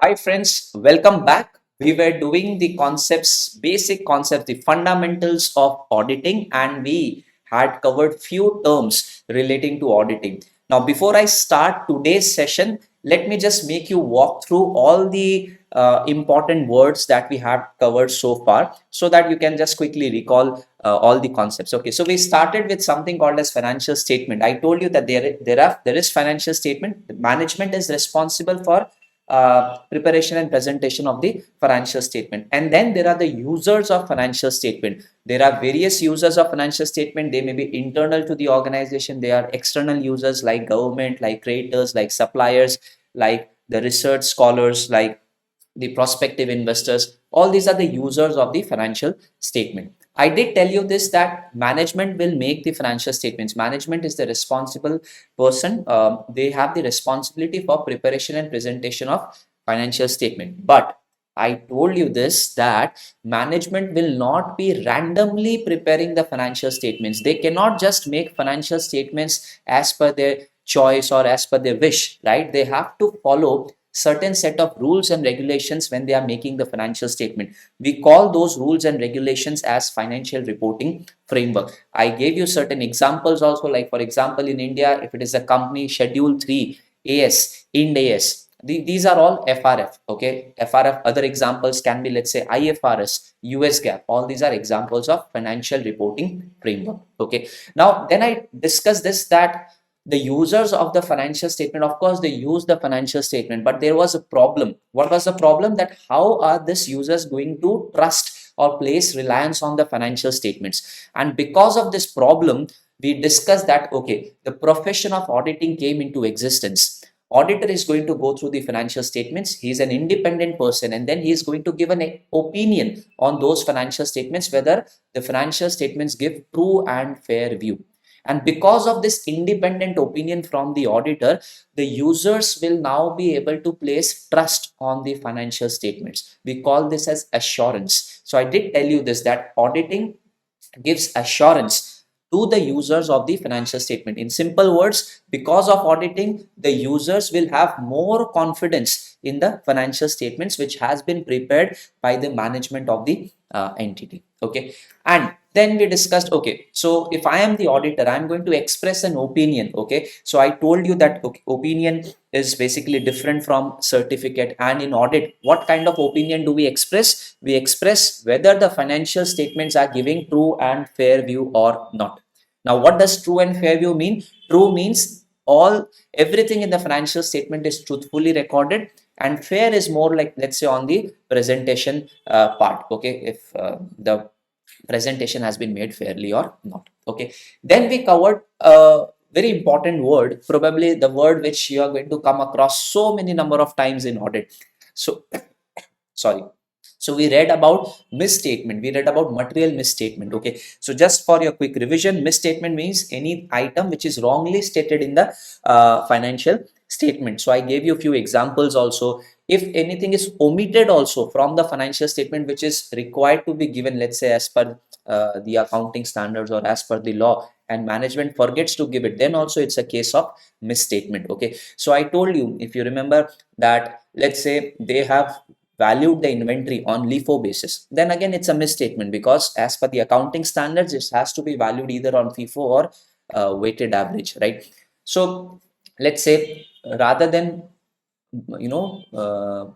Hi friends, welcome back. We were doing the basic concepts, the fundamentals of auditing, and we had covered few terms relating to auditing. Now, before I start today's session, let me just make you walk through all the important words that we have covered so far so that you can just quickly recall all the concepts. Okay, so we started with something called as financial statement. I told you that there is financial statement. The management is responsible for preparation and presentation of the financial statement, and then there are the users of financial statement. There are various users of financial statement. They may be internal to the organization, they are external users like government, like creators, like suppliers, like the research scholars, like the prospective investors. All these are the users of the financial statement. I did tell you this, that management will make the financial statements. Management is the responsible person. They have the responsibility for preparation and presentation of financial statement. But I told you this, that management will not be randomly preparing the financial statements. They cannot just make financial statements as per their choice or as per their wish, right? They have to follow certain set of rules and regulations when they are making the financial statement. We call those rules and regulations as financial reporting framework. I gave you certain examples also, like for example, in India, if it is a company, Schedule 3, AS, Ind AS, these are all FRF. Okay, FRF. Other examples can be, let's say, IFRS, US GAAP. All these are examples of financial reporting framework. Okay, now then I discussed this, that the users of the financial statement, of course they use the financial statement, but there was a problem. What was the problem? That how are these users going to trust or place reliance on the financial statements? And because of this problem, we discussed that, okay, the profession of auditing came into existence. Auditor is going to go through the financial statements. He is an independent person, and then he is going to give an opinion on those financial statements, whether the financial statements give true and fair view. And because of this independent opinion from the auditor, the users will now be able to place trust on the financial statements. We call this as assurance. So I did tell you this, that auditing gives assurance to the users of the financial statement. In simple words, because of auditing, the users will have more confidence in the financial statements which has been prepared by the management of the entity. Okay, and then we discussed, okay, so if I am the auditor, I'm going to express an opinion. Okay, so I told you that, okay, opinion is basically different from certificate. And in audit, what kind of opinion do we express? We express whether the financial statements are giving true and fair view or not. Now, what does true and fair view mean? True means everything in the financial statement is truthfully recorded, and fair is more like, let's say, on the presentation part. Okay, if the presentation has been made fairly or not. Okay, then we covered a very important word, probably the word which you are going to come across so many number of times in audit. So sorry, so we read about misstatement, we read about material misstatement. Okay, so just for your quick revision, misstatement means any item which is wrongly stated in the financial statement. So I gave you a few examples also. If anything is omitted also from the financial statement which is required to be given, let's say as per the accounting standards or as per the law, and management forgets to give it, then also it's a case of misstatement. Okay, so I told you, if you remember, that let's say they have valued the inventory on LIFO basis, then again it's a misstatement, because as per the accounting standards it has to be valued either on FIFO or weighted average, right? So let's say, rather than, you know,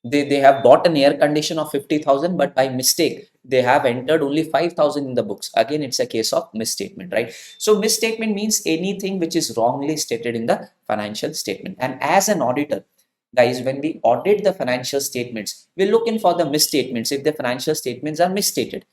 they have bought an air condition of 50,000, but by mistake they have entered only 5,000 in the books. Again, it's a case of misstatement, right? So misstatement means anything which is wrongly stated in the financial statement. And as an auditor, guys, when we audit the financial statements, we're looking for the misstatements if the financial statements are misstated.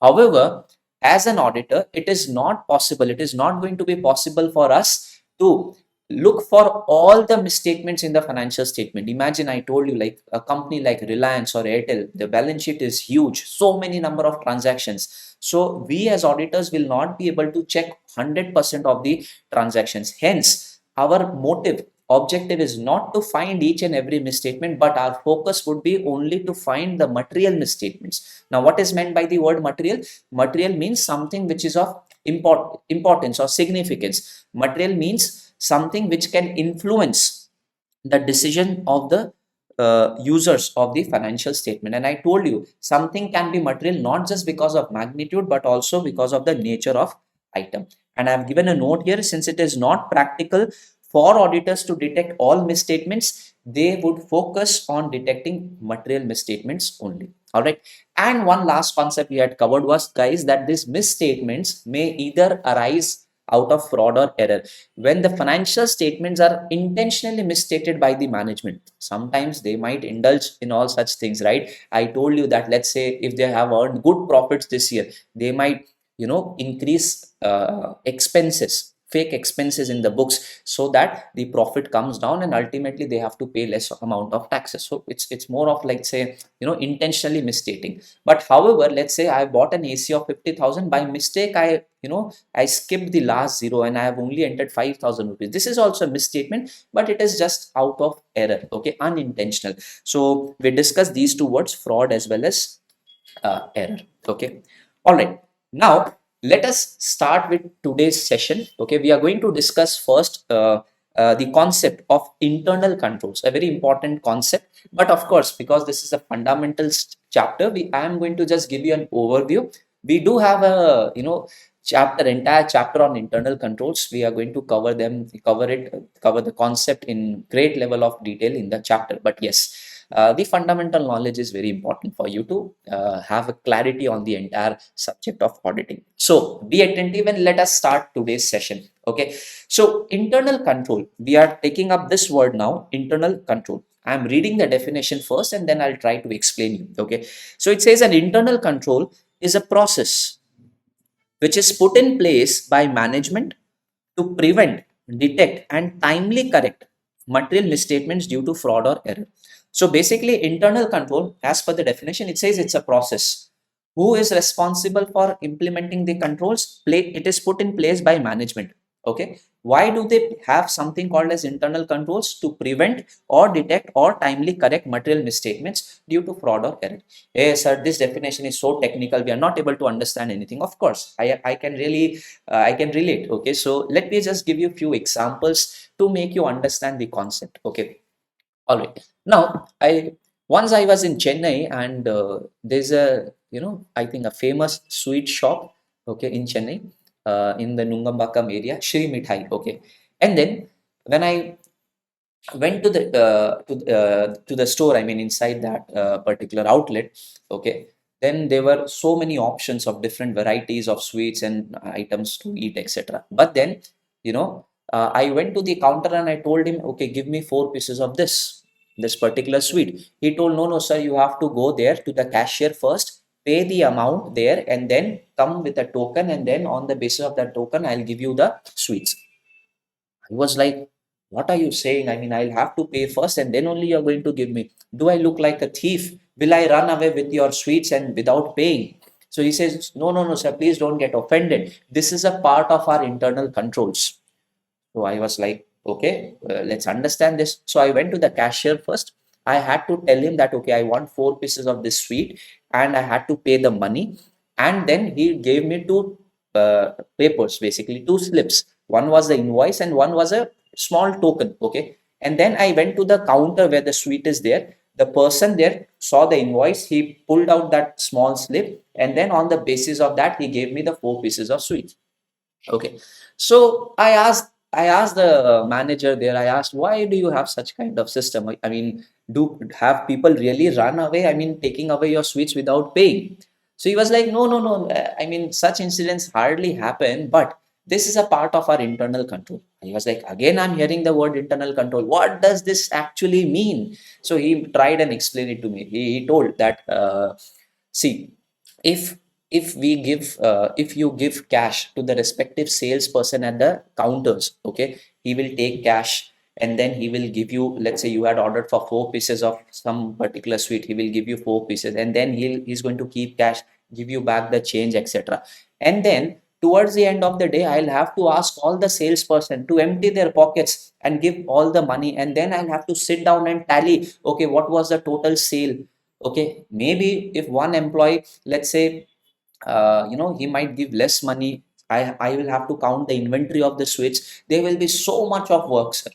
However, as an auditor, it is not possible, it is not going to be possible for us to look for all the misstatements in the financial statement. Imagine, I told you, like a company like Reliance or Airtel, the balance sheet is huge, so many number of transactions. So we as auditors will not be able to check 100% of the transactions. Hence, our objective is not to find each and every misstatement, but our focus would be only to find the material misstatements. Now, what is meant by the word material? Material means something which is of importance or significance. Material means something which can influence the decision of the users of the financial statement. And I told you something can be material not just because of magnitude but also because of the nature of item. And I've given a note here, since it is not practical for auditors to detect all misstatements, they would focus on detecting material misstatements only. All right. And one last concept we had covered was, guys, that these misstatements may either arise out of fraud or error. When the financial statements are intentionally misstated by the management, sometimes they might indulge in all such things, right? I told you that, let's say if they have earned good profits this year, they might, increase expenses, fake expenses in the books, so that the profit comes down and ultimately they have to pay less amount of taxes. So it's more of, like, say, intentionally misstating. But however, let's say I bought an AC of 50,000, by mistake I skipped the last zero and I have only entered 5,000 rupees. This is also a misstatement, but it is just out of error, okay, unintentional. So we discuss these two words, fraud as well as error. Okay. All right. Now let us start with today's session. Okay. We are going to discuss first the concept of internal controls, a very important concept. But of course, because this is a fundamentals chapter, I am going to just give you an overview. We do have a entire chapter on internal controls. We are going to cover the concept in great level of detail in the chapter. But yes, the fundamental knowledge is very important for you to have a clarity on the entire subject of auditing. So be attentive and let us start today's session. Okay. So internal control, we are taking up this word now, internal control. I'm reading the definition first and then I'll try to explain you. Okay. So it says an internal control is a process which is put in place by management to prevent, detect, and timely correct material misstatements due to fraud or error. So basically, internal control, as per the definition, it says it's a process. Who is responsible for implementing the controls? It is put in place by management. Okay. Why do they have something called as internal controls? To prevent or detect or timely correct material misstatements due to fraud or error. Hey, sir, this definition is so technical. We are not able to understand anything. Of course, I can really I can relate. Okay, so let me just give you a few examples to make you understand the concept. Okay, all right. Now, I was in Chennai, and there's a I think a famous sweet shop. Okay, in Chennai, in the Nungambakam area, Shri Mithai. Okay, and then when I went to the store, I mean inside that particular outlet. Okay, then there were so many options of different varieties of sweets and items to eat, etc. But then I went to the counter and I told him, okay, give me 4 pieces of this particular sweet. He told, no, no, sir, you have to go there to the cashier first, pay the amount there, and then come with a token, and then on the basis of that token I'll give you the sweets. I was like, what are you saying? I mean, I'll have to pay first and then only you're going to give me. Do I look like a thief? Will I run away with your sweets and without paying? So he says, no, no, no, sir, please don't get offended. This is a part of our internal controls. So I was like, okay, let's understand this. So I went to the cashier first. I had to tell him that, okay, I want 4 pieces of this sweet and I had to pay the money. And then he gave me two papers, basically two slips. One was the invoice and one was a small token. Okay. And then I went to the counter where the sweet is there. The person there saw the invoice. He pulled out that small slip. And then on the basis of that, he gave me the 4 pieces of sweet. Okay. So I asked the manager there, I asked, why do you have such kind of system? I mean, do have people really run away? I mean, taking away your sweets without paying. So he was like, no, no, no. I mean, such incidents hardly happen, but this is a part of our internal control. He was like, again, I'm hearing the word internal control. What does this actually mean? So he tried and explained it to me. He told that, see, if if you give cash to the respective salesperson at the counters, okay, he will take cash and then he will give you, let's say you had ordered for 4 pieces of some particular sweet, he will give you 4 pieces and then he's going to keep cash, give you back the change, etc. And then towards the end of the day, I'll have to ask all the salesperson to empty their pockets and give all the money, and then I'll have to sit down and tally, okay, what was the total sale. Okay, maybe if one employee, let's say, he might give less money, I will have to count the inventory of the sweets. There will be so much of work, sir.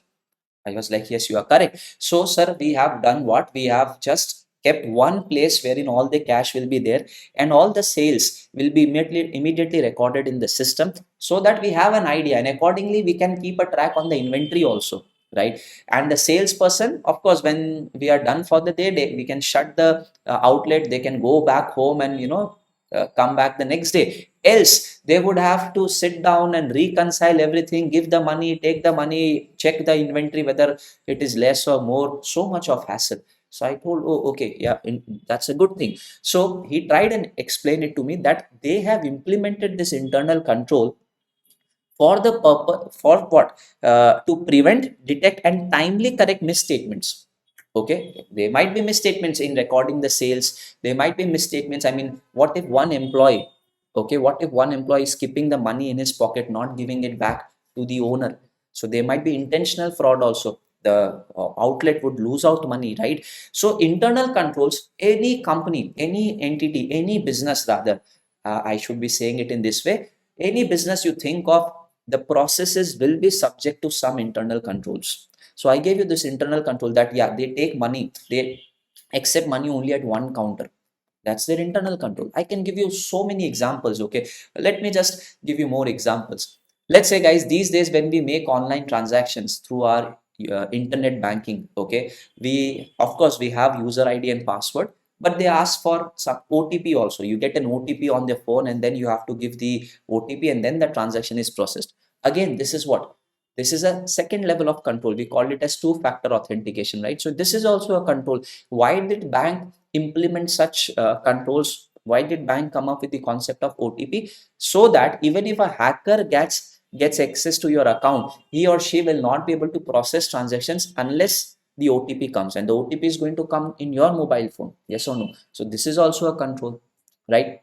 I was like, yes, you are correct. So, sir, we have done what? We have just kept one place wherein all the cash will be there and all the sales will be immediately recorded in the system, so that we have an idea, and accordingly we can keep a track on the inventory also, right? And the salesperson, of course, when we are done for the day, we can shut the outlet, they can go back home and come back the next day. Else they would have to sit down and reconcile everything, give the money, take the money, check the inventory whether it is less or more. So much of hassle. So I told, oh, okay, yeah, that's a good thing. So he tried and explained it to me that they have implemented this internal control for the purpose, for what? To prevent, detect, and timely correct misstatements. Okay, there might be misstatements in recording the sales. There might be misstatements. I mean, what if one employee, okay, what if one employee is keeping the money in his pocket, not giving it back to the owner? So there might be intentional fraud also. The outlet would lose out money, right? So internal controls, any company, any entity, any business rather, I should be saying it in this way, any business you think of, the processes will be subject to some internal controls. So I gave you this internal control that, yeah, they take money, they accept money only at one counter. That's their internal control. I can give you so many examples. Okay, let me just give you more examples. Let's say, guys, these days when we make online transactions through our internet banking, okay, we, of course, we have user ID and password, but they ask for some OTP also. You get an OTP on their phone, and then you have to give the OTP, and then the transaction is processed. Again, this is what? This is a second level of control. We call it as two-factor authentication, right? So this is also a control. Why did bank implement such controls? Why did bank come up with the concept of OTP? So that even if a hacker gets access to your account, he or she will not be able to process transactions unless the OTP comes, and the OTP is going to come in your mobile phone. Yes or no? So this is also a control, right?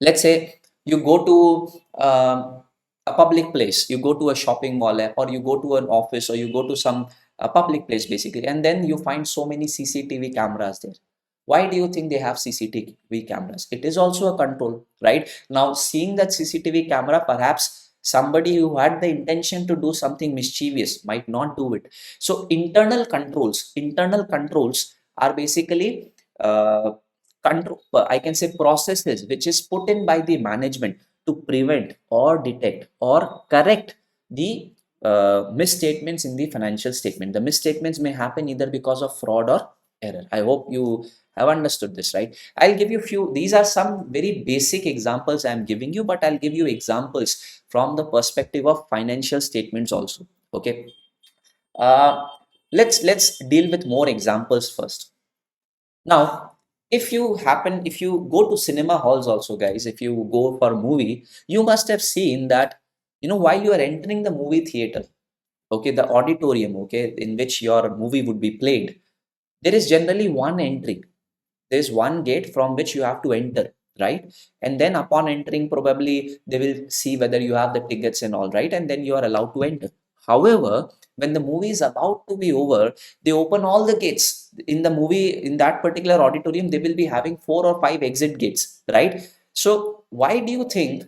Let's say you go to a public place, you go to a shopping mall, or you go to an office, or you go to some public place basically, and then you find so many CCTV cameras there. Why do you think they have CCTV cameras? It is also a control, right? Now, seeing that CCTV camera, perhaps somebody who had the intention to do something mischievous might not do it. So internal controls are basically control, I can say, processes which is put in by the management to prevent or detect or correct the misstatements in the financial statement. The misstatements may happen either because of fraud or error. I hope you have understood this, right? I'll give you few, these are some very basic examples I'm giving you, but I'll give you examples from the perspective of financial statements also. Okay, uh, let's deal with more examples first. Now, if you go to cinema halls also, guys, if you go for movie, you must have seen that, while you are entering the movie theater, okay, the auditorium, okay, in which your movie would be played, there is generally one entry. There is one gate from which you have to enter, right? And then upon entering, probably they will see whether you have the tickets and all, right? And then you are allowed to enter. However, when the movie is about to be over, they open all the gates. In the movie, in that particular auditorium, they will be having four or five exit gates, right? So why do you think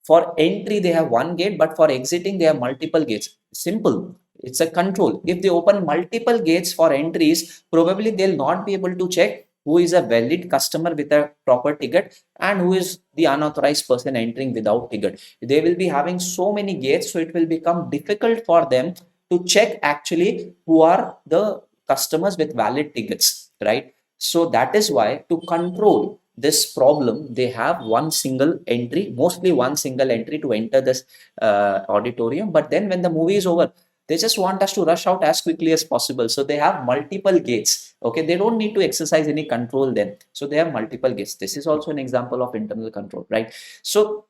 for entry they have one gate, but for exiting they have multiple gates? Simple, it's a control. If they open multiple gates for entries, probably they'll not be able to check who is a valid customer with a proper ticket and who is the unauthorized person entering without ticket. They will be having so many gates, so it will become difficult for them to check actually who are the customers with valid tickets, right? So that is why, to control this problem, they have one single entry, mostly one single entry to enter this auditorium. But then when the movie is over, they just want us to rush out as quickly as possible. So they have multiple gates. Okay, they don't need to exercise any control then. So they have multiple gates. This is also an example of internal control, right? So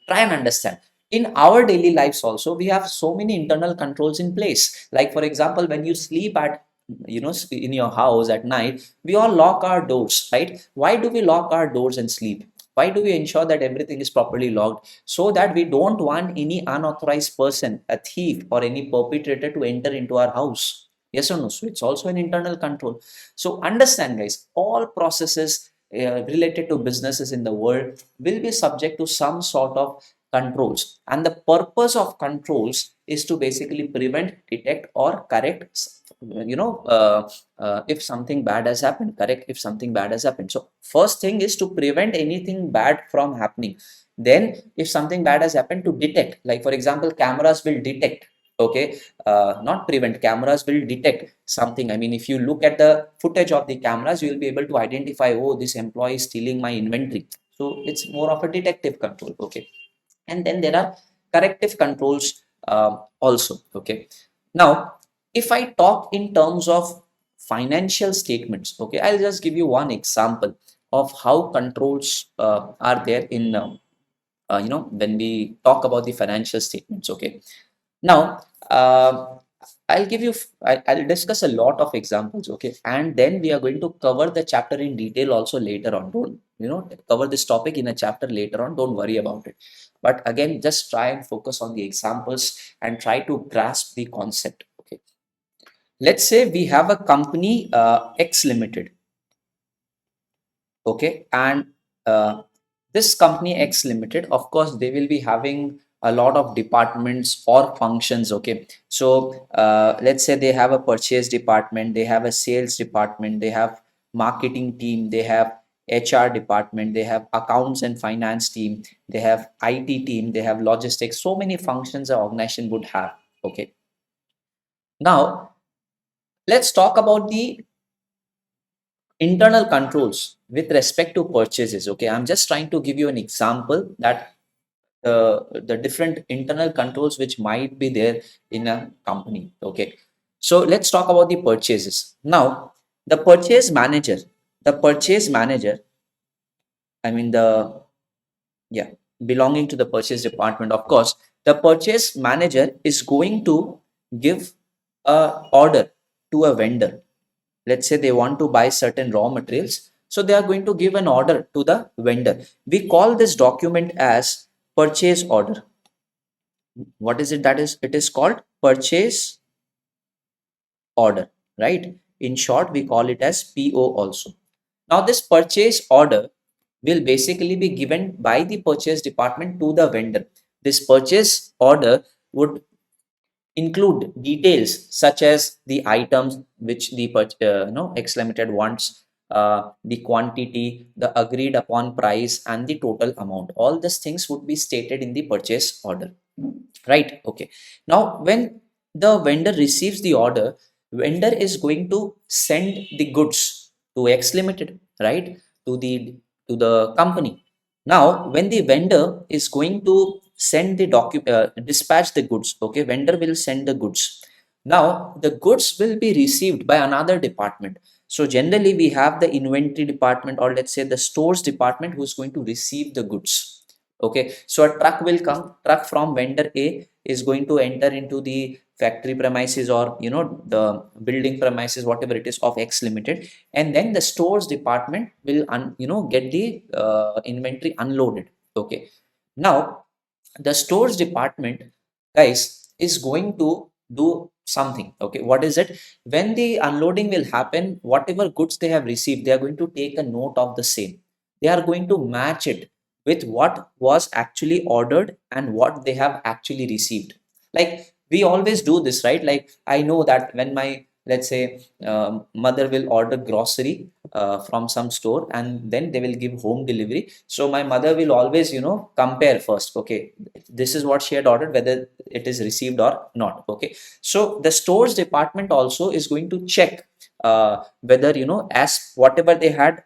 try and understand. In our daily lives also, we have so many internal controls in place. Like for example, when you sleep at, in your house at night, we all lock our doors, right? Why do we lock our doors and sleep? Why do we ensure that everything is properly locked? So that we don't want any unauthorized person, a thief or any perpetrator to enter into our house. Yes or no? So it's also an internal control. So understand, guys, all processes related to businesses in the world will be subject to some sort of controls, and the purpose of controls is to basically prevent, detect, or correct, if something bad has happened, correct if something bad has happened. So first thing is to prevent anything bad from happening. Then if something bad has happened, to detect, like for example, cameras will detect, okay, not prevent, cameras will detect something. I mean, if you look at the footage of the cameras, you will be able to identify, oh, this employee is stealing my inventory. So it's more of a detective control, okay. And then there are corrective controls also, okay. Now if I talk in terms of financial statements, okay, I'll just give you one example of how controls are there in when we talk about the financial statements, okay. Now, I'll give you, I'll discuss a lot of examples, okay, and then we are going to cover the chapter in detail also later on. Don't, cover this topic in a chapter later on. Don't worry about it. But again, just try and focus on the examples and try to grasp the concept, okay. Let's say we have a company X Limited, okay, and uh, this company X Limited, of course, they will be having a lot of departments or functions, okay. So let's say they have a purchase department, they have a sales department, they have marketing team, they have HR department, they have accounts and finance team, they have IT team, they have logistics. So many functions an organization would have, okay. Now let's talk about the internal controls with respect to purchases, okay. I'm just trying to give you an example that the different internal controls which might be there in a company, okay. So let's talk about the purchases. Now the purchase manager, I mean the, yeah, belonging to the purchase department, of course, the purchase manager is going to give a order to a vendor. Let's say they want to buy certain raw materials, so they are going to give an order to the vendor. We call this document as purchase order. What is it? That is, it is called purchase order, right? In short, we call it as PO also. Now this purchase order will basically be given by the purchase department to the vendor. This purchase order would include details such as the items which the X Limited wants, the quantity, the agreed upon price, and the total amount. All these things would be stated in the purchase order, right? Okay. Now when the vendor receives the order, vendor is going to send the goods to X Limited, right, to the company. Now when the vendor is going to send the dispatch the goods, okay, vendor will send the goods. Now the goods will be received by another department. So generally we have the inventory department, or let's say the stores department, who is going to receive the goods. Okay, so a truck will come, truck from vendor A is going to enter into the factory premises, or the building premises, whatever it is, of X Limited, and then the stores department will get the inventory unloaded. Okay, now the stores department, guys, is going to do something. Okay, what is it? When the unloading will happen, whatever goods they have received, they are going to take a note of the same. They are going to match it with what was actually ordered and what they have actually received. Like we always do this, right? Like I know that when my, let's say, mother will order grocery from some store, and then they will give home delivery. So my mother will always compare first, okay, this is what she had ordered, whether it is received or not, okay. So the stores department also is going to check whether as whatever they had,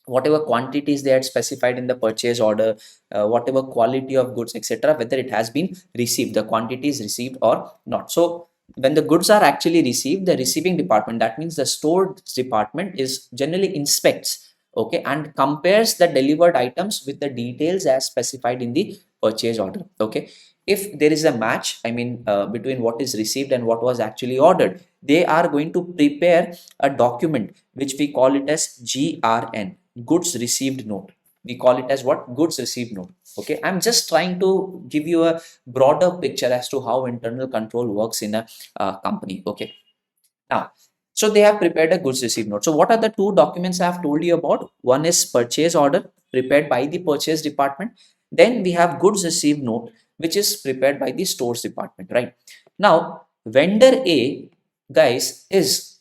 whatever quantities they had specified in the purchase order, whatever quality of goods, etc., whether it has been received, the quantity is received or not. So when the goods are actually received, the receiving department, that means the stores department, is generally inspects, okay, and compares the delivered items with the details as specified in the purchase order, okay. If there is a match, I mean, between what is received and what was actually ordered, they are going to prepare a document which we call it as GRN, goods received note. We call it as what? Goods received note. Okay, I'm just trying to give you a broader picture as to how internal control works in a company. Okay, now, so they have prepared a goods received note. So what are the two documents I have told you about? One is purchase order prepared by the purchase department. Then we have goods received note, which is prepared by the stores department, right? Now, vendor A, guys, is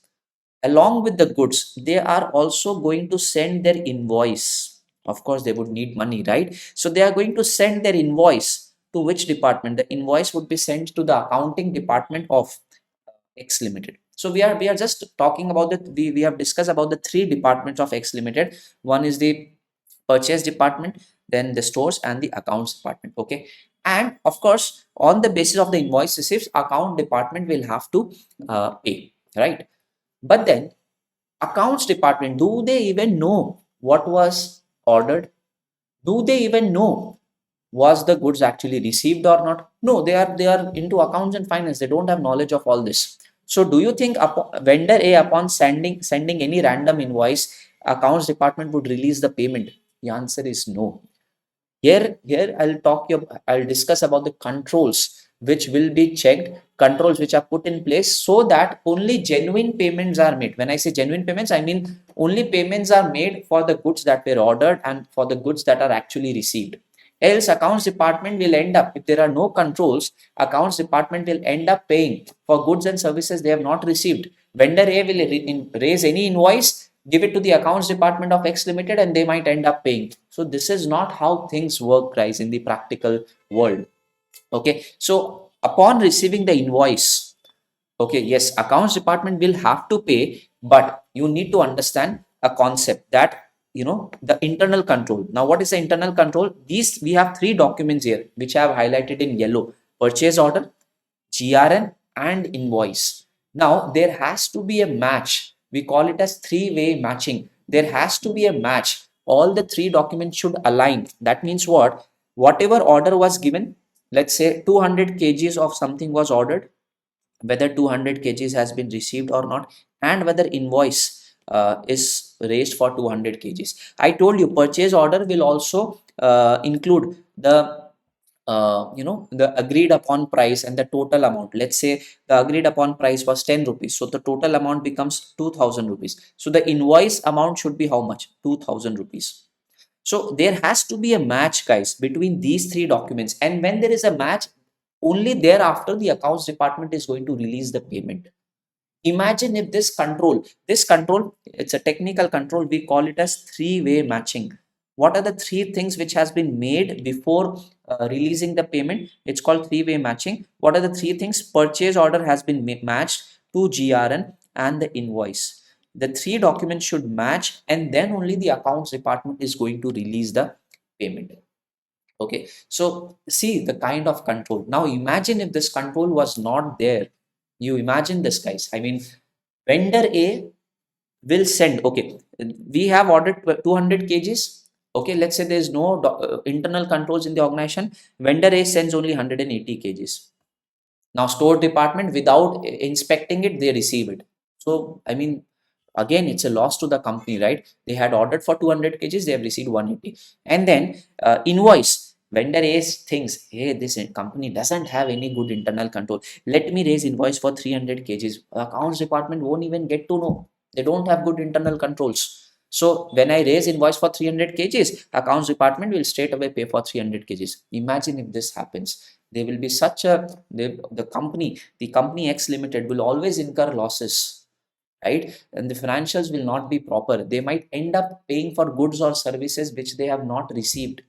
along with the goods, they are also going to send their invoice. Of course, they would need money, right? So they are going to send their invoice to which department? The invoice would be sent to the accounting department of X Limited. So we are just talking about we have discussed about the three departments of X Limited. One is the purchase department, then the stores and the accounts department. Okay. And of course, on the basis of the invoice receipts, account department will have to pay, right? But then accounts department, do they even know what was ordered? Do they even know was the goods actually received or not? No, they are into accounts and finance. They don't have knowledge of all this. So do you think vendor A, upon sending any random invoice, accounts department would release the payment? The answer is no. Here I'll discuss about the controls which will be checked, controls which are put in place so that only genuine payments are made. When I say genuine payments, I mean only payments are made for the goods that were ordered and for the goods that are actually received. Else, accounts department will end up, if there are no controls, accounts department will end up paying for goods and services they have not received. Vendor A will raise any invoice, give it to the accounts department of X Limited, and they might end up paying. So this is not how things work, guys, in the practical world. Okay. So upon receiving the invoice, okay, yes, accounts department will have to pay, but you need to understand a concept that the internal control. Now, what is the internal control? These, we have three documents here which I have highlighted in yellow: purchase order, GRN, and invoice. Now, there has to be a match. We call it as three-way matching. There has to be a match. All the three documents should align. That means what? Whatever order was given, let's say 200 kgs of something was ordered, whether 200 kgs has been received or not, and whether invoice is raised for 200 kgs. I told you purchase order will also include the agreed upon price and the total amount. Let's say the agreed upon price was 10 rupees, so the total amount becomes 2000 rupees. So the invoice amount should be how much? 2000 rupees. So there has to be a match, guys, between these three documents. And when there is a match, only thereafter the accounts department is going to release the payment. Imagine if this control, it's a technical control, we call it as three-way matching. What are the three things which has been made before releasing the payment? It's called three-way matching. What are the three things? Purchase order has been matched to GRN and the invoice. The three documents should match, and then only the accounts department is going to release the payment. Okay, so see the kind of control. Now imagine if this control was not there. You imagine this, guys. I mean, vendor A will send, okay, we have ordered 200 kgs. Okay, let's say there is no internal controls in the organization. Vendor A sends only 180 kgs. Now, store department, without inspecting it, they receive it. So, I mean, again, it's a loss to the company, right? They had ordered for 200 kgs, they have received 180. And then invoice. Vendor A thinks, hey, this company doesn't have any good internal control. Let me raise invoice for 300 kgs. Accounts department won't even get to know. They don't have good internal controls. So when I raise invoice for 300 kgs, accounts department will straight away pay for 300 kgs. Imagine if this happens. There will be such a, the company X Limited will always incur losses, right? And the financials will not be proper. They might end up paying for goods or services which they have not received.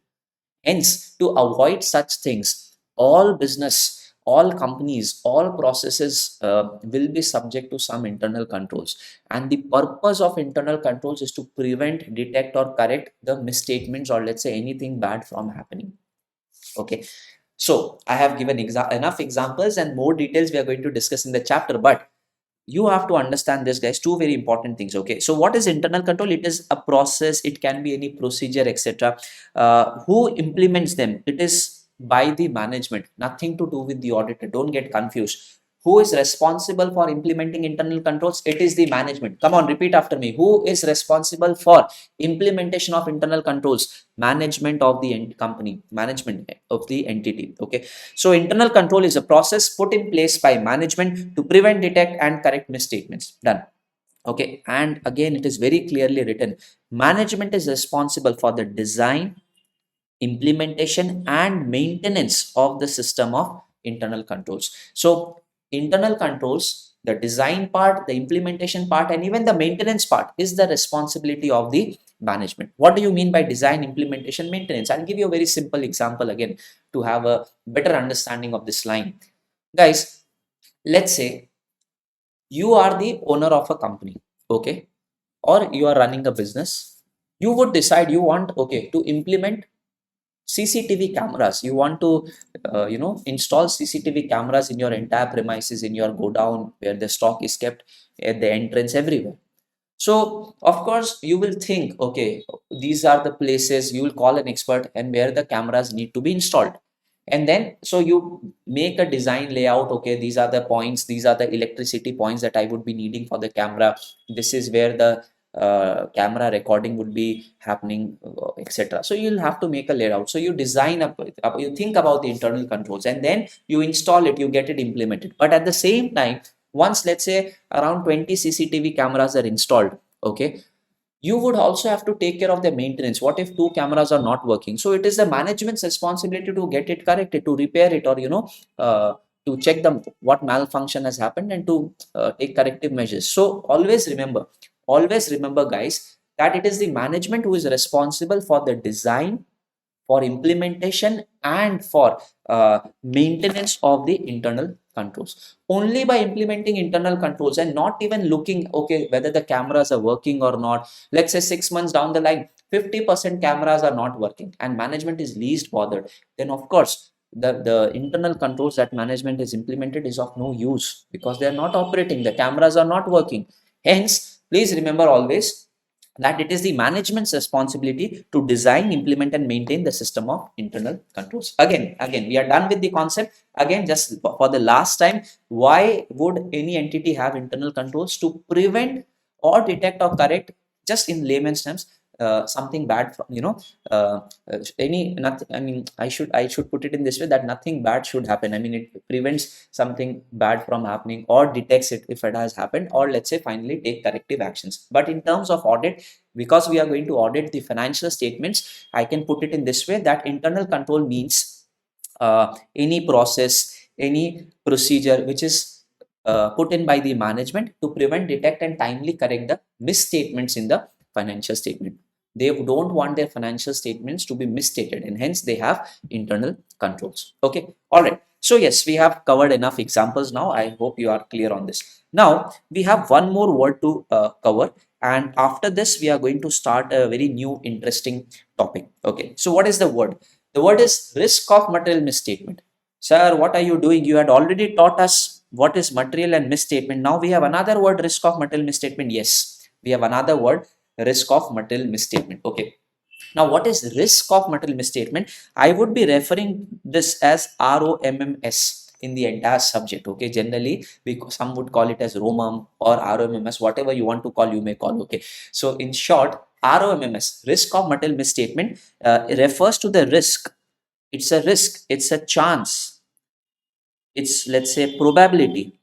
Hence, to avoid such things, all business, all companies, all processes will be subject to some internal controls. And the purpose of internal controls is to prevent, detect, or correct the misstatements, or let's say anything bad from happening. Okay. So I have given enough examples, and more details we are going to discuss in the chapter. But you have to understand this, guys, two very important things. Okay, so what is internal control? It is a process, it can be any procedure, etc. Who implements them? It is by the management, nothing to do with the auditor. Don't get confused. Who is responsible for implementing internal controls? It is the management. Come on, repeat after me. Who is responsible for implementation of internal controls? Management of the company, management of the entity. Okay, so internal control is a process put in place by management to prevent, detect, and correct misstatements. Done. Okay, and again, it is very clearly written. Management is responsible for the design, implementation and maintenance of the system of internal controls. So internal controls, the design part, the implementation part, and even the maintenance part is the responsibility of the management. What do you mean by design, implementation, maintenance? I'll give you a very simple example again to have a better understanding of this line. Guys, let's say you are the owner of a company, okay, or you are running a business. You would decide you want, okay, to implement CCTV cameras. You want to, install CCTV cameras in your entire premises, in your godown, where the stock is kept, at the entrance, everywhere. So, of course, you will think, okay, these are the places. You will call an expert and where the cameras need to be installed. And then, so you make a design layout. Okay, these are the points, these are the electricity points that I would be needing for the camera. This is where the camera recording would be happening, etc. So you'll have to make a layout. So you design you think about the internal controls, and then you install it, you get it implemented. But at the same time, once, let's say, around 20 CCTV cameras are installed, okay, you would also have to take care of the maintenance. What if two cameras are not working? So it is the management's responsibility to get it corrected, to repair it, or uh, to check them what malfunction has happened, and to take corrective measures. So always remember, guys, that it is the management who is responsible for the design, for implementation, and for maintenance of the internal controls. Only by implementing internal controls and not even looking, okay, whether the cameras are working or not. Let's say 6 months down the line, 50% cameras are not working and management is least bothered. Then, of course, the internal controls that management is implemented is of no use, because they are not operating. The cameras are not working. Hence, please remember always that it is the management's responsibility to design, implement, and maintain the system of internal controls. Again, we are done with the concept. Again, just for the last time, why would any entity have internal controls? To prevent or detect or correct, just in layman's terms, something bad from, any nothing. I mean, I should put it in this way, that nothing bad should happen. I mean, it prevents something bad from happening, or detects it if it has happened, or let's say finally take corrective actions. But in terms of audit, because we are going to audit the financial statements, I can put it in this way, that internal control means any process, any procedure which is put in by the management to prevent, detect, and timely correct the misstatements in the financial statement. They don't want their financial statements to be misstated, and hence they have internal controls. Okay, all right. So yes, we have covered enough examples now. I hope you are clear on this. Now we have one more word to cover, and after this we are going to start a very new interesting topic. Okay, so what is the word? The word is risk of material misstatement. Sir, what are you doing? You had already taught us what is material and misstatement. Now we have another word, risk of material misstatement. Yes, we have another word, risk of material misstatement. Okay. Now, what is risk of material misstatement? I would be referring this as ROMMS in the entire subject. Okay, generally, some would call it as ROMM or ROMMS, whatever you want to call, you may call. Okay, so in short, ROMMS, risk of material misstatement, refers to the risk. It's a risk, it's a chance, it's, let's say, probability.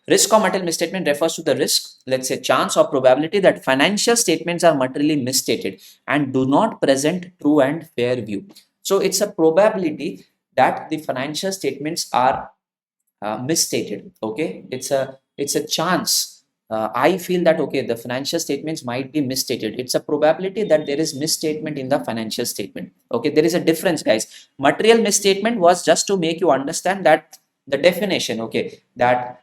Risk of material misstatement refers to the risk, let's say, chance or probability that financial statements are materially misstated and do not present true and fair view. So it's a probability that the financial statements are misstated. Okay, it's a chance. I feel that, okay, the financial statements might be misstated. It's a probability that there is misstatement in the financial statement. Okay, there is a difference, guys. Material misstatement was just to make you understand that the definition. Okay, that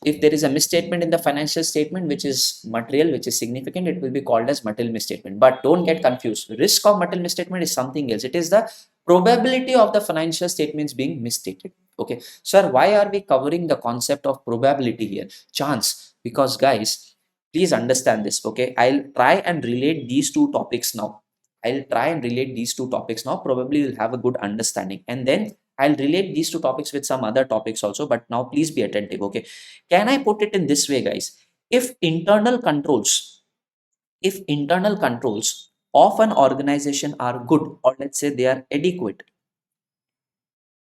if there is a misstatement in the financial statement which is material, which is significant, it will be called as material misstatement. But don't get confused. Risk of material misstatement is something else. It is the probability of the financial statements being misstated. Okay, sir, why are we covering the concept of probability here? Chance. Because, guys, please understand this. Okay, I'll try and relate these two topics now. Probably you'll have a good understanding. And then I'll relate these two topics with some other topics also. But now please be attentive. Okay, can I put it in this way, guys? If internal controls, if internal controls of an organization are good, or let's say they are adequate,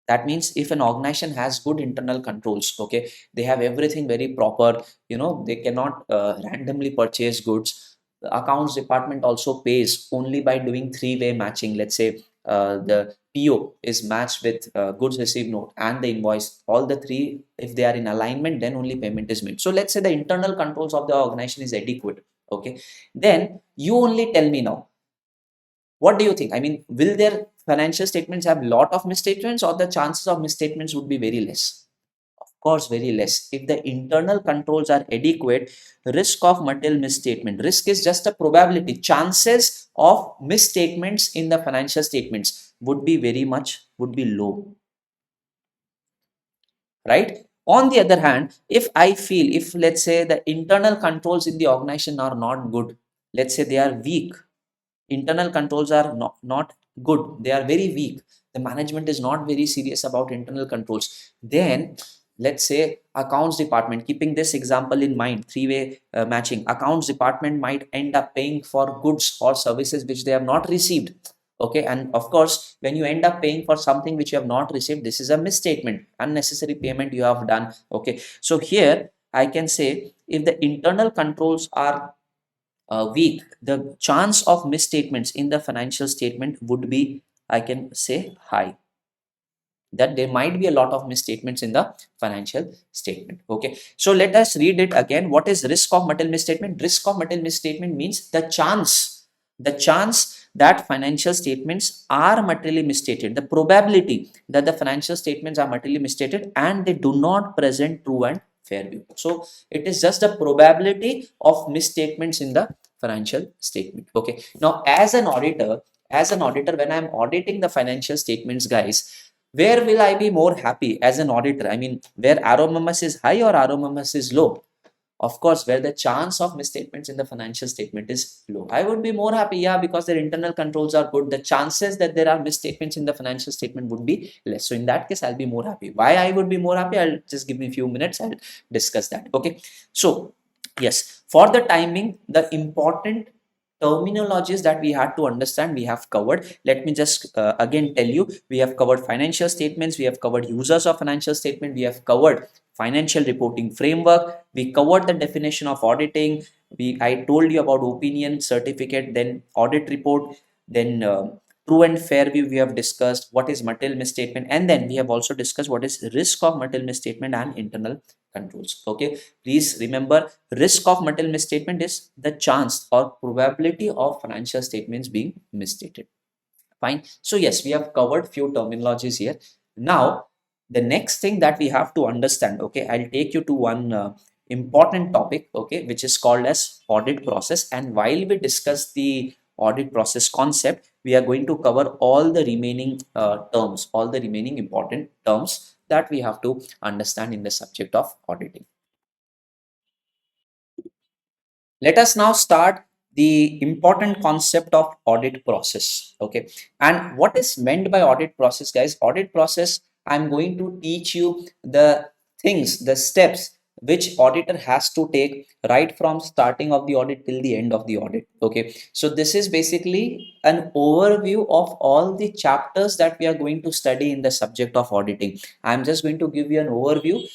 that means if an organization has good internal controls, okay, they have everything very proper, they cannot randomly purchase goods, The accounts department also pays only by doing three-way matching. Let's say the PO is matched with goods received note and the invoice. All the three, if they are in alignment, then only payment is made. So let's say the internal controls of the organization is adequate. Okay, then you only tell me now, what do you think? I mean, will their financial statements have lot of misstatements, or the chances of misstatements would be very less? Of course, very less. If the internal controls are adequate, risk of material misstatement, risk is just a probability. Chances of misstatements in the financial statements would be very much, would be low, right? On the other hand, if I feel, if let's say the internal controls in the organization are not good, let's say they are weak, internal controls are not good, they are very weak, the management is not very serious about internal controls, then let's say accounts department, keeping this example in mind, three-way matching, accounts department might end up paying for goods or services which they have not received. Okay, and of course when you end up paying for something which you have not received, this is a misstatement, unnecessary payment you have done. Okay, so here I can say if the internal controls are weak, the chance of misstatements in the financial statement would be, I can say, high. That there might be a lot of misstatements in the financial statement. Okay, so let us read it again. What is risk of material misstatement? Risk of material misstatement means the chance that financial statements are materially misstated, the probability that the financial statements are materially misstated and they do not present true and fair view. So it is just a probability of misstatements in the financial statement. Okay, now as an auditor, when I'm auditing the financial statements, guys, where will I be more happy as an auditor? I mean, where ROMMS is high or ROMMS is low? Of course, where the chance of misstatements in the financial statement is low. I would be more happy, yeah, because their internal controls are good. The chances that there are misstatements in the financial statement would be less. So in that case, I'll be more happy. Why I would be more happy? I'll just give me a few minutes. I'll discuss that. Okay. So yes, for the timing, the important terminologies that we had to understand, we have covered. Let me just again tell you, we have covered financial statements, we have covered users of financial statement, we have covered financial reporting framework, we covered the definition of auditing, I told you about opinion certificate, then audit report, then true and fair view we have discussed, what is material misstatement, and then we have also discussed what is risk of material misstatement and internal controls. Okay, please remember, risk of material misstatement is the chance or probability of financial statements being misstated. Fine. So yes, we have covered few terminologies here. Now, the next thing that we have to understand, okay, I'll take you to one important topic, okay, which is called as audit process. And while we discuss the audit process concept, we are going to cover all the remaining terms, all the remaining important terms that we have to understand in the subject of auditing. Let us now start the important concept of audit process. Okay, and what is meant by audit process, guys? Audit process, I'm going to teach you the things, the steps which auditor has to take right from starting of the audit till the end of the audit. Okay, so this is basically an overview of all the chapters that we are going to study in the subject of auditing. I'm just going to give you an overview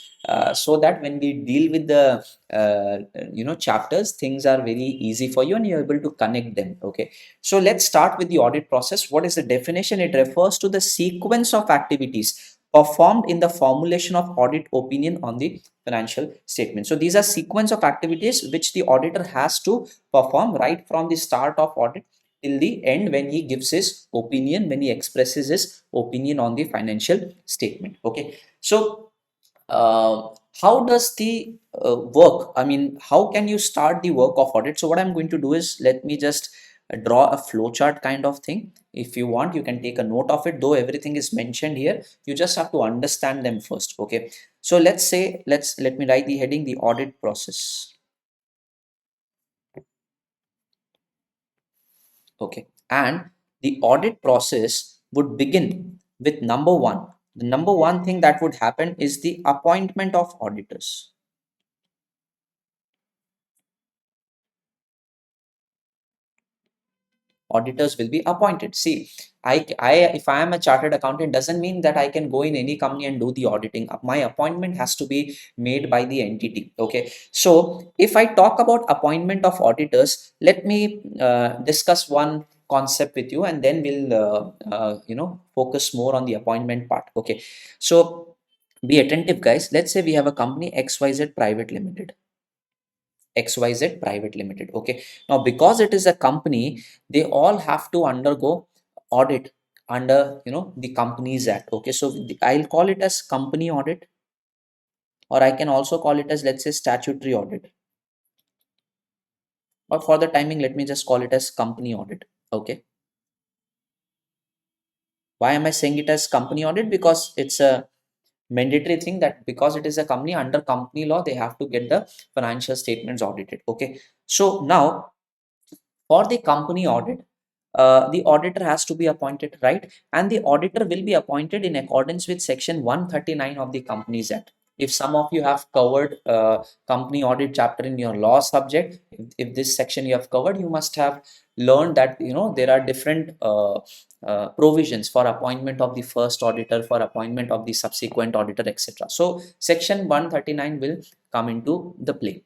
so that when we deal with the chapters, things are very easy for you and you're able to connect them. Okay, so let's start with the audit process. What is the definition? It refers to the sequence of activities performed in the formulation of audit opinion on the financial statement. So these are sequence of activities which the auditor has to perform right from the start of audit till the end, when he gives his opinion, when he expresses his opinion on the financial statement. Okay, so how does the work, I mean, how can you start the work of audit? So what I'm going to do is, let me just draw a flowchart kind of thing. If you want, you can take a note of it, though everything is mentioned here, you just have to understand them first. Okay, so let's say, let me write the heading, the audit process. Okay, and the audit process would begin with number one. The number one thing that would happen is the appointment of auditors. auditors will be appointed. See, if I am a chartered accountant, doesn't mean that I can go in any company and do the auditing. My appointment has to be made by the entity. Okay, so if I talk about appointment of auditors, let me discuss one concept with you, and then we'll focus more on the appointment part. Okay, so be attentive, guys. Let's say we have a company XYZ Private Limited. XYZ Private Limited. Okay. Now, because it is a company, they all have to undergo audit under the Companies Act. Okay. So I'll call it as company audit, or I can also call it as, let's say, statutory audit. Or for the timing, let me just call it as company audit. Okay. Why am I saying it as company audit? Because it's a mandatory thing that because it is a company, under company law, they have to get the financial statements audited. Okay. So now for the company audit, the auditor has to be appointed, right? And the auditor will be appointed in accordance with Section 139 of the Companies Act. If some of you have covered company audit chapter in your law subject, if this section you have covered, you must have learned that there are different provisions for appointment of the first auditor, for appointment of the subsequent auditor, etc. So Section 139 will come into the play.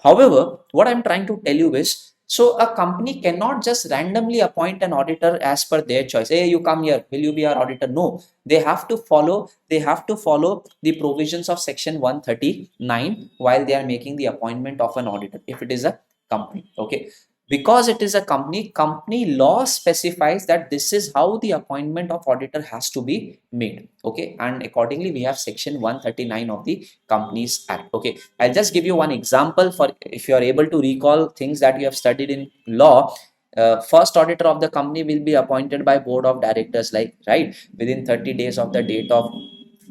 However, what I'm trying to tell you is, so a company cannot just randomly appoint an auditor as per their choice. Hey, you come here, will you be our auditor? No, they have to follow the provisions of Section 139 while they are making the appointment of an auditor, if it is a company. Okay. Because it is a company law specifies that this is how the appointment of auditor has to be made. Okay. And accordingly, we have Section 139 of the Companies Act. Okay. I'll just give you one example for if you are able to recall things that you have studied in law. First auditor of the company will be appointed by board of directors, like, right, within 30 days of the date of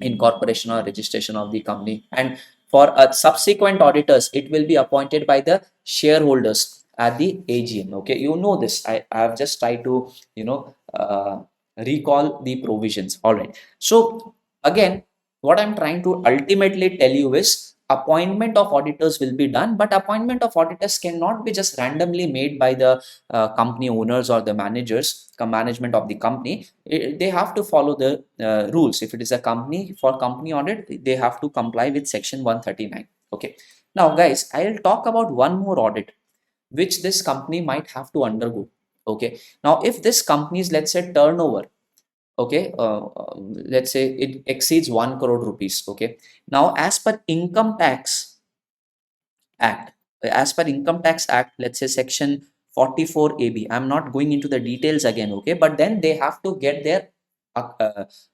incorporation or registration of the company. And for subsequent auditors, it will be appointed by the shareholders at the AGM. Okay, you know this. I have just tried to recall the provisions. All right. So again, what I'm trying to ultimately tell you is appointment of auditors will be done, but appointment of auditors cannot be just randomly made by the company owners or the management of the company. They have to follow the rules. If it is a company, for company audit, they have to comply with Section 139. Okay. Now, guys, I'll talk about one more audit which this company might have to undergo. Okay. Now, if this company's, let's say, turnover, okay, let's say it exceeds 1 crore rupees. Okay. Now, as per income tax act, let's say Section 44 AB, I'm not going into the details again. Okay, but then they have to get their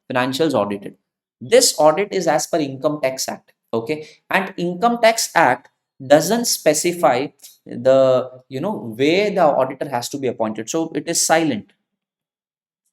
financials audited. This audit is as per income tax act. Okay, and income tax act doesn't specify the way the auditor has to be appointed, so it is silent.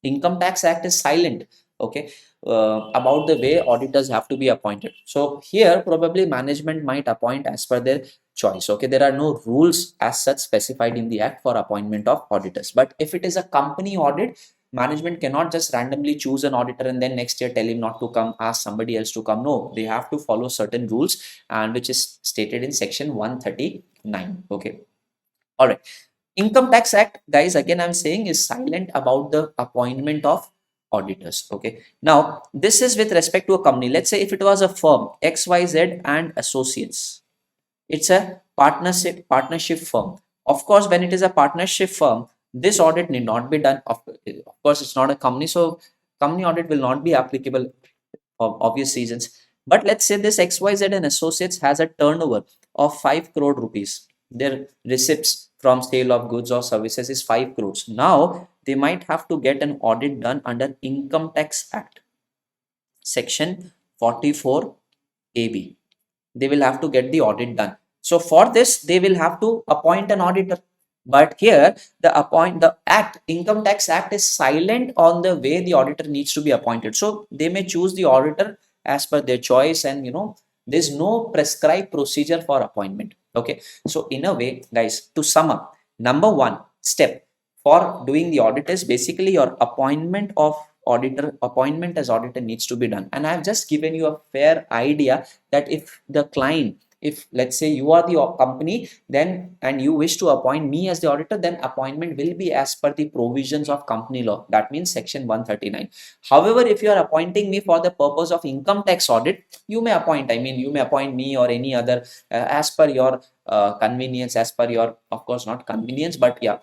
Income tax act is silent, okay, about the way auditors have to be appointed. So here probably management might appoint as per their choice. Okay, there are no rules as such specified in the act for appointment of auditors. But if it is a company audit, management cannot just randomly choose an auditor and then next year tell him not to come, ask somebody else to come. No, they have to follow certain rules, and which is stated in Section 139. Okay, all right. Income tax act, guys, again I'm saying, is silent about the appointment of auditors. Okay, now this is with respect to a company. Let's say if it was a firm XYZ and Associates, it's a partnership firm. Of course, when it is a partnership firm, this audit need not be done. Of course, it's not a company, so company audit will not be applicable for obvious reasons. But let's say this XYZ and Associates has a turnover of 5 crore rupees. Their receipts from sale of goods or services is 5 crores. Now they might have to get an audit done under Income Tax Act, Section 44 AB. They will have to get the audit done. So for this, they will have to appoint an auditor. But here, Income Tax Act is silent on the way the auditor needs to be appointed. So they may choose the auditor as per their choice, and there's no prescribed procedure for appointment. Okay. So in a way, guys, to sum up, number one step for doing the audit is basically your appointment as auditor needs to be done. And I've just given you a fair idea that if if let's say you are the company, then and you wish to appoint me as the auditor, then appointment will be as per the provisions of company law, that means section 139. However, if you are appointing me for the purpose of income tax audit, you may appoint, I mean you may appoint me or any other as per your convenience, as per your, of course not convenience, but yeah,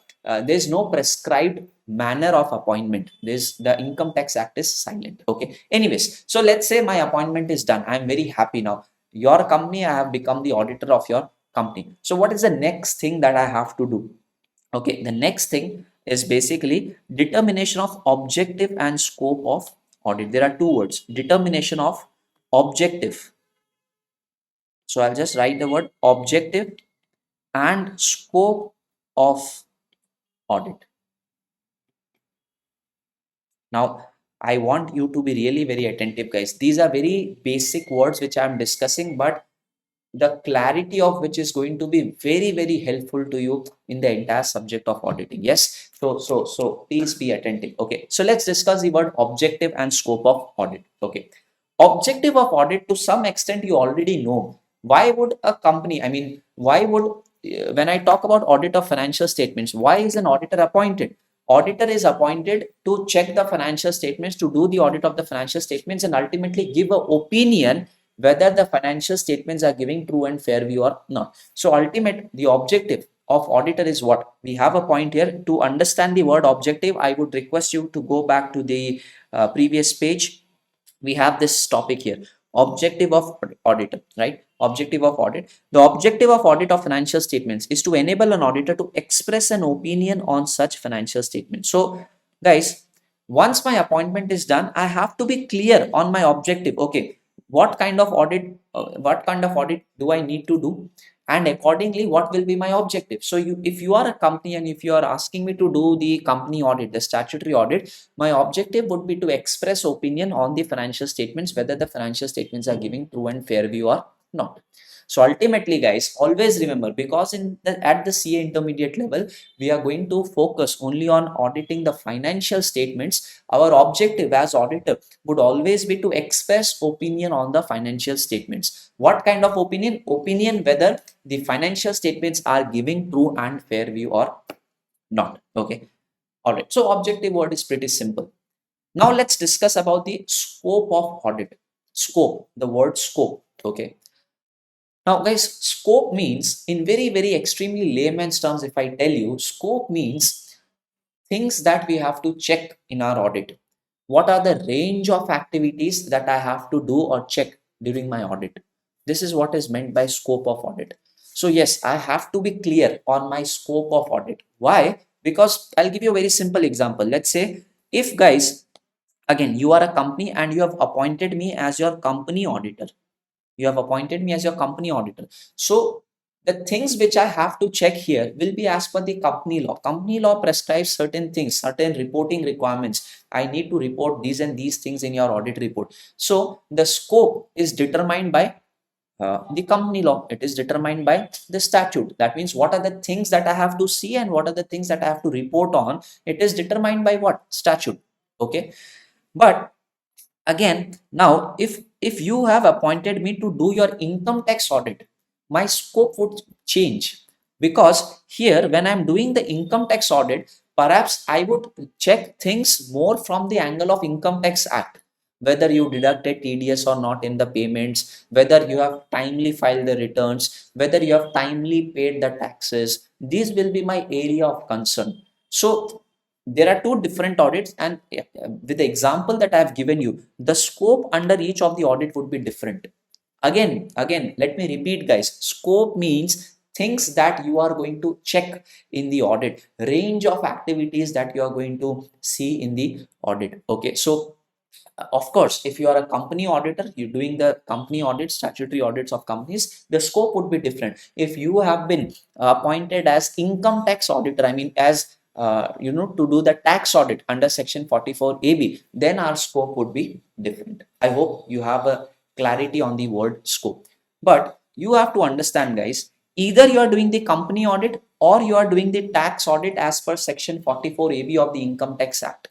there's no prescribed manner of appointment. This, the income tax act is silent. Okay, anyways, so let's say my appointment is done, I'm very happy now. Your company, I have become the auditor of your company. So what is the next thing that I have to do? Okay, the next thing is basically determination of objective and scope of audit. There are two words: determination of objective. So I'll just write the word objective and scope of audit. Now, I want you to be really very attentive, guys. These are very basic words which I'm discussing, but the clarity of which is going to be very very helpful to you in the entire subject of auditing. Yes, so please be attentive. Okay, so let's discuss the word objective and scope of audit. Okay, objective of audit, to some extent you already know. Why would a company, I mean why would when I talk about audit of financial statements, why is an auditor appointed? Auditor is appointed to check the financial statements, to do the audit of the financial statements, and ultimately give a opinion whether the financial statements are giving true and fair view or not. So ultimate, the objective of auditor is what? We have a point here. To understand the word objective, I would request you to go back to the previous page. We have this topic here: objective of auditor, right? Objective of audit. The objective of audit of financial statements is to enable an auditor to express an opinion on such financial statements. So guys, once my appointment is done, I have to be clear on my objective. Okay, what kind of audit do I need to do, and accordingly what will be my objective? So you, if you are a company and if you are asking me to do the company audit, the statutory audit, my objective would be to express opinion on the financial statements, whether the financial statements are giving true and fair view or not. So ultimately, guys, always remember, because at the CA intermediate level, we are going to focus only on auditing the financial statements. Our objective as auditor would always be to express opinion on the financial statements. What kind of opinion? Opinion whether the financial statements are giving true and fair view or not. Okay. All right. So objective word is pretty simple. Now let's discuss about the scope of audit. Scope, the word scope. Okay. Now guys, scope means, in very, very extremely layman's terms, if I tell you, scope means things that we have to check in our audit. What are the range of activities that I have to do or check during my audit? This is what is meant by scope of audit. So yes, I have to be clear on my scope of audit. Why? Because I'll give you a very simple example. Let's say, if guys, again, you are a company and you have appointed me as your company auditor. You have appointed me as your company auditor. So the things which I have to check here will be as per the company law. Company law prescribes certain things, certain reporting requirements. I need to report these and these things in your audit report. So the scope is determined by the company law. It is determined by the statute. That means what are the things that I have to see and what are the things that I have to report on. It is determined by what? Statute. Okay. But again, now if you have appointed me to do your income tax audit, my scope would change, because here when I'm doing the income tax audit, perhaps I would check things more from the angle of income tax act, whether you deducted TDS or not in the payments, whether you have timely filed the returns, whether you have timely paid the taxes. These will be my area of concern. So there are two different audits, and with the example that I have given you, the scope under each of the audit would be different. Again, let me repeat, guys. Scope means things that you are going to check in the audit, range of activities that you are going to see in the audit. Okay, so of course, if you are a company auditor, you're doing the company audits, statutory audits of companies, the scope would be different. If you have been appointed as income tax auditor, I mean as to do the tax audit under section 44 AB, then our scope would be different. I hope you have a clarity on the word scope. But you have to understand, guys, either you are doing the company audit or you are doing the tax audit as per section 44 AB of the Income Tax Act.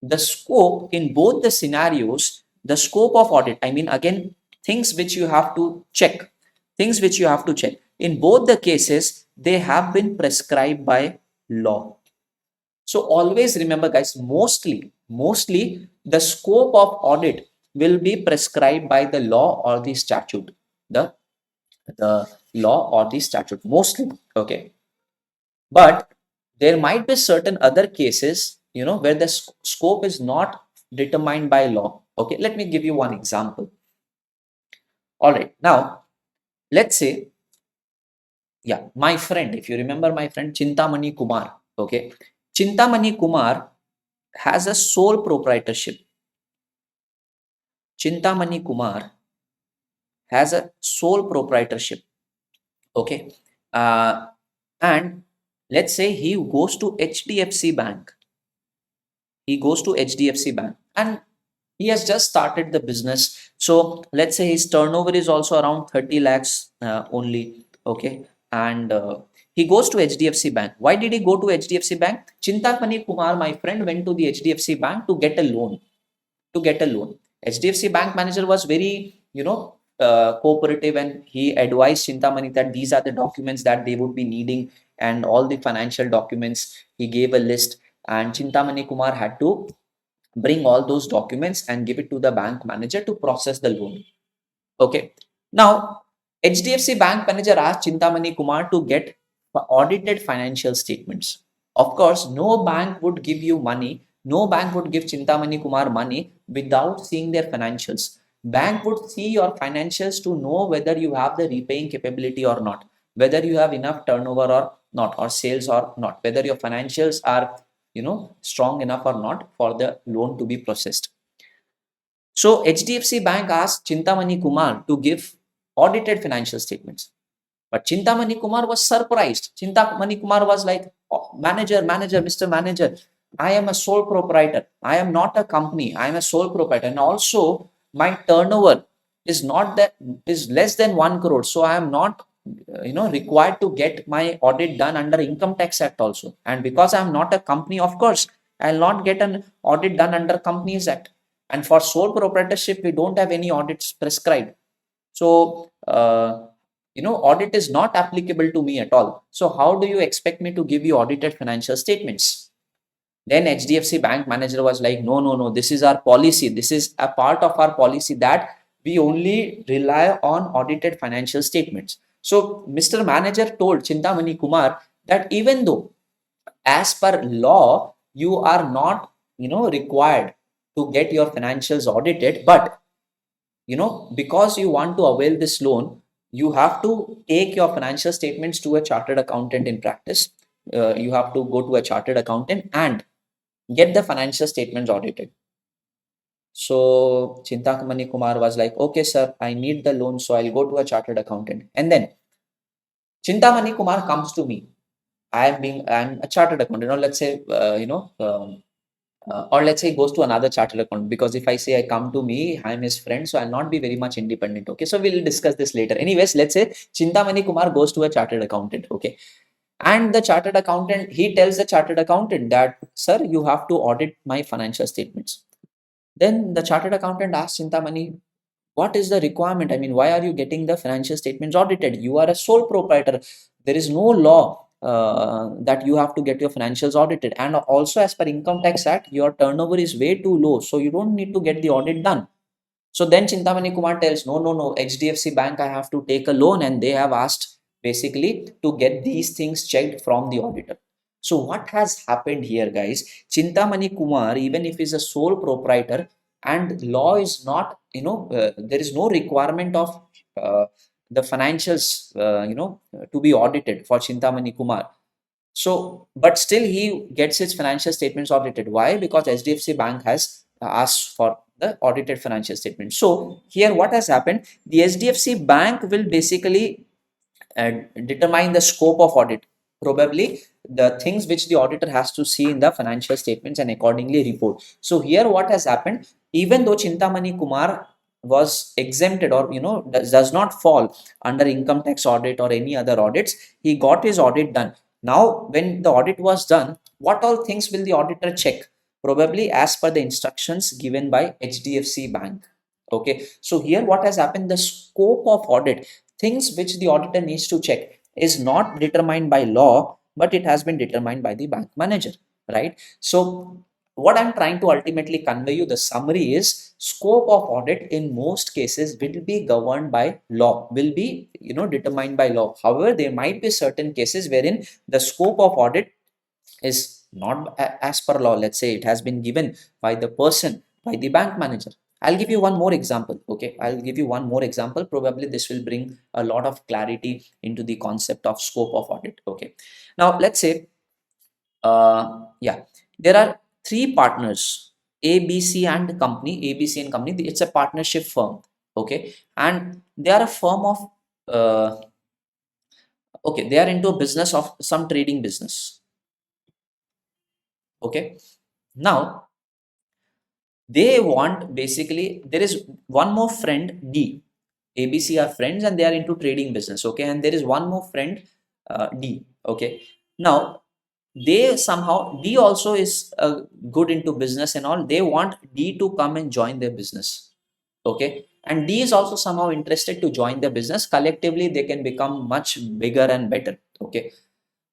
The scope in both the scenarios, the scope of audit, I mean, again, things which you have to check, things which you have to check. In both the cases, they have been prescribed by law. So always remember, guys, mostly the scope of audit will be prescribed by the law or the statute. The law or the statute mostly. Okay. But there might be certain other cases, where the scope is not determined by law. Okay, let me give you one example. All right. Now, let's say, yeah, my friend, if you remember my friend Chintamani Kumar, okay, Chintamani Kumar has a sole proprietorship. Chintamani Kumar has a sole proprietorship. Okay. Uh, and let's say he goes to HDFC Bank. He goes to HDFC Bank and he has just started the business. So let's say his turnover is also around 30 lakhs only. Okay. And he goes to HDFC Bank. Why did he go to HDFC Bank? Chintamani Kumar, my friend, went to the HDFC Bank to get a loan. HDFC Bank manager was very, cooperative, and he advised Chintamani that these are the documents that they would be needing and all the financial documents. He gave a list, and Chintamani Kumar had to bring all those documents and give it to the bank manager to process the loan. Okay. Now, HDFC Bank manager asked Chintamani Kumar to get audited financial statements. Of course, no bank would give you money. No bank would give Chintamani Kumar money without seeing their financials. Bank would see your financials to know whether you have the repaying capability or not, whether you have enough turnover or not, or sales or not, whether your financials are, strong enough or not for the loan to be processed. So HDFC Bank asked Chintamani Kumar to give audited financial statements. But Chintamani Kumar was surprised. Chintamani Kumar was like, "Oh, manager, Mr. Manager, I am a sole proprietor. I am not a company. I am a sole proprietor. And also my turnover is not that is less than 1 crore. So I am not required to get my audit done under Income Tax Act also. And because I am not a company, of course, I'll not get an audit done under Companies Act. And for sole proprietorship, we don't have any audits prescribed. So, audit is not applicable to me at all. So how do you expect me to give you audited financial statements? Then HDFC Bank manager was like, no, no, no, this is our policy. This is a part of our policy that we only rely on audited financial statements. So Mr. Manager told Chintamani Kumar that even though as per law, you are not, required to get your financials audited, but because you want to avail this loan, you have to take your financial statements to a chartered accountant in practice. You have to go to a chartered accountant and get the financial statements audited. So Chintamani Kumar was like, okay, sir, I need the loan, so I'll go to a chartered accountant. And then Chintamani Kumar comes to me. I'm a chartered accountant. Or let's say, or let's say he goes to another chartered accountant, because if I say I come to me, I'm his friend, so I'll not be very much independent. Okay, so we'll discuss this later. Anyways, let's say Chintamani Kumar goes to a chartered accountant. Okay, and the chartered accountant, he tells the chartered accountant that, sir, you have to audit my financial statements. Then the chartered accountant asks Chintamani, what is the requirement? I mean, why are you getting the financial statements audited? You are a sole proprietor. There is no law that you have to get your financials audited. And also, as per Income Tax Act, your turnover is way too low, so you don't need to get the audit done. So then Chintamani Kumar tells, no, no, no, HDFC Bank, I have to take a loan, and they have asked basically to get these things checked from the auditor. So what has happened here, guys? Chintamani Kumar, even if he's a sole proprietor and law is not, there is no requirement of the financials, to be audited for Chintamani Kumar. So, but still he gets his financial statements audited. Why? Because HDFC Bank has asked for the audited financial statement. So here what has happened? The HDFC Bank will basically determine the scope of audit. Probably the things which the auditor has to see in the financial statements and accordingly report. So here what has happened, even though Chintamani Kumar was exempted, or does not fall under income tax audit or any other audits, he got his audit done. Now when the audit was done, what all things will the auditor check? Probably as per the instructions given by HDFC Bank. Okay, so here what has happened, the scope of audit, things which the auditor needs to check is not determined by law, but it has been determined by the bank manager, right? So what I'm trying to ultimately convey you, the summary is scope of audit in most cases will be governed by law, will be determined by law. However, there might be certain cases wherein the scope of audit is not as per law. Let's say it has been given by the person, by the bank manager. I'll give you one more example. Okay, I'll give you one more example. Probably this will bring a lot of clarity into the concept of scope of audit. Okay, now let's say yeah, there are three partners, ABC and company. ABC and company, it's a partnership firm. Okay, and they are a firm of uh, okay, they are into a business of some trading business. Okay, now they want, basically there is one more friend, D. ABC are friends and they are into trading business. Okay, and there is one more friend, D. Okay, now they somehow, D also is good into business and all, they want D to come and join their business. Okay, and D is also somehow interested to join the business. Collectively they can become much bigger and better. Okay,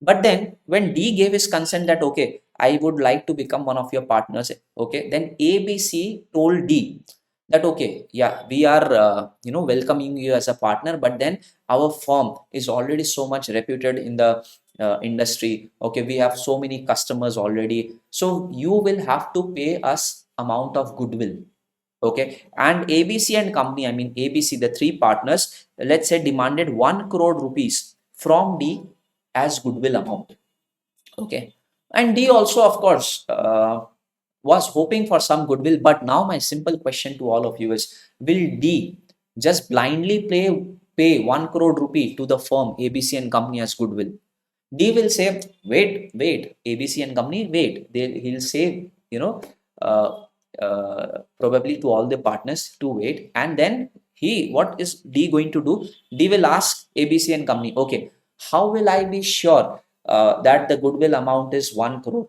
but then when D gave his consent that okay, I would like to become one of your partners. Okay, then ABC told D that okay, yeah, we are welcoming you as a partner, but then our firm is already so much reputed in the industry. Okay, we have so many customers already, so you will have to pay us amount of goodwill. Okay, and ABC and company, I mean ABC, the three partners, let's say demanded 1 crore rupees from D as goodwill amount. Okay, and D also, of course, was hoping for some goodwill. But now my simple question to all of you is, will D just blindly pay 1 crore rupee to the firm ABC and company as goodwill? D will say, wait, ABC and company, wait. He'll say, uh, probably to all the partners to wait. And then what is D going to do? D will ask ABC and company, okay, how will I be sure that the goodwill amount is 1 crore?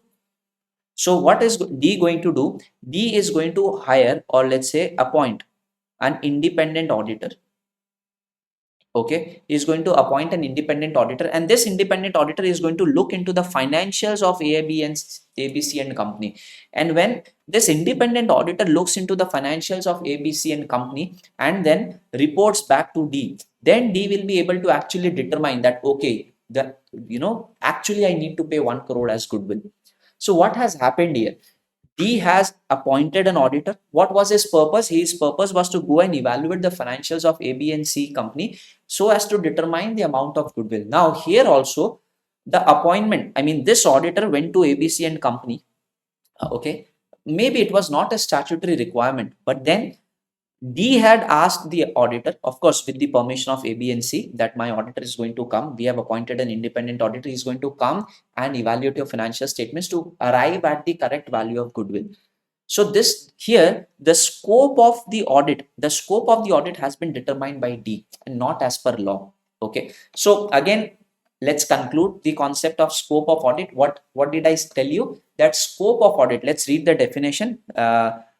So what is D going to do? D is going to hire, or let's say appoint, an independent auditor. Okay, is going to appoint an independent auditor, and this independent auditor is going to look into the financials of AB and ABC and company. And when this independent auditor looks into the financials of ABC and company and then reports back to D, then D will be able to actually determine that okay, the actually I need to pay 1 crore as goodwill. So what has happened here? He has appointed an auditor. What was his purpose? His purpose was to go and evaluate the financials of A, B, and C company so as to determine the amount of goodwill. Now, here also, the appointment, I mean, this auditor went to ABC and company. Okay. Maybe it was not a statutory requirement, but then D had asked the auditor, of course, with the permission of A, B, and C, that my auditor is going to come. We have appointed an independent auditor. He's going to come and evaluate your financial statements to arrive at the correct value of goodwill. So this here, the scope of the audit has been determined by D and not as per law. Okay. So again, let's conclude the concept of scope of audit. What did I tell you? That scope of audit. Let's read the definition.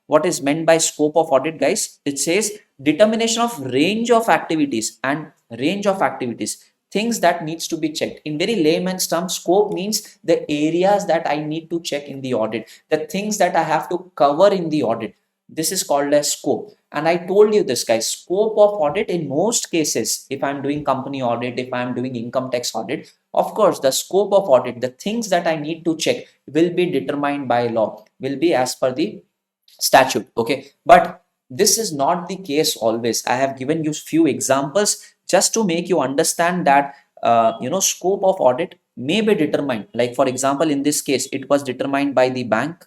What is meant by scope of audit, guys? It says determination of range of activities and range of activities, things that needs to be checked. In very layman's terms, scope means the areas that I need to check in the audit, the things that I have to cover in the audit. This is called as scope. And I told you this, guys, scope of audit in most cases, if I'm doing company audit, if I'm doing income tax audit, of course, the scope of audit, the things that I need to check will be determined by law, will be as per the statute. Okay, but this is not the case always. I have given you few examples just to make you understand that scope of audit may be determined. Like for example, in this case it was determined by the bank.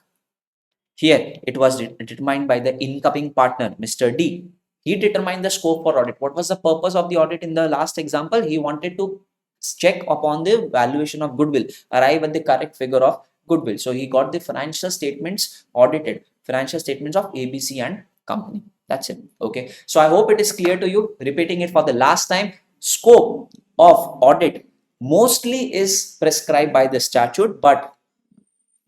Here it was determined by the incoming partner, Mr. D. He determined the scope for audit. What was the purpose of the audit in the last example? He wanted to check upon the valuation of goodwill, arrive at the correct figure of goodwill. So he got the financial statements audited, financial statements of ABC and company. That's it. Okay. So I hope it is clear to you. Repeating it for the last time, scope of audit mostly is prescribed by the statute, but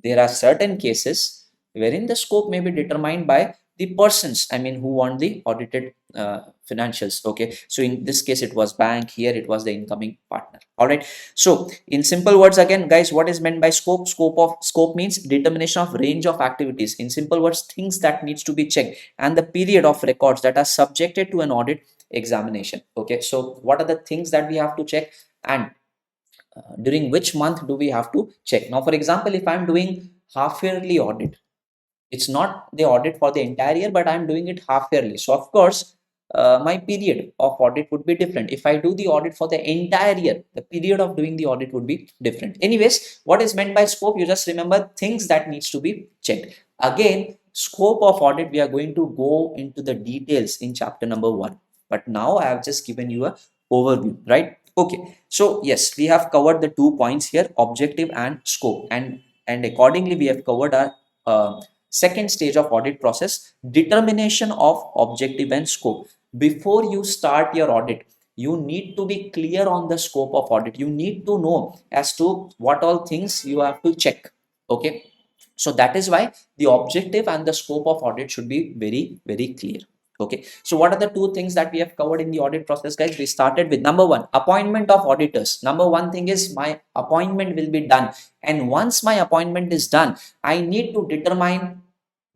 there are certain cases wherein the scope may be determined by the persons, I mean, who want the audited financials. Okay, so in this case it was bank, here it was the incoming partner. All right, so in simple words again guys, what is meant by scope? Scope means determination of range of activities. In simple words, things that needs to be checked and the period of records that are subjected to an audit examination. Okay, so what are the things that we have to check, and during which month do we have to check? Now for example, if I'm doing half yearly audit, it's not the audit for the entire year, but I'm doing it half yearly. So of course, my period of audit would be different. If I do the audit for the entire year, the period of doing the audit would be different. Anyways, what is meant by scope? You just remember things that needs to be checked. Again, scope of audit, we are going to go into the details in chapter number 1. But now I have just given you a overview, right? Okay. So yes, we have covered the 2 points here, objective and scope, and accordingly we have covered our second stage of audit process, determination of objective and scope. Before you start your audit, you need to be clear on the scope of audit. You need to know as to what all things you have to check. Okay, so that is why the objective and the scope of audit should be very clear. Okay, so what are the 2 things that we have covered in the audit process, guys? We started with number 1, appointment of auditors. Number 1 thing is my appointment will be done, and once my appointment is done, I need to determine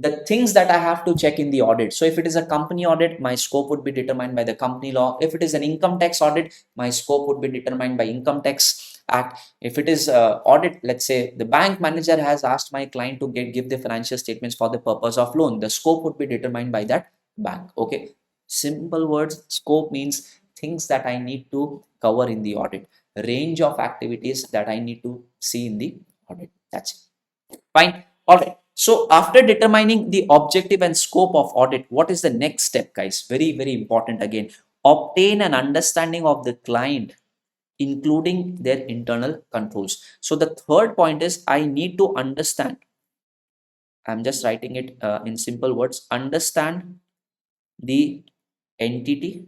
the things that I have to check in the audit. So if it is a company audit, my scope would be determined by the company law. If it is an income tax audit, my scope would be determined by income tax act. If it is audit, let's say the bank manager has asked my client to give the financial statements for the purpose of loan, the scope would be determined by that bank. Okay, simple words, scope means things that I need to cover in the audit, range of activities that I need to see in the audit. That's it. Fine. All right. So after determining the objective and scope of audit, what is the next step, guys? Very important again. Obtain an understanding of the client, including their internal controls. So the third point is I need to understand. I'm just writing it in simple words. Understand the entity,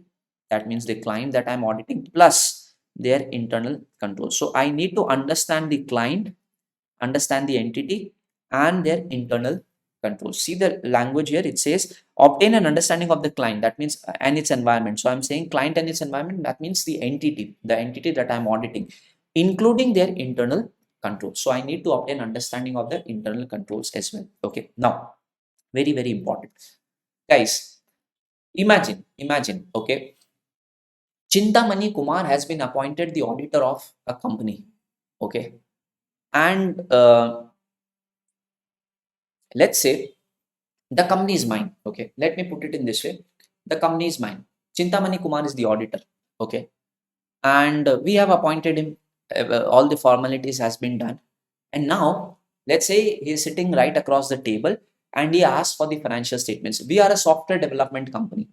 that means the client that I'm auditing, plus their internal controls. So I need to understand the client, understand the entity and their internal controls. See the language here, it says obtain an understanding of the client, that means and its environment. So I'm saying client and its environment, that means the entity that I'm auditing, including their internal controls. So I need to obtain understanding of the internal controls as well. Okay, now very important, guys. Imagine, okay, Chintamani Kumar has been appointed the auditor of a company. Okay, and let's say the company is mine. Okay, let me put it in this way. The company is mine. Chintamani Kumar is the auditor. Okay, and we have appointed him. All the formalities has been done, and now let's say he is sitting right across the table and he asks for the financial statements. We are a software development company.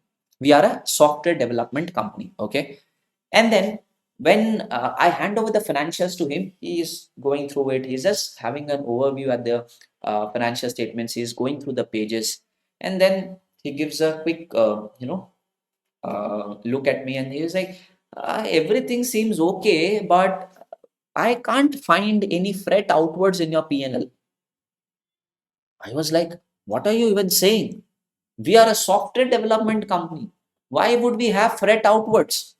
Okay, and then when I hand over the financials to him, he is going through it. He's just having an overview at the financial statements. He's going through the pages, and then he gives a quick, look at me, and he's like, "Everything seems okay, but I can't find any fret outwards in your PNL." I was like, "What are you even saying? We are a software development company. Why would we have fret outwards?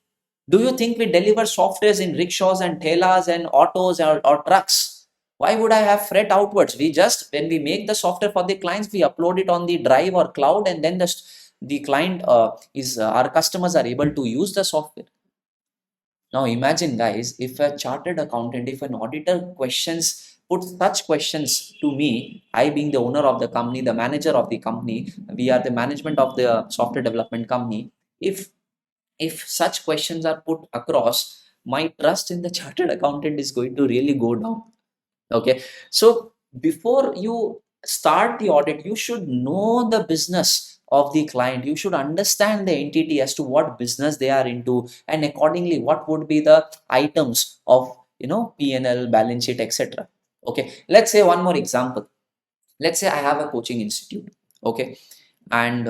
Do you think we deliver softwares in rickshaws and thelas and autos or trucks? Why would I have fret outwards? We just, when we make the software for the clients, we upload it on the drive or cloud, and then the client our customers are able to use the software." Now imagine, guys, if a chartered accountant, if an auditor put such questions to me, I being the owner of the company, the manager of the company, we are the management of the software development company. If such questions are put across, my trust in the chartered accountant is going to really go down. Okay, so before you start the audit, you should know the business of the client. You should understand the entity as to what business they are into, and accordingly what would be the items of P&L, balance sheet, etc. Okay, let's say one more example. Let's say I have a coaching institute. Okay, and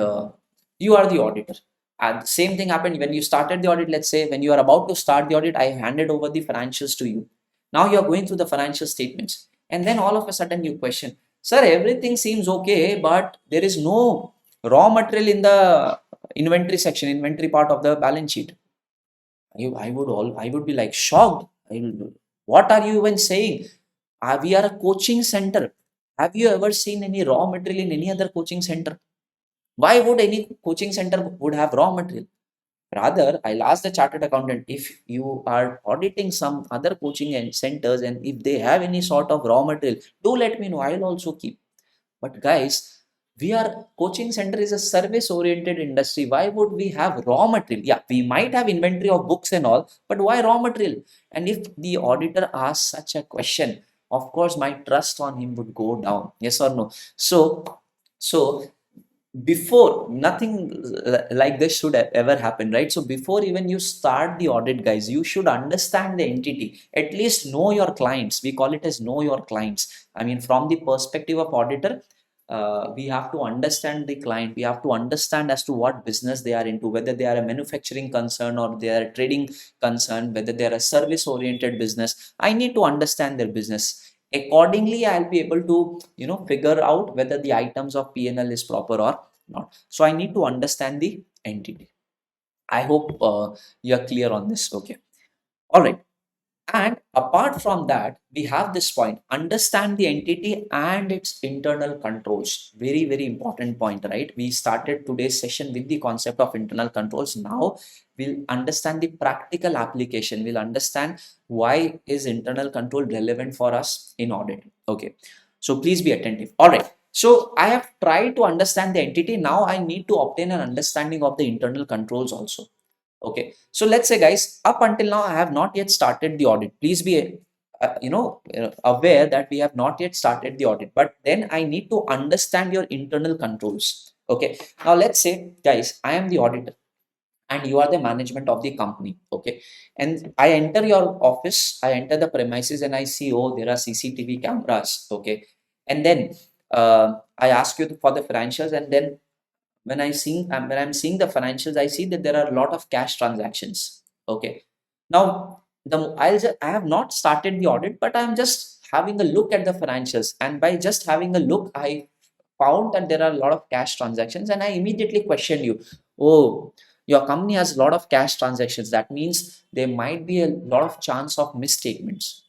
you are the auditor, and the same thing happened when you started the audit. Let's say when you are about to start the audit, I handed over the financials to you. Now you are going through the financial statements, and then all of a sudden you question, "Sir, everything seems okay, but there is no raw material in the inventory section, inventory part of the balance sheet. I would be like shocked. What are you even saying? We are a coaching center. Have you ever seen any raw material in any other coaching center? Why would any coaching center would have raw material? Rather, I'll ask the chartered accountant, if you are auditing some other coaching centers and if they have any sort of raw material, do let me know. I'll also keep. But guys, we are coaching center is a service oriented industry. Why would we have raw material? Yeah, we might have inventory of books and all, but why raw material? And if the auditor asks such a question, of course my trust on him would go down. Yes or no? So before, nothing like this should ever happen, right? So before even you start the audit, guys, you should understand the entity, at least know your clients. We call it as know your clients. I mean, from the perspective of auditor, we have to understand the client. We have to understand as to what business they are into, whether they are a manufacturing concern or they are a trading concern, whether they are a service oriented business. I need to understand their business. Accordingly, I'll be able to, figure out whether the items of PNL is proper or not. So I need to understand the entity. I hope you're clear on this. Okay. All right. And apart from that, we have this point, understand the entity and its internal controls. Very, very important point, right? We started today's session with the concept of internal controls. Now we'll understand the practical application. We'll understand why is internal control relevant for us in audit. Okay. So please be attentive. All right. So I have tried to understand the entity. Now I need to obtain an understanding of the internal controls also. Okay, so let's say, guys, up until now, I have not yet started the audit. Please be, aware that we have not yet started the audit, but then I need to understand your internal controls. Okay, now let's say, guys, I am the auditor and you are the management of the company. Okay, and I enter your office, I enter the premises, and I see, oh, there are CCTV cameras. Okay, and then I ask you for the financials, and then when I'm seeing the financials, I see that there are a lot of cash transactions. Okay. Now I have not started the audit, but I'm just having a look at the financials. And by just having a look, I found that there are a lot of cash transactions, and I immediately question you. Oh, your company has a lot of cash transactions. That means there might be a lot of chance of misstatements.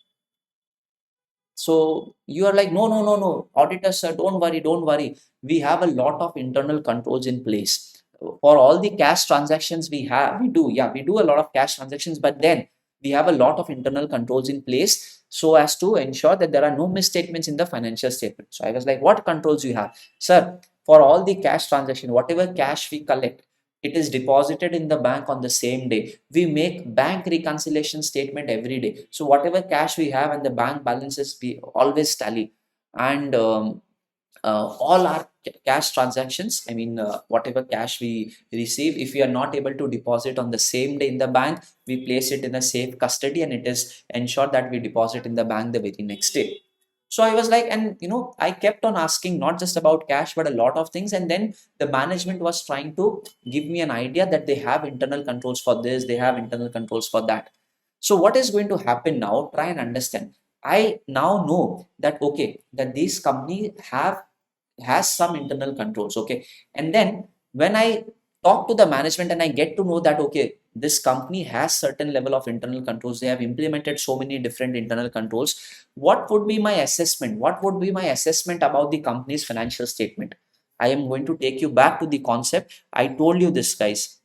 So you are like, no, no, no, no, auditor sir, don't worry, don't worry. We have a lot of internal controls in place. For all the cash transactions we do, yeah, we do a lot of cash transactions, but then we have a lot of internal controls in place so as to ensure that there are no misstatements in the financial statement. So I was like, what controls you have? Sir, for all the cash transaction, whatever cash we collect, it is deposited in the bank on the same day. We make bank reconciliation statement every day. So whatever cash we have and the bank balances, we always tally. And all our cash transactions, I mean, whatever cash we receive, if we are not able to deposit on the same day in the bank, we place it in a safe custody, and it is ensured that we deposit in the bank the very next day. So I was like, and I kept on asking not just about cash but a lot of things, and then the management was trying to give me an idea that they have internal controls for this, they have internal controls for that. So what is going to happen now? Try and understand. I now know that, okay, that this company has some internal controls. Okay, and then when I talk to the management and I get to know that, okay, this company has certain level of internal controls, they have implemented so many different internal controls, what would be my assessment? What would be my assessment about the company's financial statement? I am going to take you back to the concept. I told you this, guys,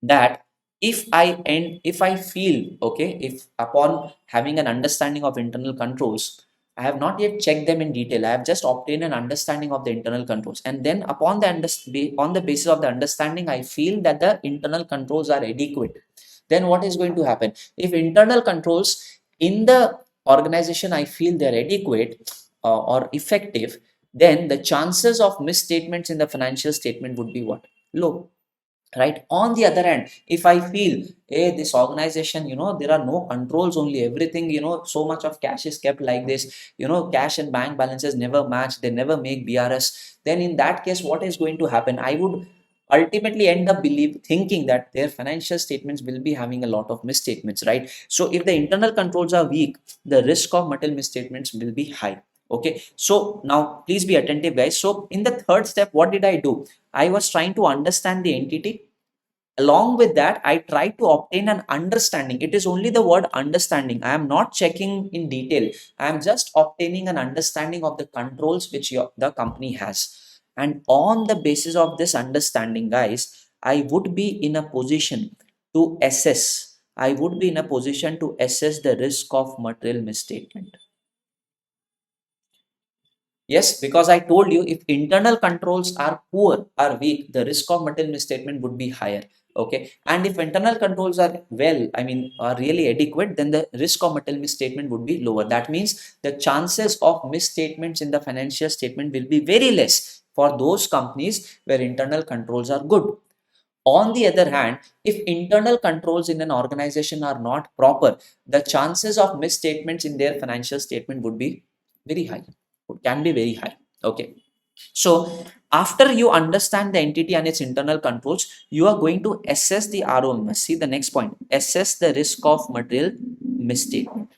that if I feel, okay, if upon having an understanding of internal controls, I have not yet checked them in detail, I have just obtained an understanding of the internal controls, and then upon on the basis of the understanding, I feel that the internal controls are adequate, then what is going to happen? If internal controls in the organization, I feel they're adequate or effective, then the chances of misstatements in the financial statement would be what? Low. Right. On the other hand, if I feel, hey, this organization, there are no controls, only everything, so much of cash is kept like this, cash and bank balances never match, they never make BRS, then in that case, what is going to happen? I would ultimately end up thinking that their financial statements will be having a lot of misstatements, right? So if the internal controls are weak, the risk of material misstatements will be high. Okay, so now please be attentive, guys. So in the third step, what did I do? I was trying to understand the entity. Along with that, I try to obtain an understanding. It is only the word understanding. I am not checking in detail. I am just obtaining an understanding of the controls which the company has. And on the basis of this understanding, guys, I would be in a position to assess. I would be in a position to assess the risk of material misstatement. Yes, because I told you if internal controls are poor or weak, the risk of material misstatement would be higher. Okay. And if internal controls are well, I mean, are really adequate, then the risk of material misstatement would be lower. That means the chances of misstatements in the financial statement will be very less for those companies where internal controls are good. On the other hand, if internal controls in an organization are not proper, the chances of misstatements in their financial statement would be very high, can be very high. Okay. So after you understand the entity and its internal controls, you are going to assess the ROMS. See the next point, assess the risk of material misstatement.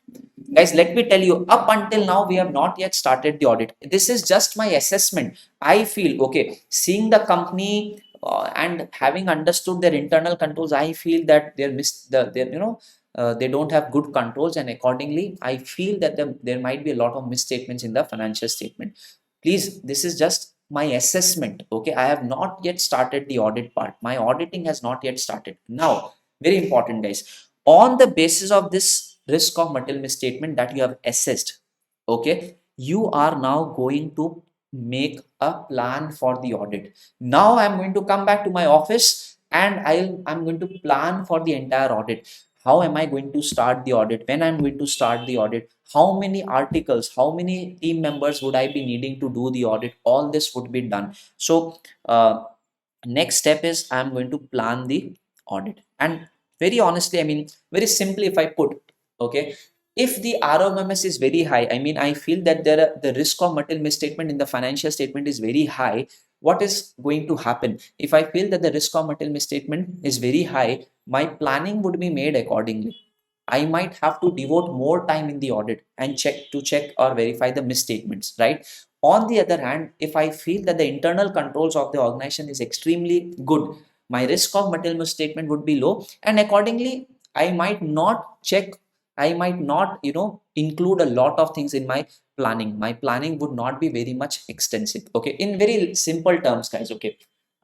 Guys, let me tell you, up until now, we have not yet started the audit. This is just my assessment. I feel, okay, seeing the company and having understood their internal controls, I feel that they don't have good controls, and accordingly, I feel that there might be a lot of misstatements in the financial statement. Please, this is just my assessment. Okay, I have not yet started the audit part. My auditing has not yet started. Now, very important, guys. On the basis of this risk of material misstatement that you have assessed, okay, you are now going to make a plan for the audit. Now I'm going to come back to my office and I'm going to plan for the entire audit. How am I going to start the audit? When I'm going to start the audit? How many articles, how many team members would I be needing to do the audit? All this would be done. So next step is I'm going to plan the audit. And very honestly, I mean, very simply, if I put, okay, if the ROMS is very high, I mean, I feel that the risk of material misstatement in the financial statement is very high. What is going to happen? If I feel that the risk of material misstatement is very high, my planning would be made accordingly. I might have to devote more time in the audit and check or verify the misstatements, right? On the other hand, if I feel that the internal controls of the organization is extremely good, my risk of material misstatement would be low, and accordingly, I might not check, I might not, include a lot of things in my planning. My planning would not be very much extensive. Okay, in very simple terms, guys. Okay,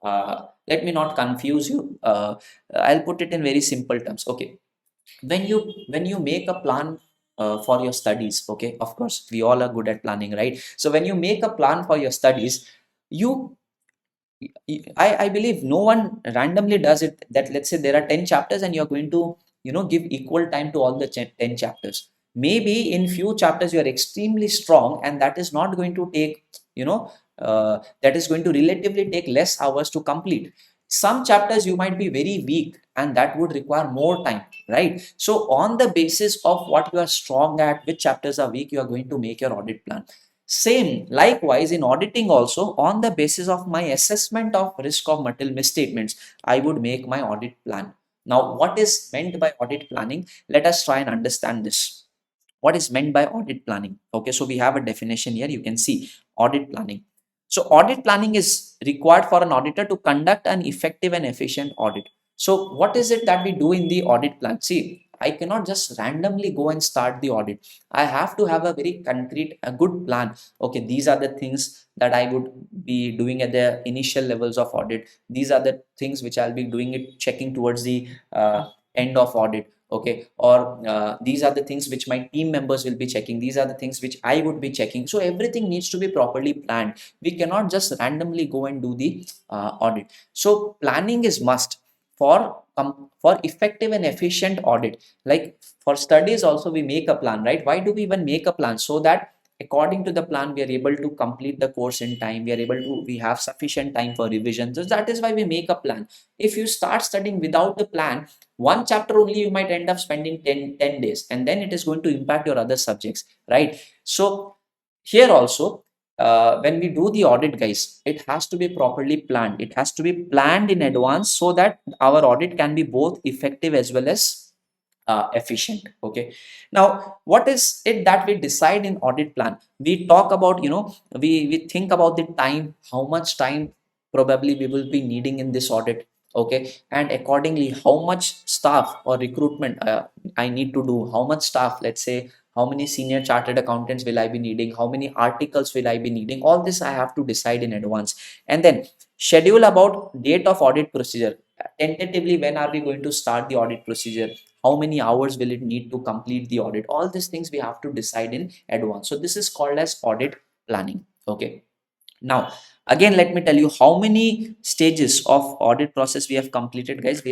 let me not confuse you. I'll put it in very simple terms. Okay, when you make a plan for your studies, okay, of course we all are good at planning, right? So when you make a plan for your studies, you I believe no one randomly does it, that let's say there are 10 chapters and you're going to give equal time to all the 10 chapters. Maybe in few chapters you are extremely strong, and that is not going to take, that is going to relatively take less hours to complete. Some chapters you might be very weak, and that would require more time, right? So on the basis of what you are strong at, which chapters are weak, you are going to make your audit plan. Same, likewise, in auditing also, on the basis of my assessment of risk of material misstatements, I would make my audit plan. Now, what is meant by audit planning? Let us try and understand this. What is meant by audit planning? Okay, so we have a definition here. You can see audit planning. So audit planning is required for an auditor to conduct an effective and efficient audit. So what is it that we do in the audit plan? See, I cannot just randomly go and start the audit. I have to have a very concrete, a good plan. Okay, these are the things that I would be doing at the initial levels of audit. These are the things which I'll be doing it, checking towards the end of audit. Okay, or these are the things which my team members will be checking. These are the things which I would be checking. So everything needs to be properly planned. We cannot just randomly go and do the audit. So planning is must for effective and efficient audit. Like for studies also, we make a plan, right? Why do we even make a plan? So that according to the plan, we are able to complete the course in time. We have sufficient time for revision. So that is why we make a plan. If you start studying without the plan, one chapter only you might end up spending 10 days, and then it is going to impact your other subjects, right? So here also, when we do the audit, guys, it has to be properly planned. It has to be planned in advance so that our audit can be both effective as well as efficient. Okay, now what is it that we decide in audit plan? We talk about, we think about the time, how much time probably we will be needing in this audit. Okay, and accordingly how much staff or recruitment I need to do, how much staff, let's say how many senior chartered accountants will I be needing, how many articles will I be needing, all this I have to decide in advance. And then schedule about date of audit procedure, tentatively when are we going to start the audit procedure, how many hours will it need to complete the audit, all these things we have to decide in advance. So this is called as audit planning. Okay, now, again, let me tell you how many stages of audit process we have completed, guys. We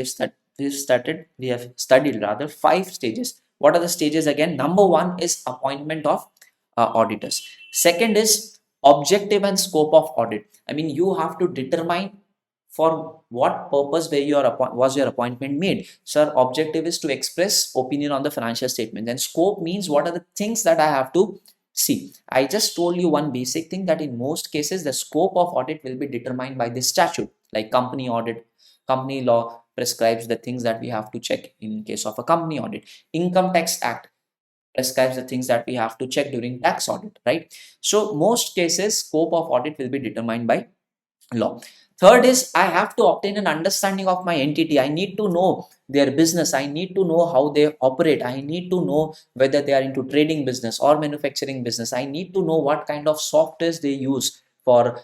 have studied rather 5 stages. What are the stages again? Number one is appointment of auditors. Second is objective and scope of audit. I mean, you have to determine for what purpose was your appointment made. Sir, objective is to express opinion on the financial statement. And scope means what are the things that I have to see. I just told you one basic thing, that in most cases the scope of audit will be determined by the statute, like company audit. Company law prescribes the things that we have to check in case of a company audit. Income Tax Act prescribes the things that we have to check during tax audit, right? So most cases scope of audit will be determined by law. Third is I have to obtain an understanding of my entity. I need to know their business. I need to know how they operate. I need to know whether they are into trading business or manufacturing business. I need to know what kind of softwares they use for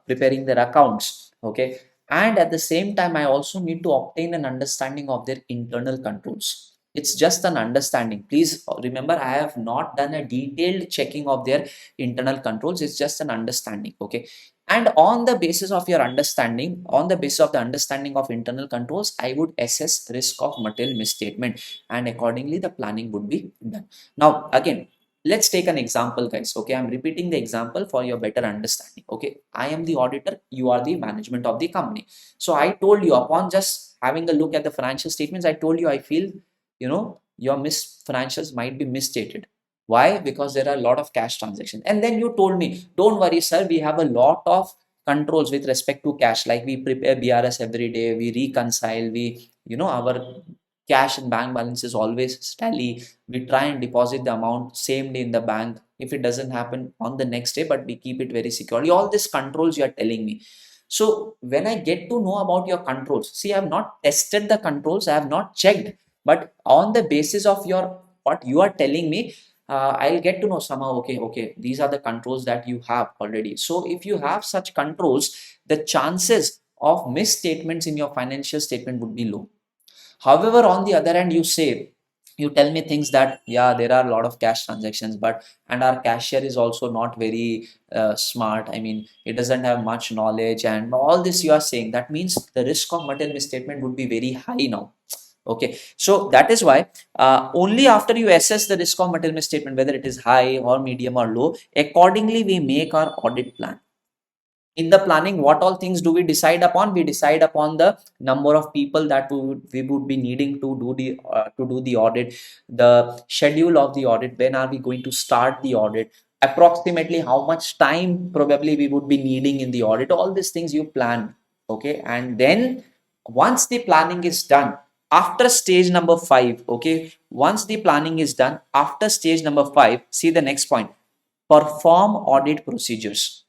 preparing their accounts. Okay. And at the same time, I also need to obtain an understanding of their internal controls. It's just an understanding. Please remember, I have not done a detailed checking of their internal controls. It's just an understanding. Okay, and on the basis of your understanding, on the basis of the understanding of internal controls, I would assess risk of material misstatement, and accordingly the planning would be done. Now again, let's take an example, guys. Okay, I'm repeating the example for your better understanding. Okay, I am the auditor, you are the management of the company. So I told you, upon just having a look at the financial statements, I told you I feel, your financials might be misstated. Why? Because there are a lot of cash transactions. And then you told me, don't worry, sir, we have a lot of controls with respect to cash. Like we prepare BRS every day, we reconcile, our cash and bank balance is always tally. We try and deposit the amount same day in the bank. If it doesn't happen on the next day, but we keep it very securely. All these controls you are telling me. So when I get to know about your controls, see, I have not tested the controls, I have not checked, but on the basis of your what you are telling me, I'll get to know somehow, okay, these are the controls that you have already. So if you have such controls, the chances of misstatements in your financial statement would be low. However, on the other hand, you tell me things that, yeah, there are a lot of cash transactions, but and our cashier is also not very smart. I mean, it doesn't have much knowledge, and all this you are saying. That means the risk of material misstatement would be very high now. Okay, so that is why only after you assess the risk of material misstatement, whether it is high or medium or low, accordingly we make our audit plan. In the planning, what all things do we decide upon? We decide upon the number of people that we would be needing to do the audit, the schedule of the audit, when are we going to start the audit, approximately how much time probably we would be needing in the audit. All these things you plan. Okay, and then once the planning is done, after stage number 5, okay, once the planning is done, after stage number 5, see the next point, perform audit procedures.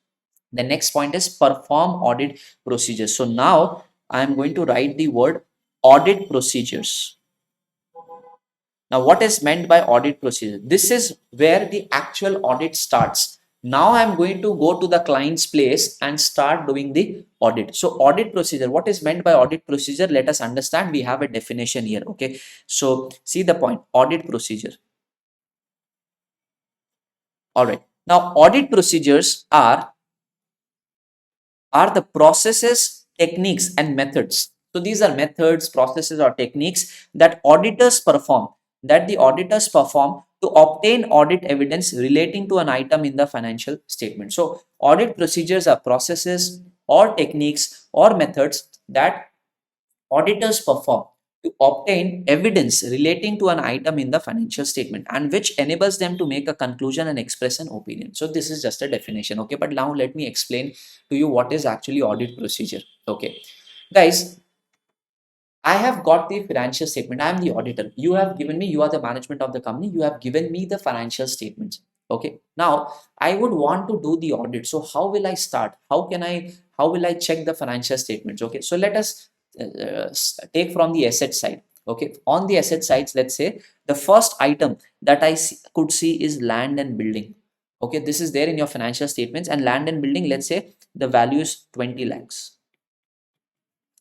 The next point is perform audit procedures. So now I am going to write the word audit procedures. Now, what is meant by audit procedure? This is where the actual audit starts. Now I'm going to go to the client's place and start doing the audit. So audit procedure, what is meant by audit procedure? Let us understand. We have a definition here. Okay. So see the point, audit procedure. All right. Now audit procedures are the processes, techniques, and methods. So these are methods, processes, or techniques that the auditors perform to obtain audit evidence relating to an item in the financial statement. So audit procedures are processes or techniques or methods that auditors perform to obtain evidence relating to an item in the financial statement, and which enables them to make a conclusion and express an opinion. So this is just a definition. Okay, but now let me explain to you what is actually audit procedure. Okay, guys, I have got the financial statement. I am the auditor. You have given me, you are the management of the company. You have given me the financial statements. Okay. Now I would want to do the audit. So how will I start? How will I check the financial statements? Okay. So let us take from the asset side. Okay, on the asset sides, let's say the first item that could see is land and building. Okay, this is there in your financial statements, and land and building, let's say the value is 20 lakhs.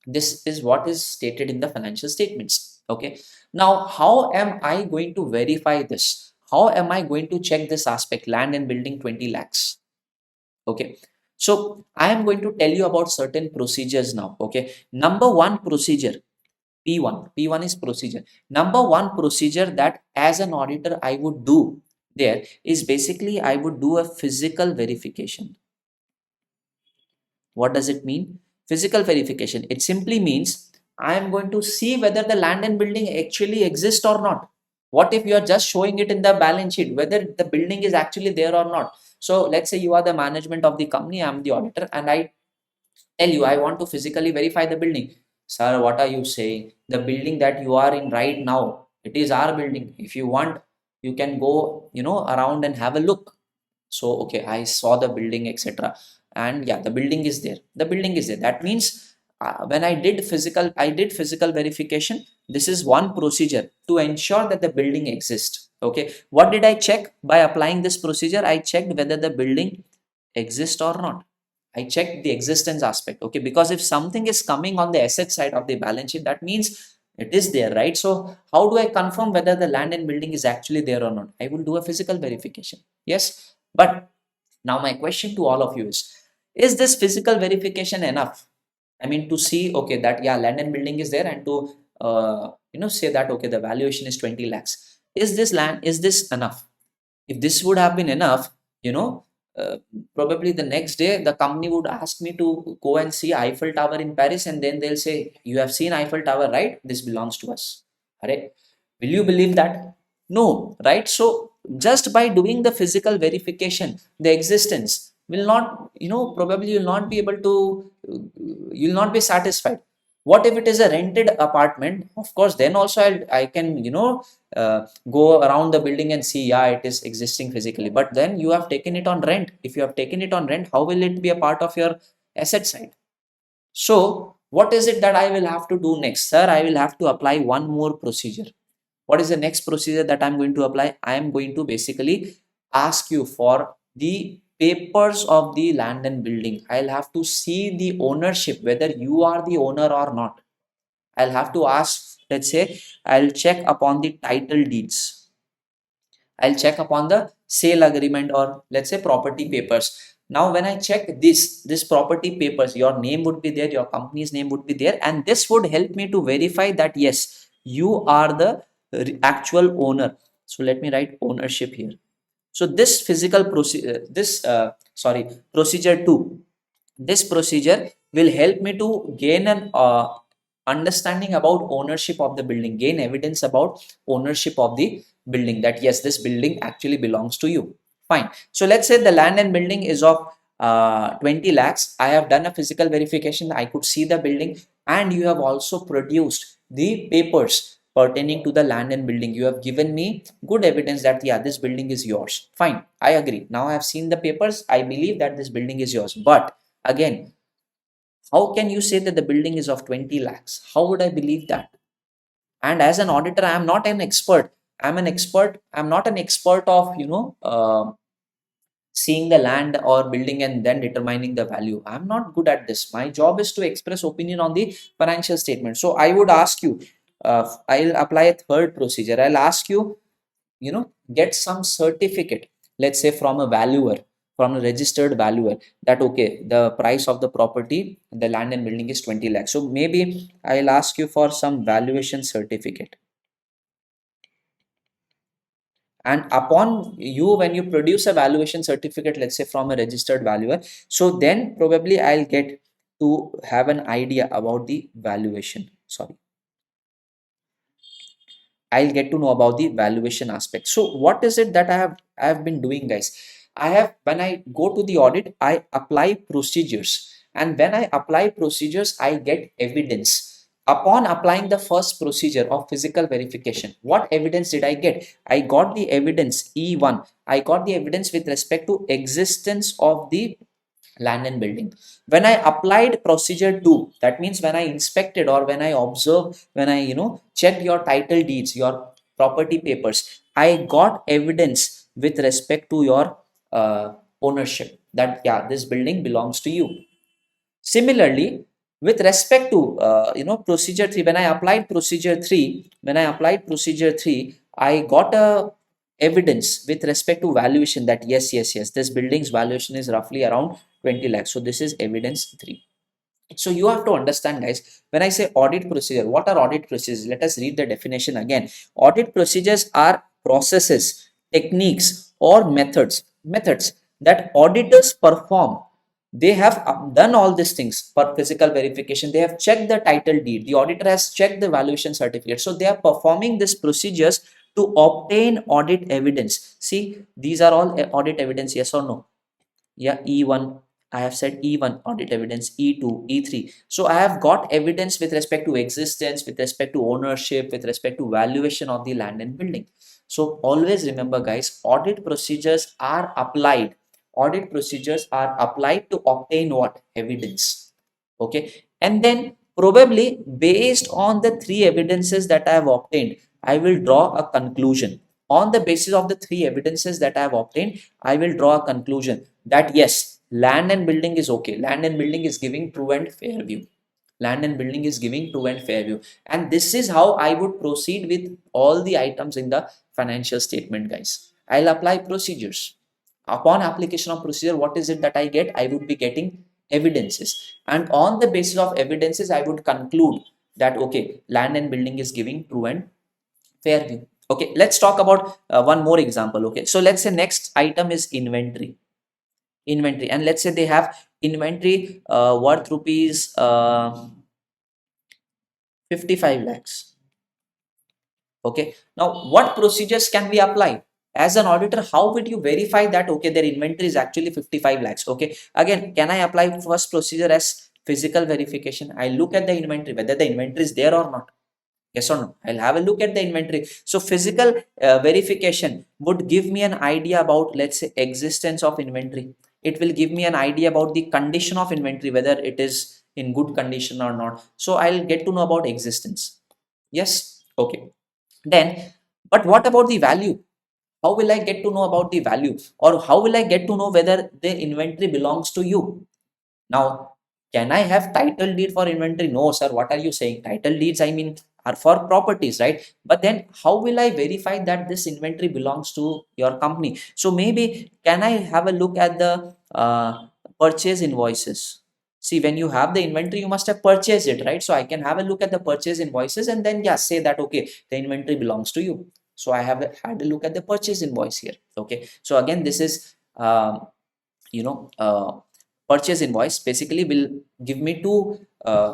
This is what is stated in the financial statements. Okay, now how am I going to verify this? How am I going to check this aspect, land and building 20 lakhs? Okay, so I am going to tell you about certain procedures now. Okay, number one procedure, P1 is procedure. Number one procedure that as an auditor I would do there is basically I would do a physical verification. What does it mean? Physical verification. It simply means I am going to see whether the land and building actually exist or not. What if you are just showing it in the balance sheet, whether the building is actually there or not? So let's say you are the management of the company, I am the auditor, and I tell you I want to physically verify the building. Sir, what are you saying? The building that you are in right now, it is our building. If you want, you can go, around and have a look. So okay, I saw the building, etc. And yeah, the building is there. The building is there. That means when I did physical verification. This is one procedure to ensure that the building exists. Okay, what did I check by applying this procedure? I checked whether the building exists or not. I checked the existence aspect. Okay, because if something is coming on the asset side of the balance sheet, that means it is there, right? So how do I confirm whether the land and building is actually there or not? I will do a physical verification. Yes, but now my question to all of you is this physical verification enough? I mean, to see, okay, that yeah, land and building is there, and to say that okay, the valuation is 20 lakhs. Is this enough? If this would have been enough, you know, uh, probably the next day the company would ask me to go and see Eiffel Tower in Paris, and then they'll say, "You have seen Eiffel Tower, right? This belongs to us." Right? Will you believe that? No, right? So just by doing the physical verification, the existence will not, probably you'll not be able to, you'll not be satisfied. What if it is a rented apartment? Of course, then also I can, go around the building and see, yeah, it is existing physically. But then you have taken it on rent. If you have taken it on rent, how will it be a part of your asset side? So what is it that I will have to do next? Sir, I will have to apply one more procedure. What is the next procedure that I'm going to apply? I am going to basically ask you for the papers of the land and building. I'll have to see the ownership, whether you are the owner or not. I'll have to ask, let's say, I'll check upon the title deeds. I'll check upon the sale agreement, or let's say property papers. Now, when I check this property papers, your name would be there, your company's name would be there, and this would help me to verify that yes, you are the actual owner. So let me write ownership here. So this physical procedure, procedure 2, this procedure will help me to gain an understanding about ownership of the building, gain evidence about ownership of the building, that yes, this building actually belongs to you. Fine. So let's say the land and building is of 20 lakhs. I have done a physical verification. I could see the building, and you have also produced the papers pertaining to the land and building. You have given me good evidence that yeah, this building is yours. Fine. I agree. Now I have seen the papers. I believe that this building is yours. But again, how can you say that the building is of 20 lakhs? How would I believe that? And as an auditor, I am not an expert. I'm not an expert of, seeing the land or building and then determining the value. I'm not good at this. My job is to express opinion on the financial statement. So I would ask you, I'll apply a third procedure. I'll ask you, get some certificate, let's say from a valuer, from a registered valuer, that okay, the price of the property, the land and building is 20 lakhs. So maybe I'll ask you for some valuation certificate. And upon you, when you produce a valuation certificate, let's say from a registered valuer, so then probably I'll get to have an idea about the valuation. Sorry, I'll get to know about the valuation aspect. So what is it that I have been doing, guys? I have, when I go to the audit, I apply procedures. And when I apply procedures, I get evidence. Upon applying the first procedure of physical verification, what evidence did I get? I got the evidence E1. I got the evidence with respect to existence of the land and building. When I applied procedure 2, that means when I inspected or when I observed, when I checked your title deeds, your property papers, I got evidence with respect to your ownership, that yeah, this building belongs to you. Similarly, with respect to procedure 3, when I applied procedure 3, I got a evidence with respect to valuation that yes, this building's valuation is roughly around 20 lakhs. So this is evidence 3. So you have to understand, guys, when I say audit procedure, what are audit procedures? Let us read the definition again. Audit procedures are processes, techniques, or methods that auditors perform. They have done all these things for physical verification. They have checked the title deed. The auditor has checked the valuation certificate. So they are performing these procedures to obtain audit evidence. See, these are all audit evidence, yes or no? Yeah, E1, I have said E1 audit evidence, E2, E3. So I have got evidence with respect to existence, with respect to ownership, with respect to valuation of the land and building. So always remember, guys, audit procedures are applied. Audit procedures are applied to obtain what? Evidence. Okay. And then probably based on the three evidences that I have obtained, I will draw a conclusion. On the basis of the three evidences that I have obtained, I will draw a conclusion that yes, land and building is okay. Land and building is giving true and fair view. Land and building is giving true and fair view. And this is how I would proceed with all the items in the financial statement, guys. I'll apply procedures. Upon application of procedure, what is it that I get? I would be getting evidences. And on the basis of evidences, I would conclude that, okay, land and building is giving true and fair view. Okay, let's talk about one more example. Okay, so let's say next item is inventory, and let's say they have inventory worth rupees 55 lakhs. Okay, now what procedures can we apply? As an auditor, how would you verify that okay, their inventory is actually 55 lakhs? Okay, again, can I apply first procedure as physical verification? I look at the inventory, whether the inventory is there or not. Yes or no? I'll have a look at the inventory. So physical verification would give me an idea about, let's say, existence of inventory. It will give me an idea about the condition of inventory, whether it is in good condition or not. So I'll get to know about existence. Yes. Okay. Then, but what about the value? How will I get to know about the value? Or how will I get to know whether the inventory belongs to you? Now, can I have title deed for inventory? No, sir. What are you saying? Title deeds, I mean, are for properties, right? But then how will I verify that this inventory belongs to your company? So maybe can I have a look at the purchase invoices? See, when you have the inventory, you must have purchased it, right? So I can have a look at the purchase invoices and then, yeah, say that, okay, the inventory belongs to you. So I have had a look at the purchase invoice here. Okay. So again, this is, you know, purchase invoice basically will give me two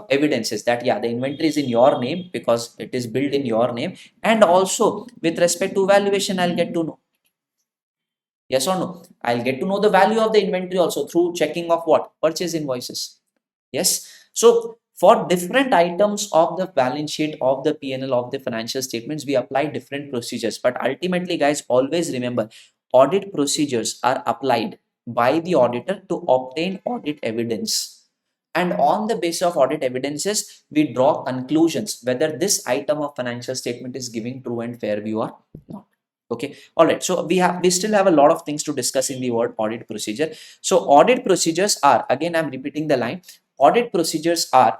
evidences that yeah, the inventory is in your name because it is billed in your name, and also with respect to valuation, I'll get to know. Yes or no? I'll get to know the value of the inventory also through checking of what? Purchase invoices. Yes. So for different items of the balance sheet, of the P&L, of the financial statements, we apply different procedures. But ultimately, guys, always remember, audit procedures are applied by the auditor to obtain audit evidence. And on the basis of audit evidences, we draw conclusions whether this item of financial statement is giving true and fair view or not. Okay. All right. So we still have a lot of things to discuss in the word audit procedure. So audit procedures are, again, I'm repeating the line. Audit procedures are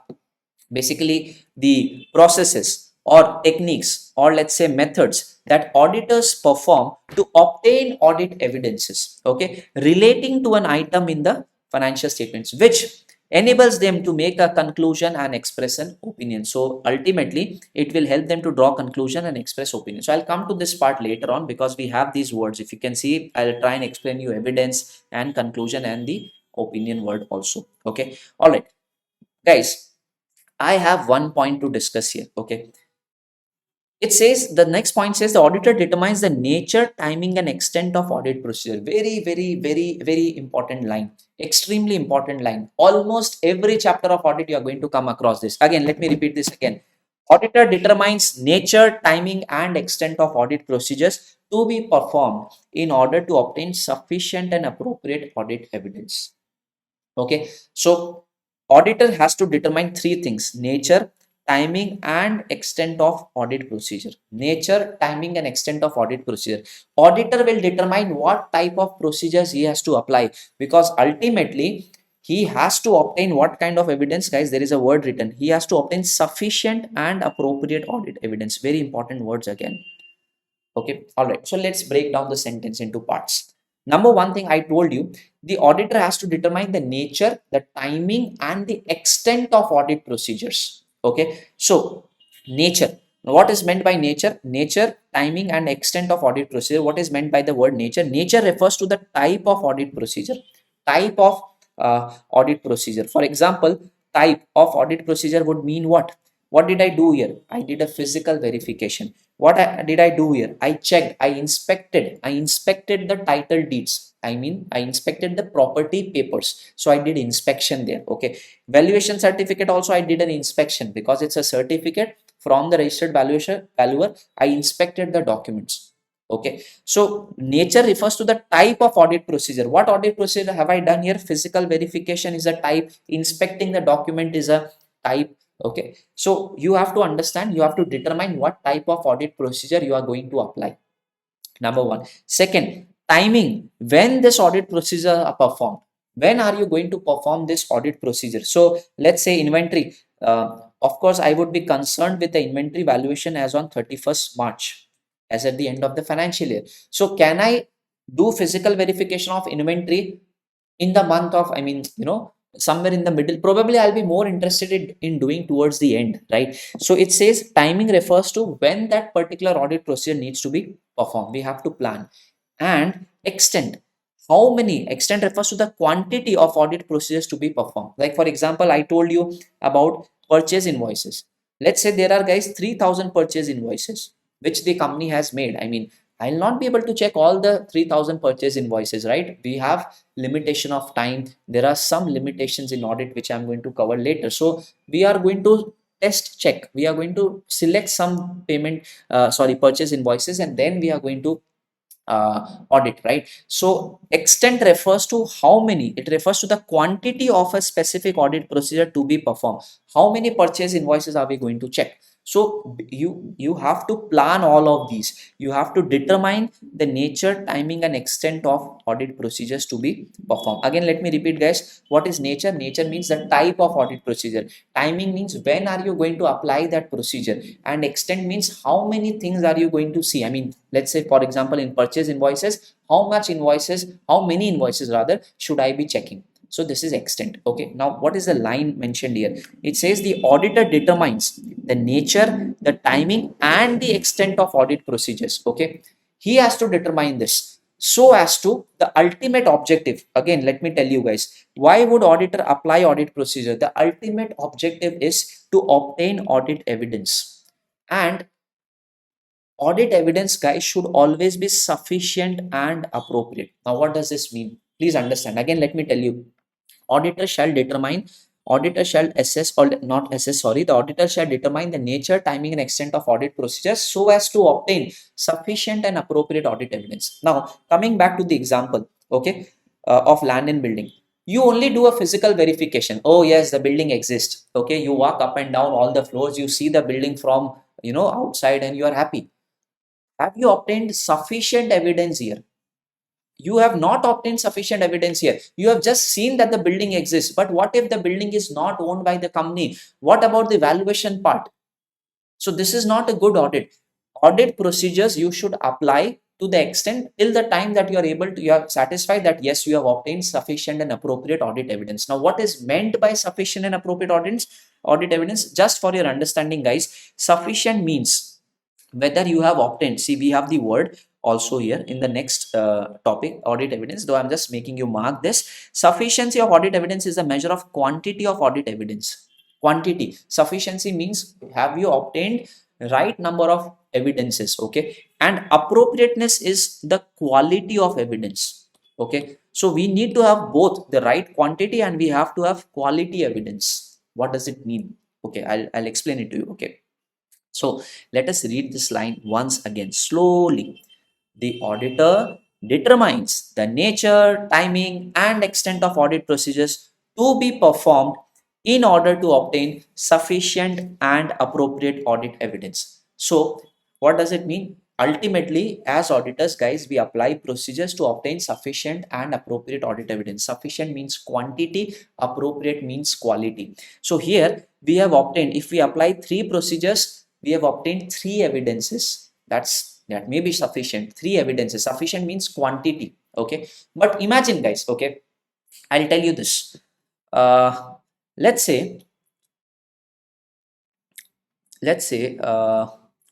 basically the processes or techniques, or let's say methods, that auditors perform to obtain audit evidences, okay, relating to an item in the financial statements, which enables them to make a conclusion and express an opinion. So ultimately it will help them to draw conclusion and express opinion. So I'll come to this part later on because we have these words. If you can see, I'll try and explain you evidence and conclusion and the opinion word also. Okay. All right, guys, I have one point to discuss here. Okay. It says, the next point says, the auditor determines the nature, timing, and extent of audit procedure. Very important line. Extremely important line. Almost every chapter of audit, you are going to come across this. Again, let me repeat this again. Auditor determines nature, timing, and extent of audit procedures to be performed in order to obtain sufficient and appropriate audit evidence. Okay, so auditor has to determine three things: nature, timing, and extent of audit procedure. Nature, timing, and extent of audit procedure. Auditor will determine what type of procedures he has to apply, because ultimately he has to obtain what kind of evidence, guys. There is a word written. He has to obtain sufficient and appropriate audit evidence. Very important words again. Okay, all right. So let's break down the sentence into parts. Number one thing I told you, the auditor has to determine the nature, the timing, and the extent of audit procedures. Okay, so nature. What is meant by nature? Nature, timing, and extent of audit procedure. What is meant by the word nature? Nature refers to the type of audit procedure. Type of audit procedure. For example, type of audit procedure would mean what? What did I do here? I did a physical verification. Did I do here? I checked, I inspected the title deeds. I mean, I inspected the property papers. So I did inspection there. Okay. Valuation certificate also I did an inspection because it's a certificate from the registered valuer. I inspected the documents. Okay. So nature refers to the type of audit procedure. What audit procedure have I done here? Physical verification is a type. Inspecting the document is a type. Okay, so you have to understand, you have to determine what type of audit procedure you are going to apply. Number one. Second, timing. When this audit procedure are performed. When are you going to perform this audit procedure? So let's say inventory. Of course, I would be concerned with the inventory valuation as on 31st March, as at the end of the financial year. So can I do physical verification of inventory in the month of, I mean, somewhere in the middle? Probably I'll be more interested in doing towards the end, right? So it says timing refers to when that particular audit procedure needs to be performed. We have to plan. And extent, how many? Extent refers to the quantity of audit procedures to be performed. Like for example, I told you about purchase invoices. Let's say there are, guys, 3000 purchase invoices which the company has made. I mean, I'll not be able to check all the 3000 purchase invoices, right? We have limitation of time. There are some limitations in audit which I'm going to cover later. So we are going to test check. We are going to select some purchase invoices, and then we are going to audit, right? So extent refers to how many. It refers to the quantity of a specific audit procedure to be performed. How many purchase invoices are we going to check? So you have to plan all of these. You have to determine the nature, timing, and extent of audit procedures to be performed. Again, let me repeat, guys. What is nature? Nature means the type of audit procedure. Timing means when are you going to apply that procedure, and extent means how many things are you going to see. I mean, let's say for example, in purchase invoices, how many invoices rather should I be checking? So this is extent. Okay, now what is the line mentioned here? It says the auditor determines the nature, the timing, and the extent of audit procedures. Okay, he has to determine this so as to the ultimate objective. Again, let me tell you, guys, why would auditor apply audit procedure? The ultimate objective is to obtain audit evidence, and audit evidence, guys, should always be sufficient and appropriate. Now what does this mean? Please understand. Again, let me tell you, auditor shall determine auditor shall assess, or not assess, sorry, the auditor shall determine the nature, timing, and extent of audit procedures so as to obtain sufficient and appropriate audit evidence. Now coming back to the example, okay, of land and building. You only do a physical verification. Oh yes, the building exists. Okay, you walk up and down all the floors, you see the building from outside, and you are happy. Have you obtained sufficient evidence here? You have not obtained sufficient evidence here. You have just seen that the building exists. But what if the building is not owned by the company? What about the valuation part? So this is not a good audit. Audit procedures you should apply to the extent till the time that you are satisfied that yes, you have obtained sufficient and appropriate audit evidence. Now, what is meant by sufficient and appropriate audit evidence? Just for your understanding, guys, sufficient means whether you have obtained. See, we have the word also here in the next topic, audit evidence, though I'm just making you mark this. Sufficiency of audit evidence is a measure of quantity of audit evidence. Quantity. Sufficiency means have you obtained right number of evidences. Okay, and appropriateness is the quality of evidence. Okay, so we need to have both the right quantity and we have to have quality evidence. What does it mean? Okay, I'll explain it to you. Okay, so let us read this line once again slowly. The auditor determines the nature, timing, and extent of audit procedures to be performed in order to obtain sufficient and appropriate audit evidence. So, what does it mean? Ultimately, as auditors, guys, we apply procedures to obtain sufficient and appropriate audit evidence. Sufficient means quantity, appropriate means quality. So, here we have obtained, if we apply three procedures, we have obtained three evidences. That may be sufficient. Three evidences. Sufficient means quantity. Okay. But imagine, guys, okay, I'll tell you this. Uh, let's say let's say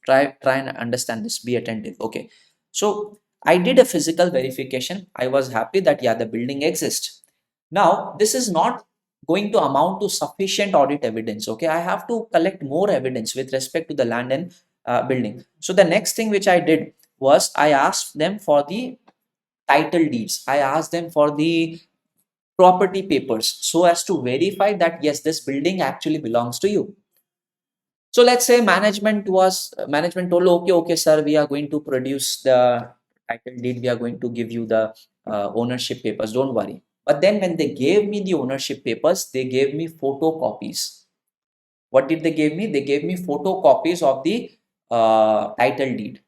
try and understand this, be attentive. Okay, so I did a physical verification. I was happy that yeah, the building exists. Now this is not going to amount to sufficient audit evidence. Okay, I have to collect more evidence with respect to the land and building. So the next thing which I did was I asked them for the title deeds. I asked them for the property papers so as to verify that yes, this building actually belongs to you. So let's say management told, okay, okay, sir, we are going to produce the title deed. We are going to give you the ownership papers. Don't worry. But then when they gave me the ownership papers, they gave me photocopies. What did they give me? They gave me photocopies of the title deed.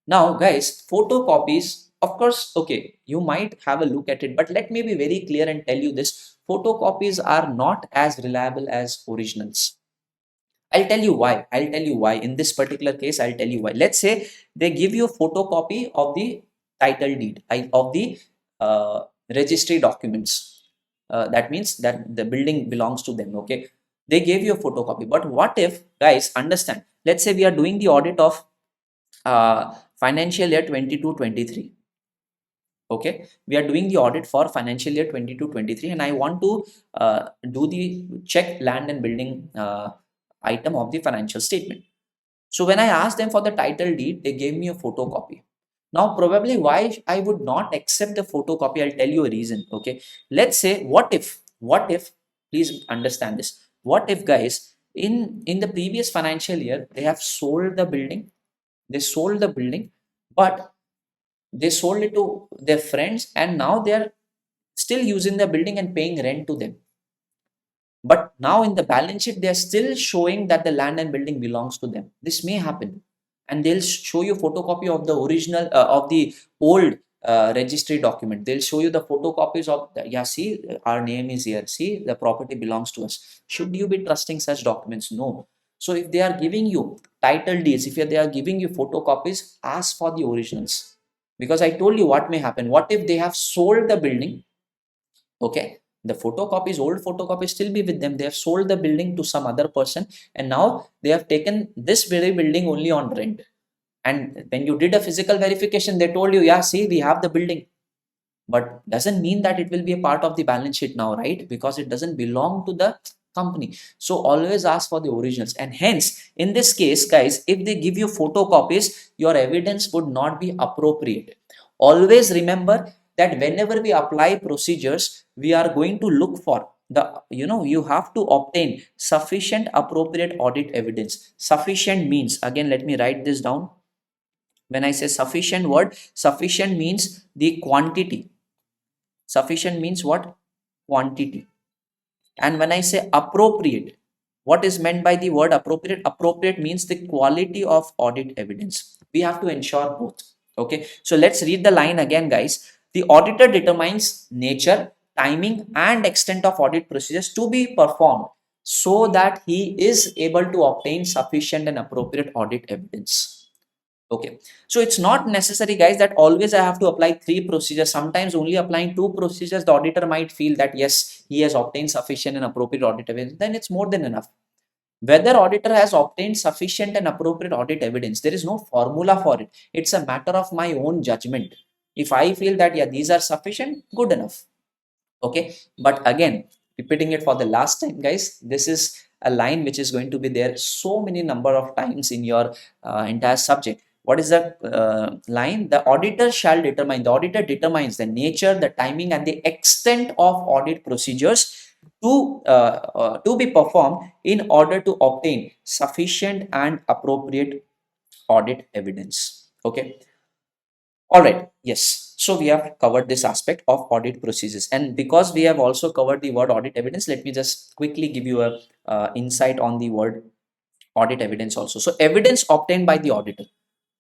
Now, guys, photocopies, of course, okay, you might have a look at it, but let me be very clear and tell you this: photocopies are not as reliable as originals. I'll tell you why. I'll tell you why. In this particular case, I'll tell you why. Let's say they give you a photocopy of the title deed, of the registry documents. That means that the building belongs to them. Okay. They gave you a photocopy. But what if, guys, understand? Let's say we are doing the audit of financial year 22-23. Okay, we are doing the audit for financial year 22-23, and I want to do the check land and building item of the financial statement. So when I asked them for the title deed, they gave me a photocopy. Now, probably why I would not accept the photocopy, I'll tell you a reason. Okay, let's say what if, please understand this. What if, guys, in the previous financial year they have sold the building, but they sold it to their friends, and now they are still using the building and paying rent to them. But now in the balance sheet, they are still showing that the land and building belongs to them. This may happen. And they'll show you photocopy of the original, of the old registry document. They'll show you the photocopies of, yeah, see, our name is here. See, the property belongs to us. Should you be trusting such documents? No. So if they are giving you title deeds, if they are giving you photocopies, ask for the originals. Because I told you what may happen. What if they have sold the building? Okay, the photocopies, old photocopies still be with them. They have sold the building to some other person, and now they have taken this very building only on rent. And when you did a physical verification, they told you, yeah, see, we have the building. But doesn't mean that it will be a part of the balance sheet now, right? Because it doesn't belong to the company. So always ask for the originals. And hence, in this case, guys, if they give you photocopies, your evidence would not be appropriate. Always remember that whenever we apply procedures, we are going to look for you have to obtain sufficient appropriate audit evidence. Sufficient means, again, let me write this down. When I say sufficient word, sufficient means the quantity. Sufficient means what? Quantity. And when I say appropriate, what is meant by the word appropriate? Appropriate means the quality of audit evidence. We have to ensure both. Okay. So let's read the line again, guys. The auditor determines nature, timing, and extent of audit procedures to be performed so that he is able to obtain sufficient and appropriate audit evidence. Okay, so it's not necessary, guys, that always I have to apply three procedures. Sometimes only applying two procedures, the auditor might feel that yes, he has obtained sufficient and appropriate audit evidence. Then it's more than enough. Whether auditor has obtained sufficient and appropriate audit evidence, there is no formula for it. It's a matter of my own judgment. If I feel that yeah, these are sufficient, good enough. Okay, but again, repeating it for the last time, guys, this is a line which is going to be there so many number of times in your entire subject. What is the line? The auditor shall determine, the auditor determines the nature, the timing, and the extent of audit procedures to be performed in order to obtain sufficient and appropriate audit evidence. Okay, all right, yes. So we have covered this aspect of audit procedures, and because we have also covered the word audit evidence, let me just quickly give you a insight on the word audit evidence also. So evidence obtained by the auditor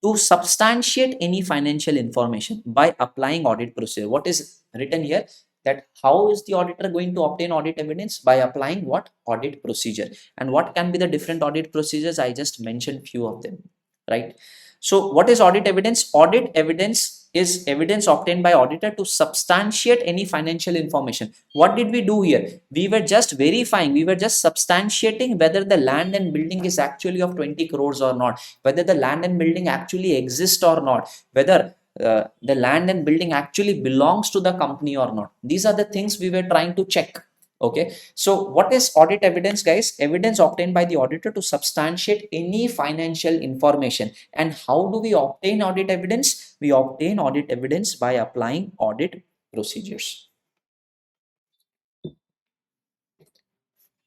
to substantiate any financial information by applying audit procedure. What is written here? That how is the auditor going to obtain audit evidence? By applying what? Audit procedure. And what can be the different audit procedures? I just mentioned few of them, right? So what is audit evidence? Audit evidence is evidence obtained by auditor to substantiate any financial information. What did we do here? We were just verifying, we were just substantiating whether the land and building is actually of 20 crores or not, whether the land and building actually exist or not, whether the land and building actually belongs to the company or not. These are the things we were trying to check. Okay, so what is audit evidence, guys? Evidence obtained by the auditor to substantiate any financial information. And how do we obtain audit evidence? We obtain audit evidence by applying audit procedures.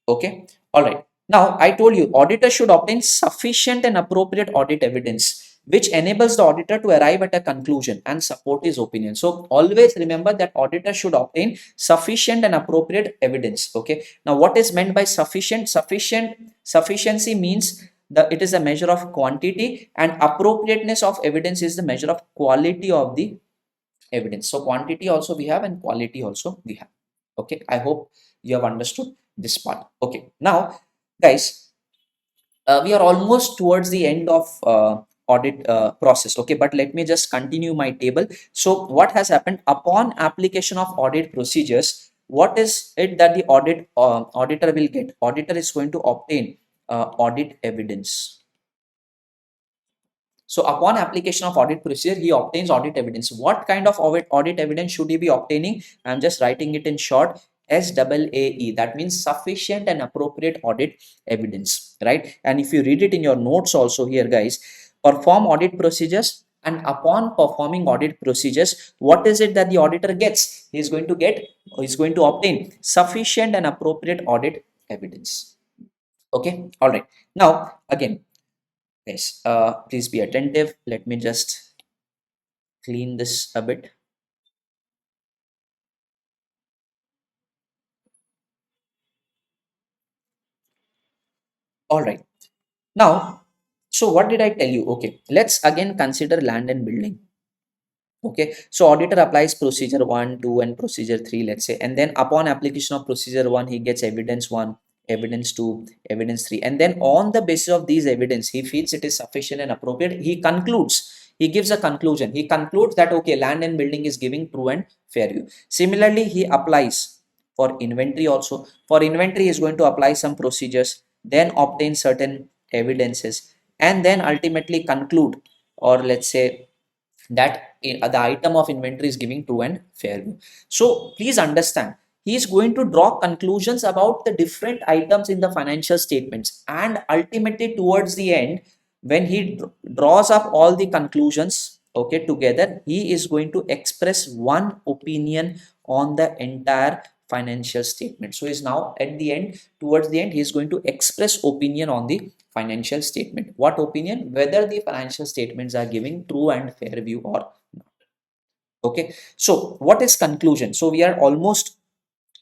Okay, all right. Now, I told you auditor should obtain sufficient and appropriate audit evidence, which enables the auditor to arrive at a conclusion and support his opinion. So, always remember that auditor should obtain sufficient and appropriate evidence. Okay. Now, what is meant by sufficient? Sufficiency means it is a measure of quantity, and appropriateness of evidence is the measure of quality of the evidence. So, quantity also we have, and quality also we have. Okay. I hope you have understood this part. Okay, now guys, we are almost towards the end of audit process. Okay, but let me just continue my table. So what has happened upon application of audit procedures? What is it that the auditor will get? Auditor is going to obtain audit evidence. So upon application of audit procedure, he obtains audit evidence. What kind of audit evidence should he be obtaining? I'm just writing it in short. SAAE, that means sufficient and appropriate audit evidence, right? And if you read it in your notes also here, guys, perform audit procedures, and upon performing audit procedures, what is it that the auditor gets? He's going to obtain sufficient and appropriate audit evidence. Okay, all right. Now again, yes, please be attentive. Let me just clean this a bit. All right. Now, so what did I tell you? Okay, let's again consider land and building. Okay, so auditor applies procedure 1, 2, and procedure 3, let's say, and then upon application of procedure 1, he gets evidence 1, evidence 2, evidence 3, and then on the basis of these evidence, he feels it is sufficient and appropriate. He concludes, he gives a conclusion. He concludes that okay, land and building is giving true and fair view. Similarly, he applies for inventory also. For inventory, he is going to apply some procedures, then obtain certain evidences, and then ultimately conclude, or let's say that the item of inventory is giving true and fair view. So please understand, he is going to draw conclusions about the different items in the financial statements, and ultimately towards the end, when he draws up all the conclusions, okay, together, he is going to express one opinion on the entire financial statement. So is now at the end, towards the end, he is going to express opinion on the financial statement. What opinion? Whether the financial statements are giving true and fair view or not. Okay, so what is conclusion? So we are almost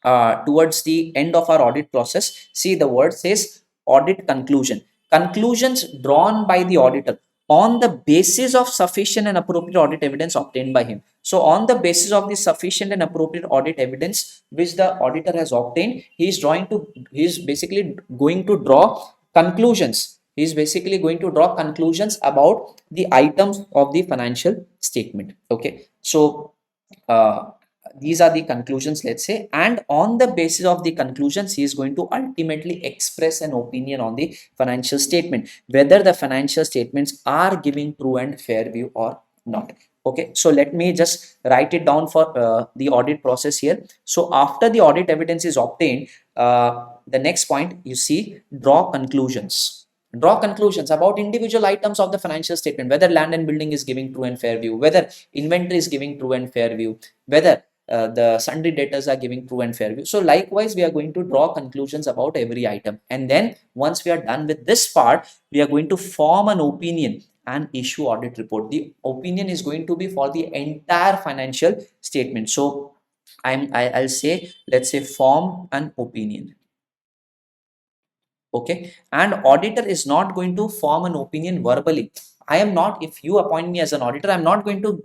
towards the end of our audit process. See, the word says audit conclusion. Conclusions drawn by the auditor on the basis of sufficient and appropriate audit evidence obtained by him. So on the basis of the sufficient and appropriate audit evidence which the auditor has obtained, he is basically going to draw conclusions. He is basically going to draw conclusions about the items of the financial statement. Okay, so these are the conclusions, let's say, and on the basis of the conclusions, he is going to ultimately express an opinion on the financial statement, whether the financial statements are giving true and fair view or not. Okay, so let me just write it down for the audit process here. So after the audit evidence is obtained, the next point, you see, draw conclusions. Draw conclusions about individual items of the financial statement, whether land and building is giving true and fair view, whether inventory is giving true and fair view, whether the sundry debtors are giving true and fair view. So likewise, we are going to draw conclusions about every item. And then once we are done with this part, we are going to form an opinion and issue audit report. The opinion is going to be for the entire financial statement. So I'll say, let's say, form an opinion. Okay, and auditor is not going to form an opinion verbally. I am not, if you appoint me as an auditor, I'm not going to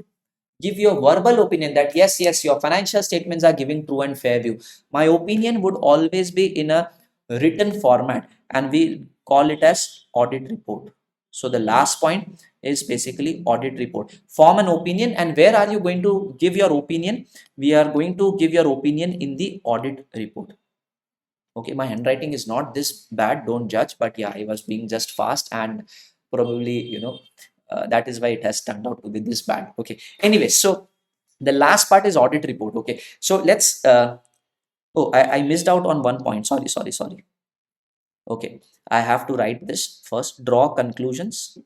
give you a verbal opinion that yes, your financial statements are giving true and fair view. My opinion would always be in a written format, and we call it as audit report. So the last point is basically audit report. Form an opinion, and where are you going to give your opinion? We are going to give your opinion in the audit report. Okay, my handwriting is not this bad, don't judge, but yeah, I was being just fast, and probably, that is why it has turned out to be this bad. Okay, anyway, so the last part is audit report. Okay, so let's oh, I missed out on one point. Sorry. Okay, I have to write this first. Draw conclusions.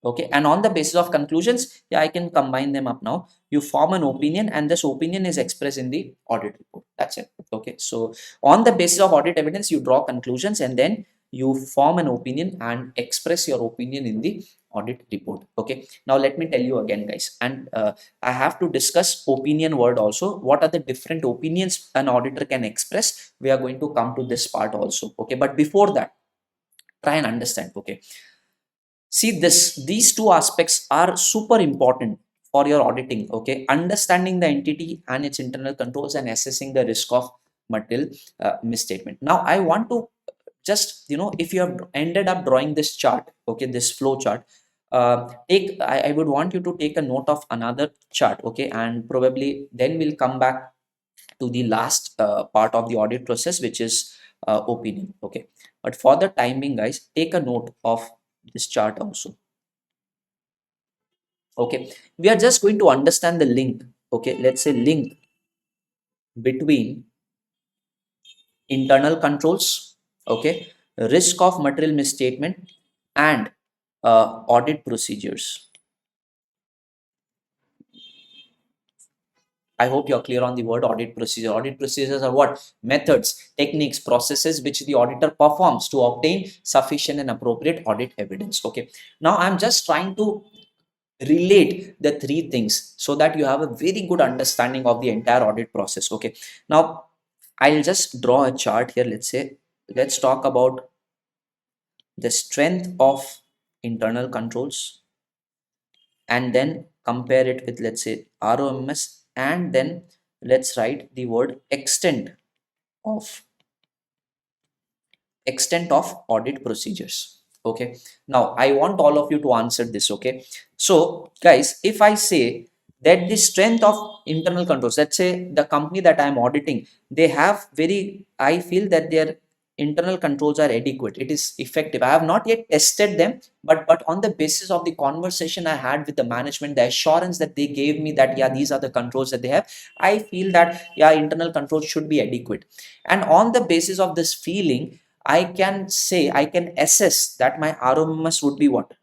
Okay, and on the basis of conclusions, yeah, I can combine them up now. You form an opinion, and this opinion is expressed in the audit report. That's it. Okay, so on the basis of audit evidence, you draw conclusions, and then you form an opinion and express your opinion in the audit report. Okay, now let me tell you again, guys, and I have to discuss opinion word also. What are the different opinions an auditor can express? We are going to come to this part also. Okay, but before that, try and understand. Okay, see, these two aspects are super important for your auditing. Okay, understanding the entity and its internal controls and assessing the risk of material misstatement. Now I want to just, if you have ended up drawing this chart, okay, this flow chart, I would want you to take a note of another chart. Okay, and probably then we'll come back to the last part of the audit process, which is opinion. Okay, but for the time being, guys, take a note of this chart also. Okay, we are just going to understand the link. Okay, let's say link between internal controls, okay, risk of material misstatement, and audit procedures. I hope you're clear on the word audit procedure. Audit procedures are what? Methods, techniques, processes which the auditor performs to obtain sufficient and appropriate audit evidence. Okay, now I'm just trying to relate the three things so that you have a very good understanding of the entire audit process. Okay, now I'll just draw a chart here. Let's say, let's talk about the strength of internal controls, and then compare it with, let's say, ROMS, and then let's write the word of extent of audit procedures. Okay, now I want all of you to answer this. Okay, so guys, if I say that the strength of internal controls, let's say the company that I am auditing, they have very, I feel that their internal controls are adequate, it is effective. I have not yet tested them, but on the basis of the conversation I had with the management, the assurance that they gave me that yeah, these are the controls that they have, I feel that yeah, internal controls should be adequate. And on the basis of this feeling, I can say, I can assess that my ROMS would be what?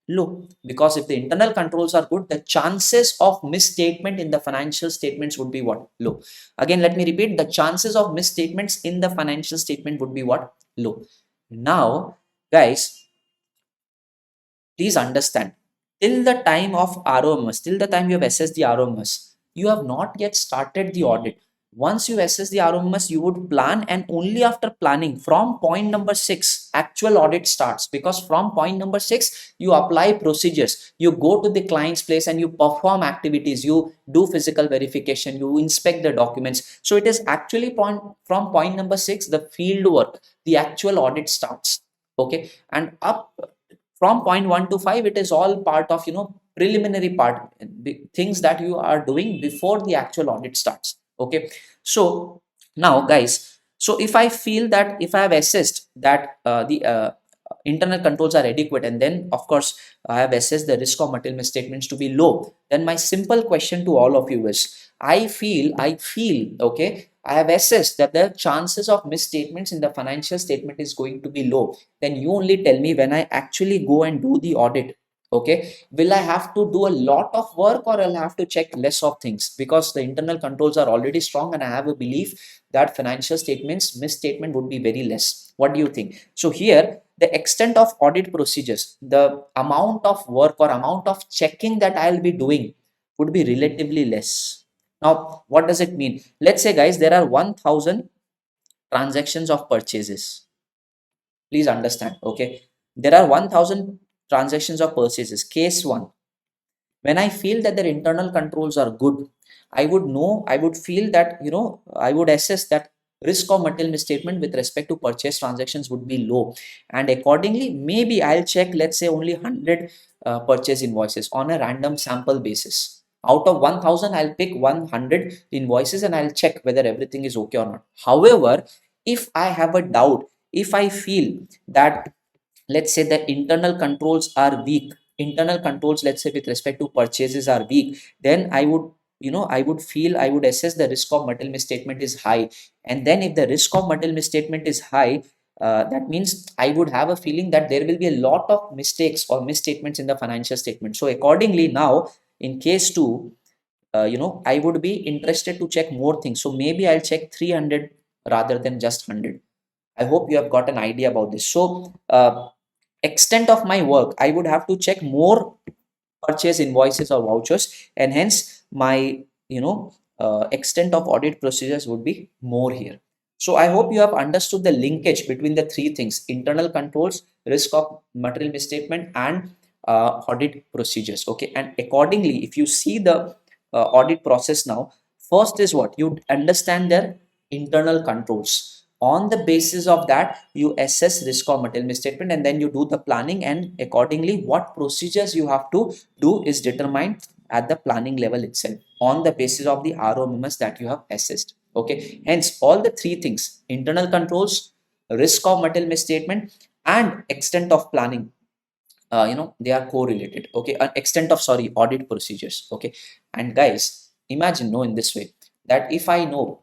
Low. Because if the internal controls are good, the chances of misstatement in the financial statements would be what? Low. Again, let me repeat, the chances of misstatements in the financial statement would be what? Low. Now, guys, please understand, till the time of ROMS, till the time you have assessed the ROMS, you have not yet started the audit. Once you assess the ROMS, you would plan, and only after planning, from point number 6, actual audit starts. Because from point number 6, you apply procedures, you go to the client's place and you perform activities, you do physical verification, you inspect the documents. So it is actually from point number 6, the field work, the actual audit starts. Okay, and up from point 1 to 5, it is all part of, preliminary part, things that you are doing before the actual audit starts. Okay, so now guys, so if I feel that, if I have assessed that the internal controls are adequate, and then of course I have assessed the risk of material misstatements to be low, then my simple question to all of you is, I feel okay, I have assessed that the chances of misstatements in the financial statement is going to be low. Then you only tell me, when I actually go and do the audit, okay, will I have to do a lot of work, or I'll have to check less of things? Because the internal controls are already strong, and I have a belief that financial statements misstatement would be very less. What do you think? So here the extent of audit procedures, the amount of work or amount of checking that I'll be doing would be relatively less. Now, what does it mean? Let's say, guys, there are 1000 transactions of purchases. Please understand, okay? There are 1000 transactions of purchases. Case 1, when I feel that their internal controls are good, I would feel that, I would assess that risk of material misstatement with respect to purchase transactions would be low. And accordingly, maybe I'll check, let's say, only 100 purchase invoices on a random sample basis. Out of 1000, I'll pick 100 invoices and I'll check whether everything is okay or not. However, if I have a doubt, if I feel that, let's say, the internal controls are weak, internal controls, let's say, with respect to purchases are weak, then I would, I would assess the risk of material misstatement is high. And then if the risk of material misstatement is high, that means I would have a feeling that there will be a lot of mistakes or misstatements in the financial statement. So accordingly, now in case 2, I would be interested to check more things, so maybe I'll check 300 rather than just 100. I hope you have got an idea about this. So extent of my work, I would have to check more purchase invoices or vouchers, and hence my, extent of audit procedures would be more here. So I hope you have understood the linkage between the three things: internal controls, risk of material misstatement, and audit procedures. Okay, and accordingly, if you see the audit process now, first is what you understand their internal controls. On the basis of that, you assess risk of material misstatement, and then you do the planning, and accordingly what procedures you have to do is determined at the planning level itself on the basis of the ROMS that you have assessed. Okay, hence all the three things: internal controls, risk of material misstatement, and extent of planning, they are correlated. Okay, extent of, sorry, audit procedures. Okay, and guys, imagine, know in this way, that if I know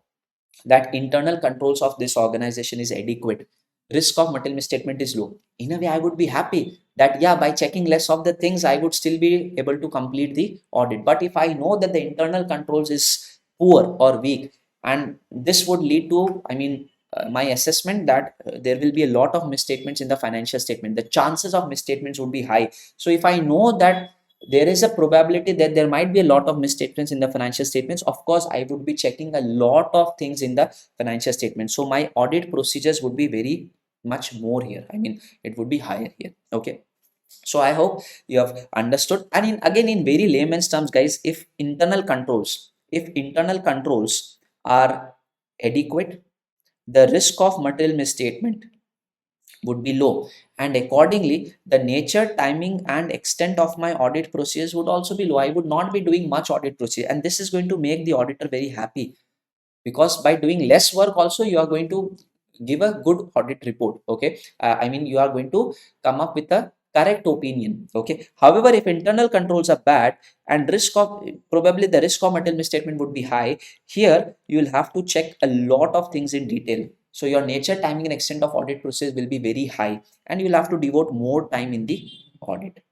that internal controls of this organization is adequate, risk of material misstatement is low, in a way I would be happy that, yeah, by checking less of the things I would still be able to complete the audit. But if I know that the internal controls is poor or weak, and this would lead to, my assessment that there will be a lot of misstatements in the financial statement, the chances of misstatements would be high. So if I know that there is a probability that there might be a lot of misstatements in the financial statements, of course I would be checking a lot of things in the financial statement, so my audit procedures would be very much more here. It would be higher here. Okay, so I hope you have understood. And again, in very layman's terms, guys, if internal controls are adequate, the risk of material misstatement would be low, and accordingly the nature, timing, and extent of my audit procedures would also be low. I would not be doing much audit procedure, and this is going to make the auditor very happy, because by doing less work also you are going to give a good audit report. Okay, you are going to come up with a correct opinion. Okay, however, if internal controls are bad and risk of, probably the risk of material misstatement would be high, here you will have to check a lot of things in detail. So your nature, timing, and extent of audit process will be very high, and you will have to devote more time in the audit.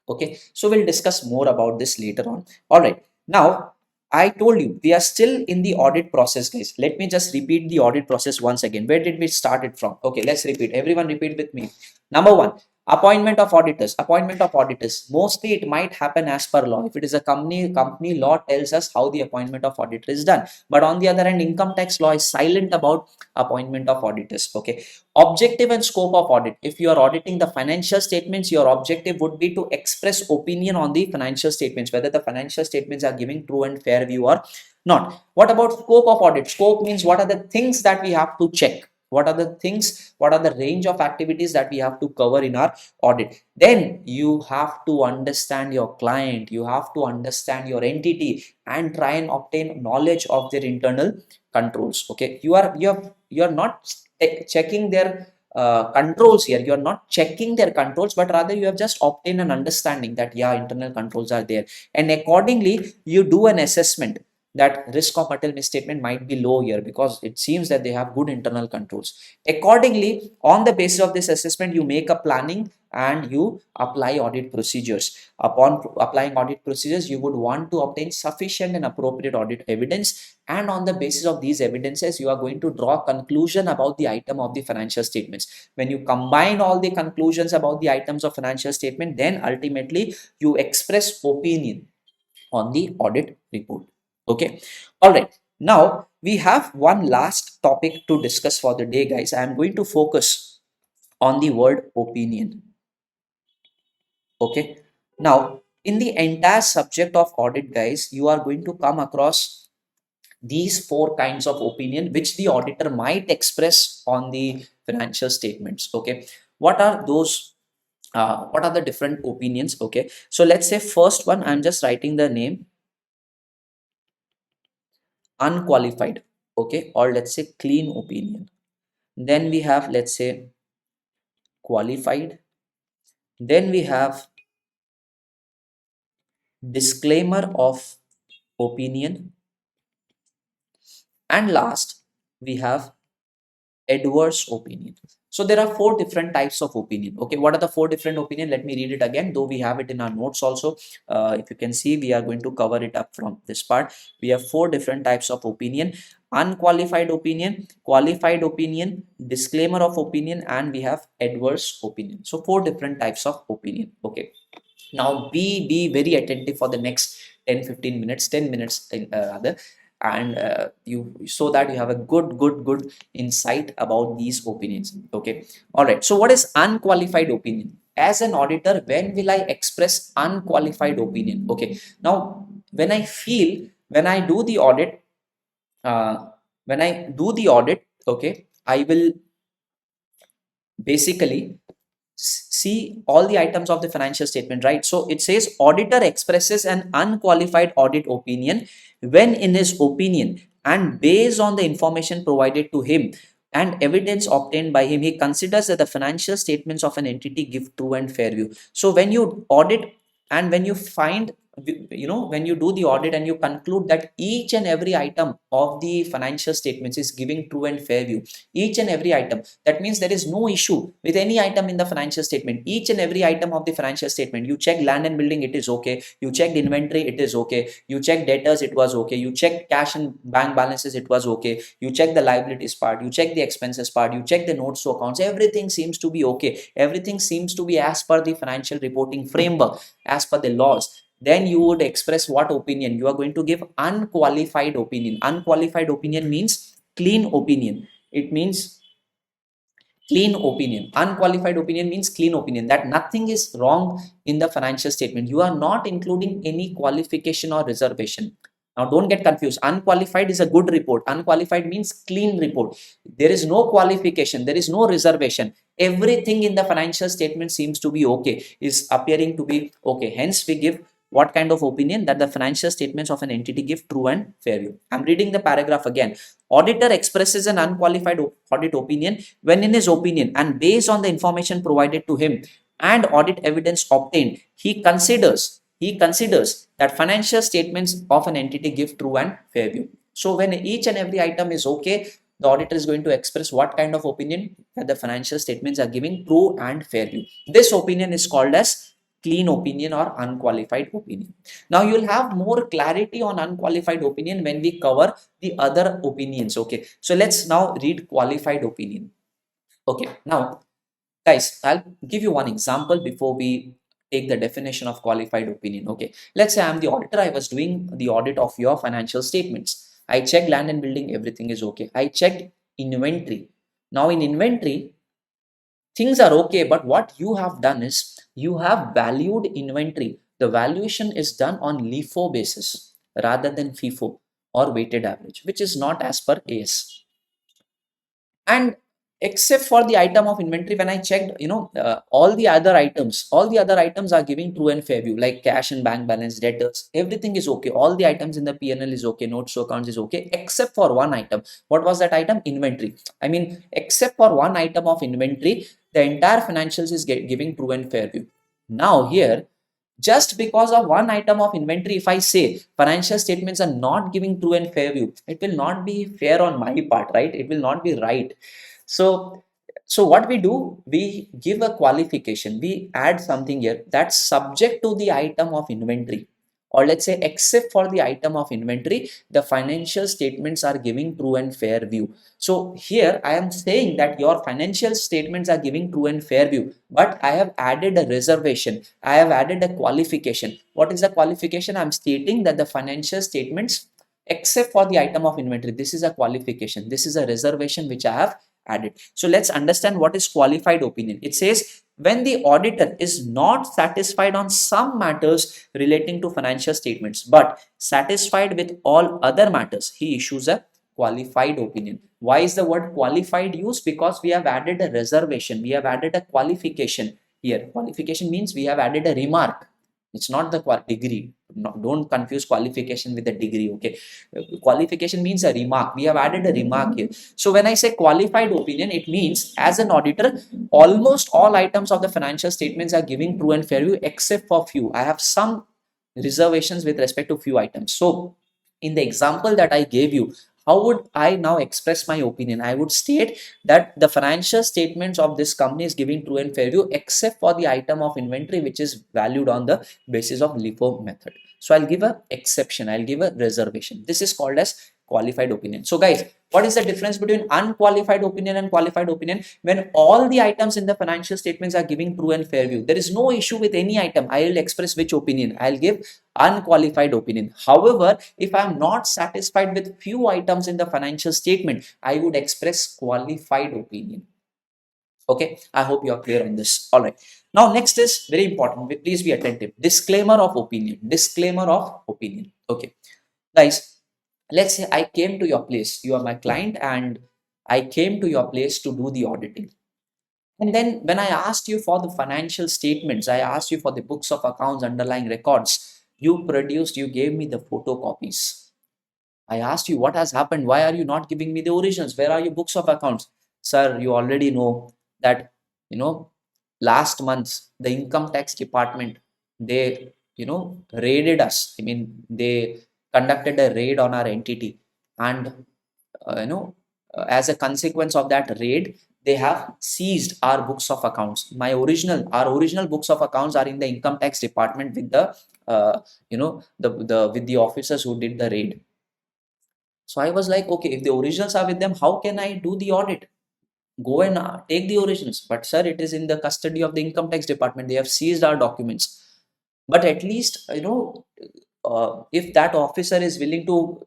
Okay, so we'll discuss more about this later on. All right, now I told you we are still in the audit process, guys. Let me just repeat the audit process once again. Where did we start it from? Okay, let's repeat. Everyone repeat with me. Number one, appointment of auditors. Appointment of auditors, mostly it might happen as per law. If it is a company law tells us how the appointment of auditor is done, but on the other hand, income tax law is silent about appointment of auditors. Okay, objective and scope of audit. If you are auditing the financial statements, your objective would be to express opinion on the financial statements, whether the financial statements are giving true and fair view or not. What about scope of audit? Scope means what are the things that we have to check, what are the things, what are the range of activities that we have to cover in our audit. Then you have to understand your client, you have to understand your entity, and try and obtain knowledge of their internal controls. Okay, you are not checking their controls here, you are not checking their controls, but rather you have just obtained an understanding that, yeah, internal controls are there, and accordingly you do an assessment that risk of material misstatement might be low here because it seems that they have good internal controls. Accordingly, on the basis of this assessment, you make a planning, and you apply audit procedures. Upon applying audit procedures, you would want to obtain sufficient and appropriate audit evidence, and on the basis of these evidences, you are going to draw a conclusion about the item of the financial statements. When you combine all the conclusions about the items of financial statement, then ultimately you express opinion on the audit report. Okay, all right. Now we have one last topic to discuss for the day, guys. I am going to focus on the word opinion. Okay, now in the entire subject of audit, guys, you are going to come across these four kinds of opinion which the auditor might express on the financial statements. Okay, what are those? What are the different opinions? Okay, so let's say first one, I'm just writing the name, unqualified. Okay, or let's say clean opinion. Then we have, let's say, qualified. Then we have disclaimer of opinion, and last we have adverse opinion. So there are four different types of opinion. Okay, what are the four different opinion? Let me read it again, though we have it in our notes also. If you can see, we are going to cover it up from this part. We have four different types of opinion: unqualified opinion, qualified opinion, disclaimer of opinion, and we have adverse opinion. So four different types of opinion. Okay, now be very attentive for the next 10-15 minutes, 10 minutes rather, and you, so that you have a good insight about these opinions. Okay, all right. So what is unqualified opinion? As an auditor, when will I express unqualified opinion? Okay, now when I do the audit, uh, okay, I will basically see all the items of the financial statement, right? So it says auditor expresses an unqualified audit opinion when in his opinion and based on the information provided to him and evidence obtained by him, he considers that the financial statements of an entity give true and fair view. So when you audit and when you find, when you do the audit and you conclude that each and every item of the financial statements is giving true and fair view, each and every item, that means there is no issue with any item in the financial statement. Each and every item of the financial statement, you check land and building, it is okay. You checked inventory, it is okay. You check debtors, it was okay. You check cash and bank balances, it was okay. You check the liabilities part, you check the expenses part, you check the notes to accounts, everything seems to be okay. Everything seems to be as per the financial reporting framework, as per the laws. Then you would express what opinion? You are going to give unqualified opinion. Unqualified opinion means clean opinion. It means clean opinion. Unqualified opinion means clean opinion, that nothing is wrong in the financial statement. You are not including any qualification or reservation. Now don't get confused. Unqualified is a good report. Unqualified means clean report. There is no qualification, there is no reservation. Everything in the financial statement seems to be okay, is appearing to be okay. Hence we give what kind of opinion? That the financial statements of an entity give true and fair view. I'm reading the paragraph again. Auditor expresses an unqualified audit opinion when in his opinion and based on the information provided to him and audit evidence obtained, he considers that financial statements of an entity give true and fair view. So when each and every item is okay, the auditor is going to express what kind of opinion? That the financial statements are giving true and fair view. This opinion is called as clean opinion or unqualified opinion. Now you'll have more clarity on unqualified opinion when we cover the other opinions. Okay, so let's now read qualified opinion. Okay, now guys, I'll give you one example before we take the definition of qualified opinion. Okay, let's say I'm the auditor. I was doing the audit of your financial statements. I checked land and building, everything is okay. I checked inventory. Now in inventory, things are okay, but what you have done is you have valued inventory. The valuation is done on LIFO basis rather than FIFO or weighted average, which is not as per AS. And except for the item of inventory, when I checked, all the other items are giving true and fair view, like cash and bank balance, debtors, everything is okay. All the items in the P&L is okay, notes to accounts is okay, except for one item. What was that item? Inventory. I mean, except for one item of inventory, the entire financials is giving true and fair view. Now here, just because of one item of inventory, if I say financial statements are not giving true and fair view, it will not be fair on my part, right? It will not be right. So So what we do, we give a qualification, we add something here that's subject to the item of inventory, or let's say except for the item of inventory, the financial statements are giving true and fair view. So here I am saying that your financial statements are giving true and fair view, but I have added a reservation, I have added a qualification. What is the qualification? I'm stating that the financial statements except for the item of inventory, this is a qualification, this is a reservation which I have added. So let's understand what is qualified opinion. It says when the auditor is not satisfied on some matters relating to financial statements but satisfied with all other matters, he issues a qualified opinion. Why is the word qualified used? Because we have added a reservation, we have added a qualification here. Qualification means we have added a remark. It's not the degree. No, don't confuse qualification with the degree. Okay, qualification means a remark. We have added a remark here. So when I say qualified opinion, it means as an auditor, almost all items of the financial statements are giving true and fair view except for few. I have some reservations with respect to few items. So in the example that I gave you, how would I now express my opinion? I would state that the financial statements of this company is giving true and fair view except for the item of inventory which is valued on the basis of LIFO method. So I'll give a exception, I'll give a reservation. This is called as qualified opinion. So guys, what is the difference between unqualified opinion and qualified opinion? When all the items in the financial statements are giving true and fair view, there is no issue with any item, I will express which opinion. I'll give unqualified opinion. However, if I am not satisfied with few items in the financial statement, I would express qualified opinion. Okay, I hope you are clear on this. All right. Now, next is very important. Please be attentive. Disclaimer of opinion. Disclaimer of opinion. Okay, guys, let's say I came to your place. You are my client, and I came to your place to do the auditing. And then when I asked you for the financial statements, I asked you for the books of accounts, underlying records, you gave me the photocopies. I asked you what has happened. Why are you not giving me the originals? Where are your books of accounts? Sir, you already know that, you know, last month, the income tax department, they, raided us. I mean, they conducted a raid on our entity. And, as a consequence of that raid, they have seized our books of accounts. Our original books of accounts are in the income tax department with the, with the officers who did the raid. So I was like, okay, if the originals are with them, how can I do the audit? Go and take the originals. But sir, it is in the custody of the income tax department. They have seized our documents. But at least, if that officer is willing to,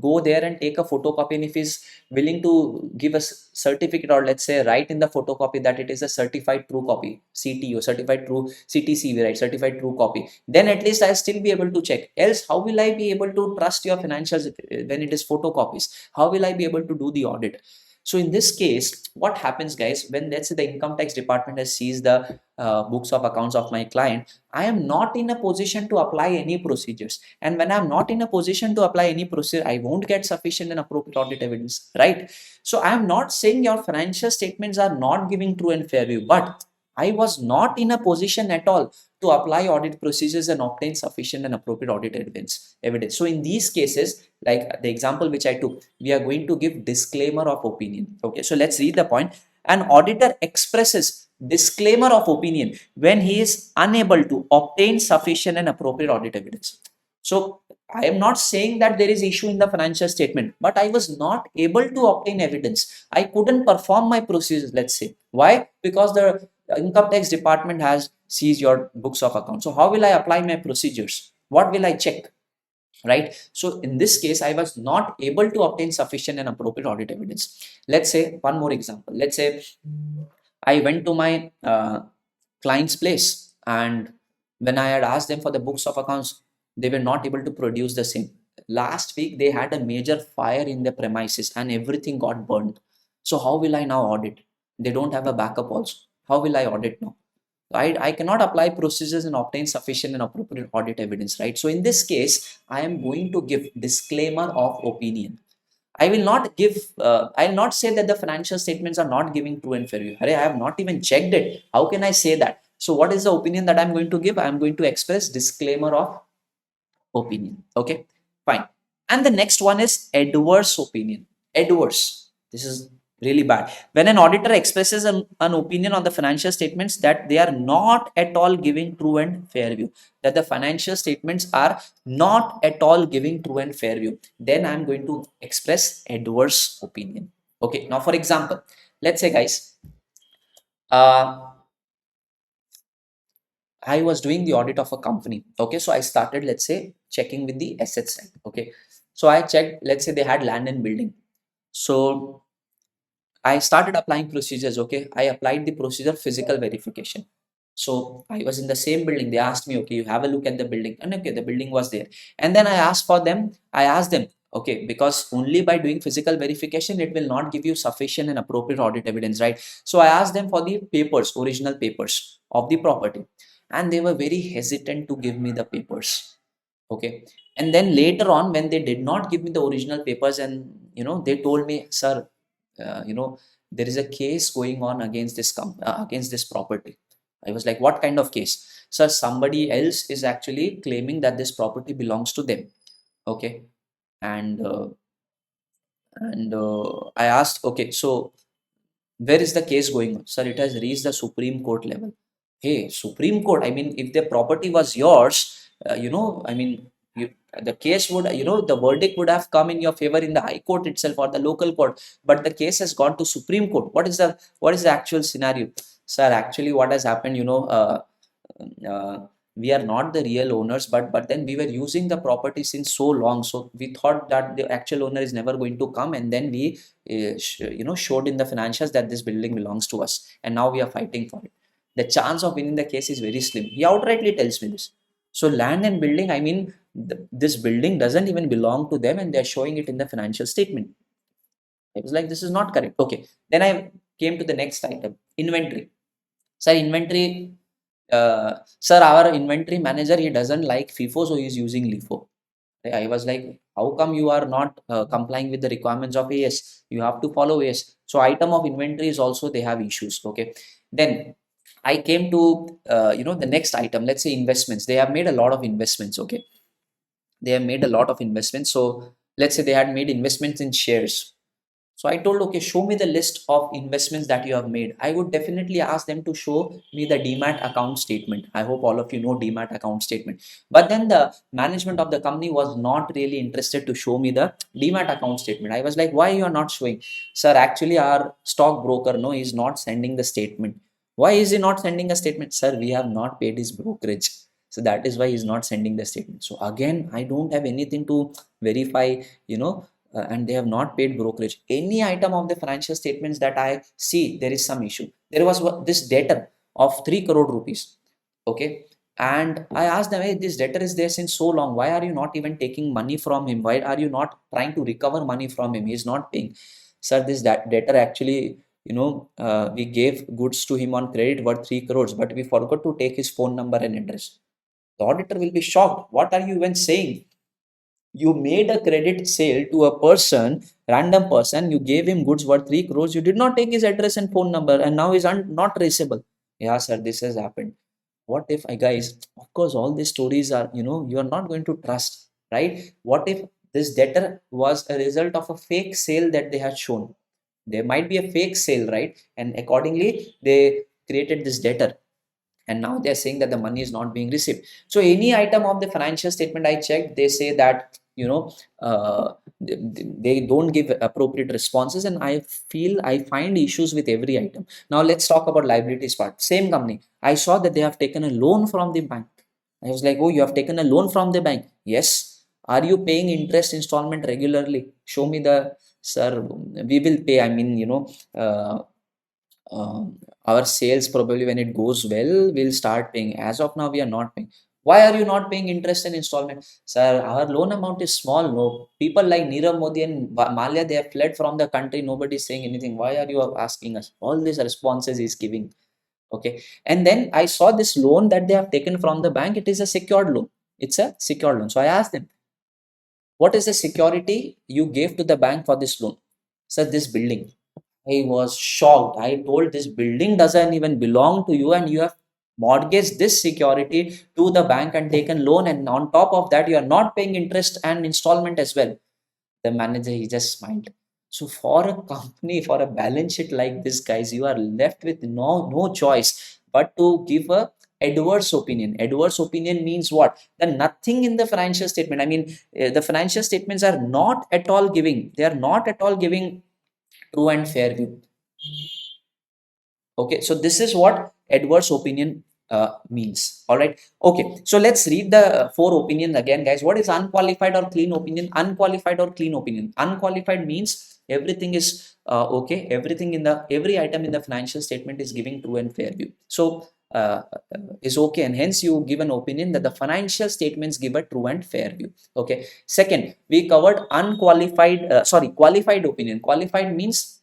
go there and take a photocopy, and if he's willing to give a certificate, or let's say write in the photocopy that it is a certified true copy, CTO, certified true CTC, right, certified true copy, then at least I'll still be able to check. Else, how will I be able to trust your financials when it is photocopies? How will I be able to do the audit? So in this case, what happens, guys, when let's say the income tax department has seized the books of accounts of my client, I am not in a position to apply any procedures. And when I'm not in a position to apply any procedure, I won't get sufficient and appropriate audit evidence, right? So I am not saying your financial statements are not giving true and fair view, but I was not in a position at all to apply audit procedures and obtain sufficient and appropriate audit evidence. So in these cases, like the example which I took, we are going to give disclaimer of opinion. Okay, so let's read the point. An auditor expresses disclaimer of opinion when he is unable to obtain sufficient and appropriate audit evidence. So I am not saying that there is issue in the financial statement, but I was not able to obtain evidence. I couldn't perform my procedures, let's say. Why? Because the income tax department has seized your books of accounts. So how will I apply my procedures? What will I check? Right? So in this case, I was not able to obtain sufficient and appropriate audit evidence. Let's say one more example. Let's say I went to my client's place, and when I had asked them for the books of accounts, they were not able to produce the same. Last week, they had a major fire in the premises and everything got burned. So how will I now audit? They don't have a backup also. How will I audit now? I cannot apply procedures and obtain sufficient and appropriate audit evidence, right? So in this case, I am going to give disclaimer of opinion. I will not give, I'll not say that the financial statements are not giving true and fair view. Hare, I have not even checked it. How can I say that? So what is the opinion that I'm going to give? I'm going to express disclaimer of opinion. Okay, fine. And the next one is adverse opinion. Adverse. This is Really bad. When an auditor expresses an opinion on the financial statements that they are not at all giving true and fair view, that the financial statements are not at all giving true and fair view, then I'm going to express adverse opinion. Okay, now for example, let's say guys, uh, I was doing the audit of a company. Okay, so I started, let's say, checking with the assets side. Okay, so I checked, let's say they had land and building. So I started applying procedures. Okay, I applied the procedure physical verification. So I was in the same building. They asked me, okay, you have a look at the building, and okay, the building was there. And then I asked for them. I asked them, okay, because only by doing physical verification, it will not give you sufficient and appropriate audit evidence, right? So I asked them for the papers, original papers of the property, and they were very hesitant to give me the papers. Okay, and then later on, when they did not give me the original papers, and they told me, sir, there is a case going on against against this property. I was like, what kind of case? Sir, somebody else is actually claiming that this property belongs to them. Okay, and I asked, okay, so where is the case going on? Sir, it has reached the Supreme Court level. Hey, Supreme Court, I mean, if the property was yours, I mean, the case would, the verdict would have come in your favor in the High Court itself or the local court, but the case has gone to Supreme Court. What is the actual scenario? Sir, actually, what has happened, uh, we are not the real owners, but then we were using the property since so long, so we thought that the actual owner is never going to come, and then we showed in the financials that this building belongs to us, and now we are fighting for it. The chance of winning the case is very slim. He outrightly tells me this. So land and building, I mean, this building doesn't even belong to them, and they're showing it in the financial statement. I was like, this is not correct. Okay, then I came to the next item, inventory. Sir, inventory, sir, our inventory manager, he doesn't like FIFO, so he's using LIFO. I was like, how come you are not complying with the requirements of AS? You have to follow AS. So item of inventory is also, they have issues. Okay, then I came to the next item. Let's say investments. They have made a lot of investments. Okay, they have made a lot of investments. So let's say they had made investments in shares. So I told, okay, show me the list of investments that you have made. I would definitely ask them to show me the demat account statement. I hope all of you know demat account statement. But then the management of the company was not really interested to show me the demat account statement. I was like, why you are not showing? Sir, actually our stock broker, no, is not sending the statement. Why is he not sending a statement? Sir, we have not paid his brokerage. So that is why he's not sending the statement. So again, I don't have anything to verify, and they have not paid brokerage. Any item of the financial statements that I see, there is some issue. There was this debtor of 3 crore rupees. Okay. And I asked them, hey, this debtor is there since so long. Why are you not even taking money from him? Why are you not trying to recover money from him? He's not paying. Sir, this debtor actually, we gave goods to him on credit worth 3 crores, but we forgot to take his phone number and address. The auditor will be shocked. What are you even saying? You made a credit sale to a person, random person, you gave him goods worth 3 crores, you did not take his address and phone number, and now he's not traceable. Yeah, sir, this has happened. What if, guys, of course, all these stories are, you are not going to trust, right? What if this debtor was a result of a fake sale that they had shown? There might be a fake sale, right? And accordingly, they created this debtor, and now they're saying that the money is not being received. So any item of the financial statement I checked, they say that they don't give appropriate responses, and I find issues with every item. Now let's talk about liabilities part. Same company, I saw that they have taken a loan from the bank. I was like, oh, you have taken a loan from the bank? Yes. Are you paying interest installment regularly? Show me the, sir, we will pay, I mean, our sales, probably when it goes well, we'll start paying. As of now, we are not paying. Why are you not paying interest and installment? Sir, our loan amount is small. No, people like Nirav Modi and Malia, they have fled from the country. Nobody is saying anything. Why are you asking us? All these responses is giving. Okay, and then I saw this loan that they have taken from the bank. It is a secured loan. It's a secured loan. So I asked them, what is the security you gave to the bank for this loan? Sir, this building. I was shocked. I told, this building doesn't even belong to you, and you have mortgaged this security to the bank and taken loan, and on top of that, you are not paying interest and installment as well. The manager, he just smiled. So for a company, for a balance sheet like this, guys, you are left with no choice but to give a adverse opinion. Adverse opinion means what? That nothing in the financial statement. I mean, the financial statements are not at all giving. They are not at all giving true and fair view. Okay, so this is what adverse opinion means. All right. Okay, so let's read the four opinions again, guys. What is unqualified or clean opinion? Unqualified or clean opinion. Unqualified means everything is okay. Everything in the every item in the financial statement is giving true and fair view. So is okay, and hence you give an opinion that the financial statements give a true and fair view. Okay. Second, we covered unqualified. Qualified opinion. Qualified means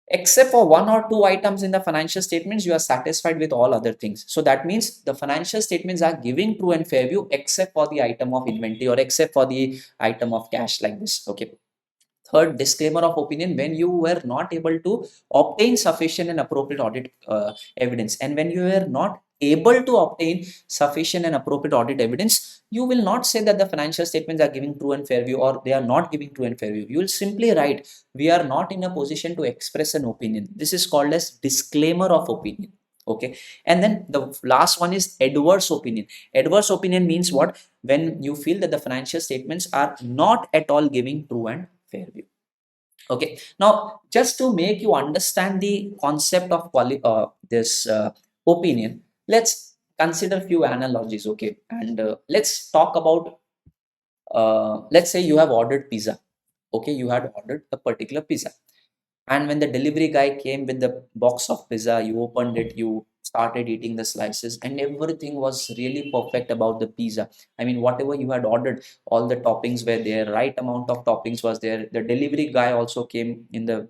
except for one or two items in the financial statements, you are satisfied with all other things. So that means the financial statements are giving true and fair view except for the item of inventory or except for the item of cash, like this. Okay. Third, disclaimer of opinion: when you were not able to obtain sufficient and appropriate audit evidence, and when you were not able to obtain sufficient and appropriate audit evidence, you will not say that the financial statements are giving true and fair view or they are not giving true and fair view. You will simply write, we are not in a position to express an opinion. This is called as disclaimer of opinion. Okay. And then the last one is adverse opinion. Adverse opinion means what? When you feel that the financial statements are not at all giving true and fair view. Okay. Now, just to make you understand the concept of this opinion, let's consider few analogies. Okay. And let's talk about, let's say you have ordered pizza. Okay. You had ordered a particular pizza, and when the delivery guy came with the box of pizza, you opened it, you started eating the slices, and everything was really perfect about the pizza. I mean, whatever you had ordered, all the toppings were there, right amount of toppings was there. The delivery guy also came in the,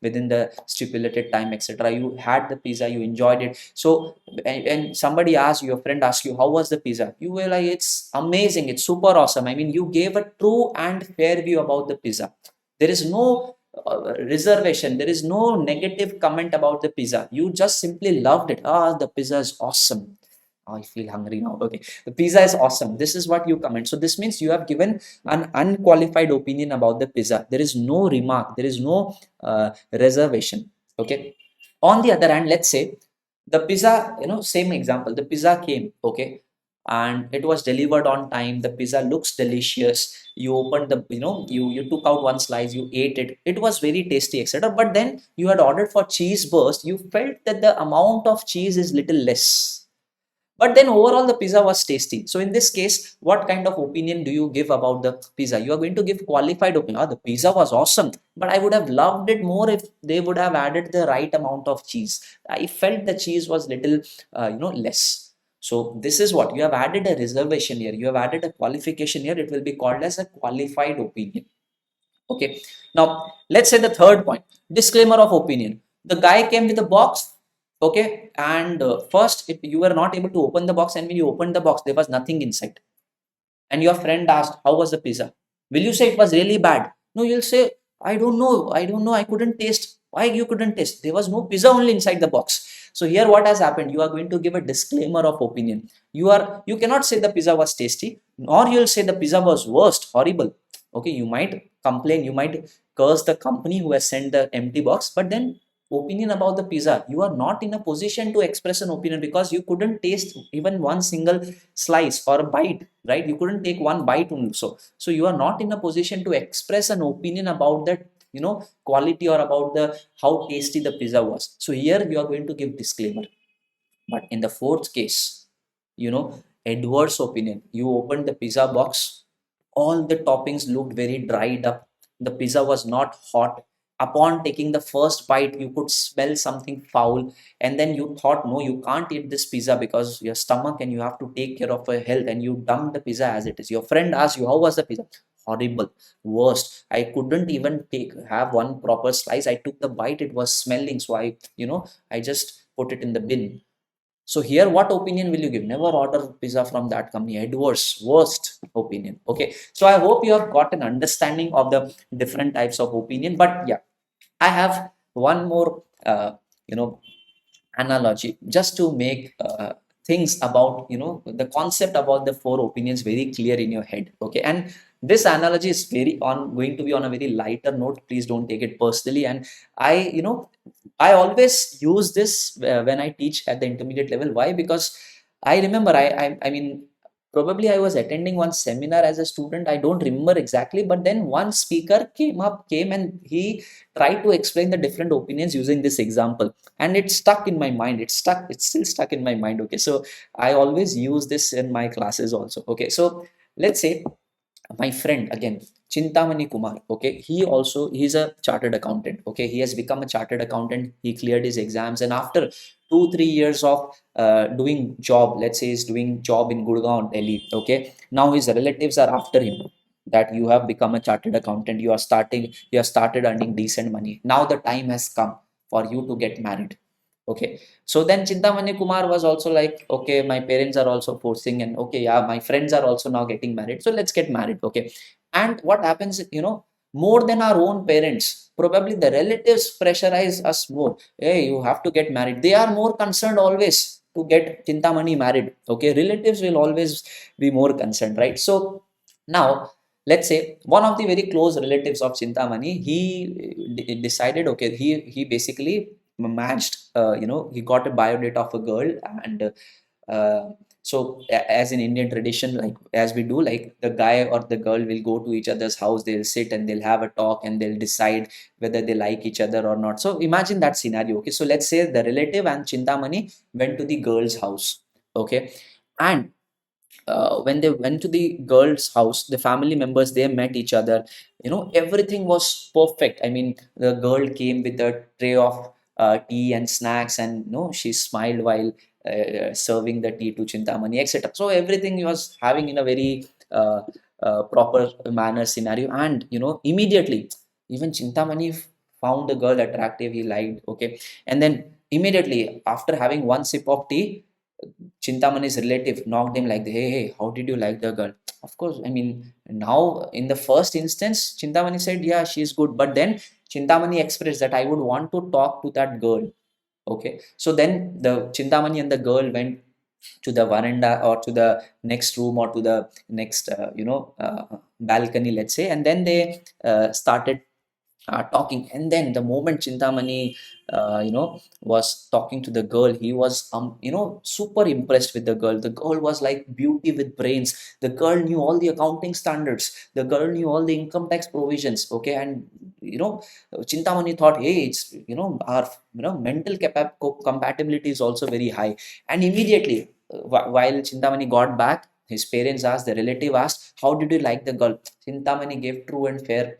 within the stipulated time, etc. You had the pizza, you enjoyed it. So, and somebody asked you, your friend asked you, how was the pizza? You were like, it's amazing, it's super awesome. I mean, you gave a true and fair view about the pizza. There is no reservation, there is no negative comment about the pizza. You just simply loved it. Ah, the pizza is awesome. I feel hungry now. Okay, the pizza is awesome. This is what you comment. So this means you have given an unqualified opinion about the pizza. There is no remark, there is no reservation. Okay. On the other hand, let's say the pizza, same example, the pizza came. Okay, and it was delivered on time. The pizza looks delicious. You opened the, you took out one slice, you ate it, it was very tasty, etc. But then you had ordered for cheese burst. You felt that the amount of cheese is little less, but then overall the pizza was tasty. So in this case, what kind of opinion do you give about the pizza? You are going to give qualified opinion. The pizza was awesome, but I would have loved it more if they would have added the right amount of cheese. I felt the cheese was little less. So this is what you have added a reservation here, you have added a qualification here. It will be called as a qualified opinion. Okay. Now let's say the third point, disclaimer of opinion. The guy came with a box. Okay, and first, if you were not able to open the box, and when you opened the box, there was nothing inside, and your friend asked, how was the pizza? Will you say it was really bad? No, you'll say, I don't know, I couldn't taste. Why you couldn't taste? There was no pizza only inside the box. So here what has happened, you are going to give a disclaimer of opinion. You cannot say the pizza was tasty, nor you'll say the pizza was worst, horrible. Okay, you might complain, you might curse the company who has sent the empty box, but then opinion about the pizza, you are not in a position to express an opinion because you couldn't taste even one single slice or a bite, right? You couldn't take one bite only. So you are not in a position to express an opinion about that, quality, or about the how tasty the pizza was. So here you are going to give disclaimer. But in the fourth case, adverse opinion, you opened the pizza box, all the toppings looked very dried up. The pizza was not hot. Upon taking the first bite, you could smell something foul. And then you thought, no, you can't eat this pizza because your stomach and you have to take care of your health. And you dumped the pizza as it is. Your friend asked you, how was the pizza? Horrible, worst. I couldn't even have one proper slice. I took the bite, it was smelling. So I just put it in the bin. So here, what opinion will you give? Never order pizza from that company. Adverse, worst opinion. Okay. So I hope you have got an understanding of the different types of opinion. But yeah, I have one more, analogy just to make things about, the concept about the four opinions very clear in your head. Okay. And this analogy is very on going to be on a very lighter note. Please don't take it personally. And I, I always use this when I teach at the intermediate level. Why? Because I remember I mean, probably I was attending one seminar as a student. I don't remember exactly, but then one speaker came and he tried to explain the different opinions using this example, and it stuck in my mind. It's still stuck in my mind. Okay, so I always use this in my classes also. Okay, so let's say my friend again, Chintamani Kumar. Okay, he's a chartered accountant. Okay, he has become a chartered accountant. He cleared his exams, and after 2 3 years of doing job, let's say he's doing job in Gurgaon, Delhi. Okay, now his relatives are after him, that you have become a chartered accountant, you have started earning decent money, now the time has come for you to get married. Okay, so then Chintamani Kumar was also like, okay, my parents are also forcing, and okay, yeah, my friends are also now getting married, so let's get married. Okay, and what happens, more than our own parents, probably the relatives pressurize us more. Hey, you have to get married. They are more concerned always to get Chintamani married. Okay, relatives will always be more concerned, right? So now, let's say one of the very close relatives of Chintamani, he decided, okay, he basically matched, he got a biodata of a girl, and uh, so as in Indian tradition, like as we do, like the guy or the girl will go to each other's house, they'll sit and they'll have a talk and they'll decide whether they like each other or not. So imagine that scenario. Okay, so let's say the relative and Chintamani went to the girl's house. Okay, and when they went to the girl's house, the family members, they met each other. Everything was perfect. I mean, the girl came with a tray of tea and snacks, and she smiled while serving the tea to Chintamani, etc. So everything was having in a very proper manner scenario. And immediately, even Chintamani found the girl attractive. He liked. Okay, and then immediately after having one sip of tea, Chintamani's relative knocked him like, hey, hey, how did you like the girl? Of course, I mean, now in the first instance, Chintamani said, yeah, she's good. But then Chintamani expressed that I would want to talk to that girl. Okay. So then the Chintamani and the girl went to the veranda or to the next room or to the next, balcony, let's say. And then they started talking. And then the moment Chintamani was talking to the girl, he was super impressed with the girl. The girl was like beauty with brains. The girl knew all the accounting standards, the girl knew all the income tax provisions. Okay, and Chintamani thought, hey, it's our mental compatibility is also very high. And immediately, while Chintamani got back, his parents asked, the relative asked, how did you like the girl? Chintamani gave true and fair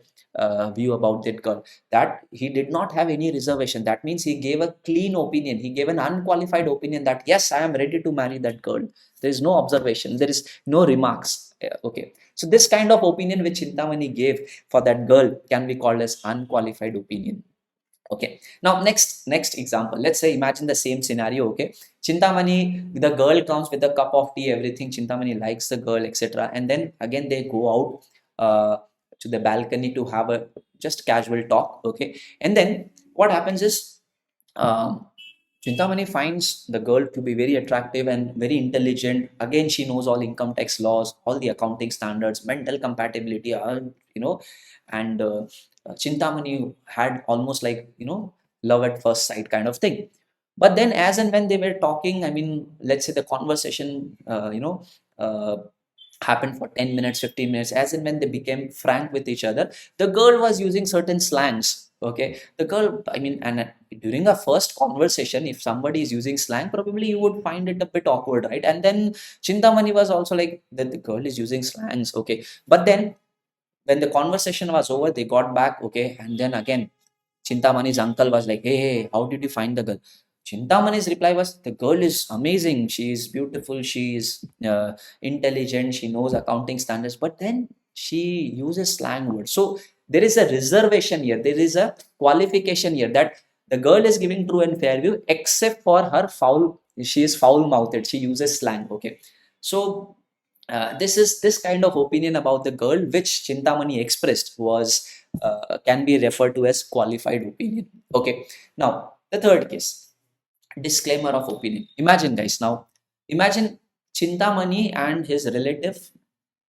view about that girl, that he did not have any reservation. That means he gave a clean opinion, he gave an unqualified opinion that yes, I am ready to marry that girl. There is no observation, there is no remarks. Okay, so this kind of opinion which Chintamani gave for that girl can be called as unqualified opinion. Okay, now next example, let's say imagine the same scenario. Okay, Chintamani, the girl comes with a cup of tea, everything, Chintamani likes the girl, etc. And then again they go out uh, to the balcony to have a just casual talk. Okay, and then what happens is, um, Chintamani finds the girl to be very attractive and very intelligent. Again, she knows all income tax laws, all the accounting standards, mental compatibility, and Chintamani had almost like, love at first sight kind of thing. But then, as and when they were talking, I mean, let's say the conversation, happened for 10 minutes, 15 minutes, as and when they became frank with each other, the girl was using certain slangs. Okay, the girl, I mean, and during a first conversation, if somebody is using slang, probably you would find it a bit awkward, right? And then Chintamani was also like that the girl is using slangs. Okay, but then when the conversation was over, they got back. Okay, and then again Chintamani's uncle was like, hey, hey, how did you find the girl? Chintamani's reply was, the girl is amazing. She is beautiful. She is intelligent. She knows accounting standards. But then she uses slang words. So there is a reservation here. There is a qualification here that the girl is giving true and fair view, except for her foul. She is foul mouthed. She uses slang. Okay. So this kind of opinion about the girl which Chintamani expressed was can be referred to as qualified opinion. Okay. Now the third case, disclaimer of opinion. Imagine, guys. Now imagine Chintamani and his relative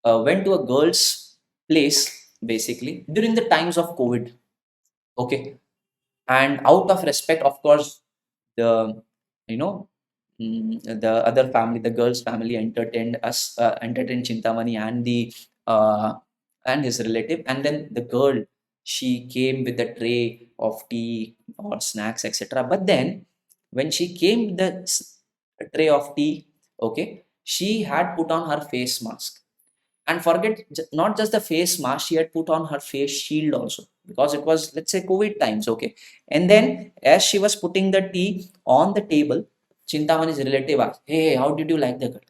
went to a girl's place basically during the times of COVID. Okay. And out of respect, of course, the, you know, the other family, the girl's family entertained us, entertained Chintamani and the and his relative. And then the girl, she came with a tray of tea or snacks, etc. But then when she came with the tray of tea, okay, she had put on her face mask, and forget not just the face mask, she had put on her face shield also, because it was, let's say, COVID times. Okay. And then as she was putting the tea on the table, Chintamani's relative asked, hey, how did you like the girl?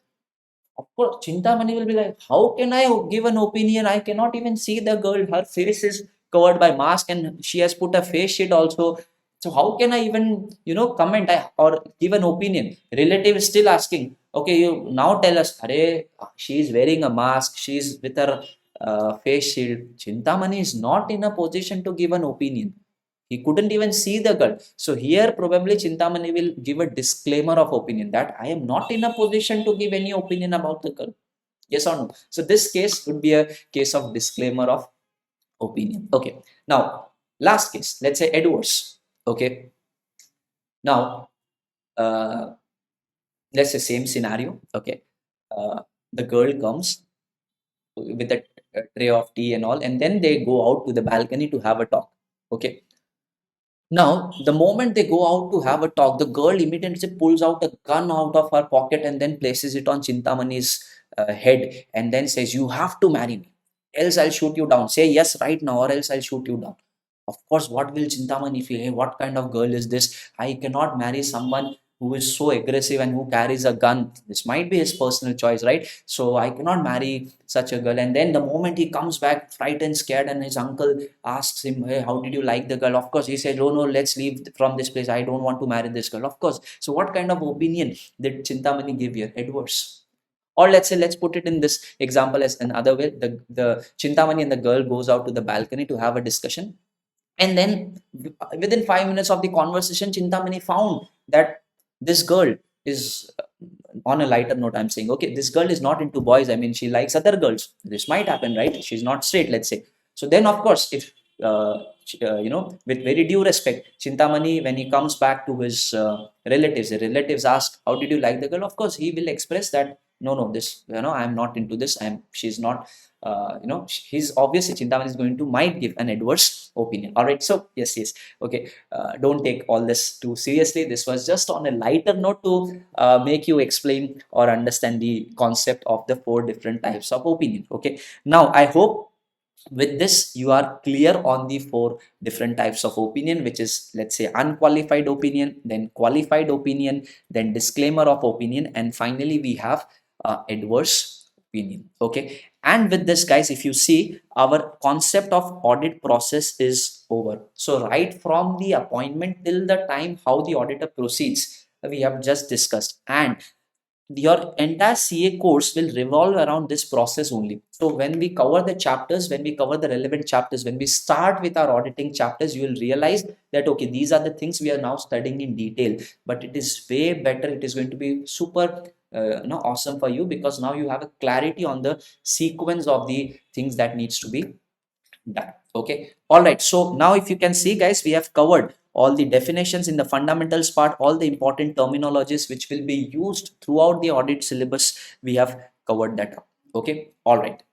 Of course, Chintamani will be like, how can I give an opinion? I cannot even see the girl. Her face is covered by mask and she has put a face sheet also. So how can I even, comment or give an opinion? Relative is still asking, okay, you now tell us, Are, she is wearing a mask, she is with her face shield. Chintamani is not in a position to give an opinion. He couldn't even see the girl. So here probably Chintamani will give a disclaimer of opinion that I am not in a position to give any opinion about the girl. Yes or no? So this case would be a case of disclaimer of opinion. Okay. Now, last case, let's say Edwards. Okay. Now, uh, let's say same scenario. Okay. The girl comes with a tray of tea and all, and then they go out to the balcony to have a talk. Okay. Now, the moment they go out to have a talk, the girl immediately pulls out a gun out of her pocket and then places it on Chintamani's head and then says, you have to marry me, else I'll shoot you down. Say yes right now, or else I'll shoot you down. Of course, what will Chintamani feel? Hey, what kind of girl is this? I cannot marry someone who is so aggressive and who carries a gun. This might be his personal choice, right? So I cannot marry such a girl. And then the moment he comes back, frightened, scared, and his uncle asks him, hey, how did you like the girl? Of course, he said, oh no, let's leave from this place. I don't want to marry this girl. Of course. So what kind of opinion did Chintamani give here? Adverse. Or let's say, let's put it in this example as another way. The Chintamani and the girl goes out to the balcony to have a discussion. And then within 5 minutes of the conversation, Chintamani found that this girl is, on a lighter note, I'm saying, okay, this girl is not into boys. I mean, she likes other girls. This might happen, right? She's not straight, let's say. So then, of course, if, with very due respect, Chintamani, when he comes back to his relatives, the relatives ask, how did you like the girl? Of course, he will express that, no, no, this, I'm not into this. She's not, he's obviously, Chintamani is going to might give an adverse opinion. All right. So, yes. Okay. Don't take all this too seriously. This was just on a lighter note to make you explain or understand the concept of the four different types of opinion. Okay. Now, I hope with this you are clear on the four different types of opinion, which is, let's say, unqualified opinion, then qualified opinion, then disclaimer of opinion, and finally we have adverse opinion. Okay. And with this, guys, if you see, our concept of audit process is over. So right from the appointment till the time how the auditor proceeds, we have just discussed. And your entire CA course will revolve around this process only. So when we cover the chapters, when we cover the relevant chapters, when we start with our auditing chapters, you will realize that, okay, these are the things we are now studying in detail, but it is way better. It is going to be super awesome for you, because now you have a clarity on the sequence of the things that needs to be done. Okay. All right. So now if you can see, guys, we have covered all the definitions in the fundamentals part, all the important terminologies which will be used throughout the audit syllabus. We have covered that up. Okay. All right.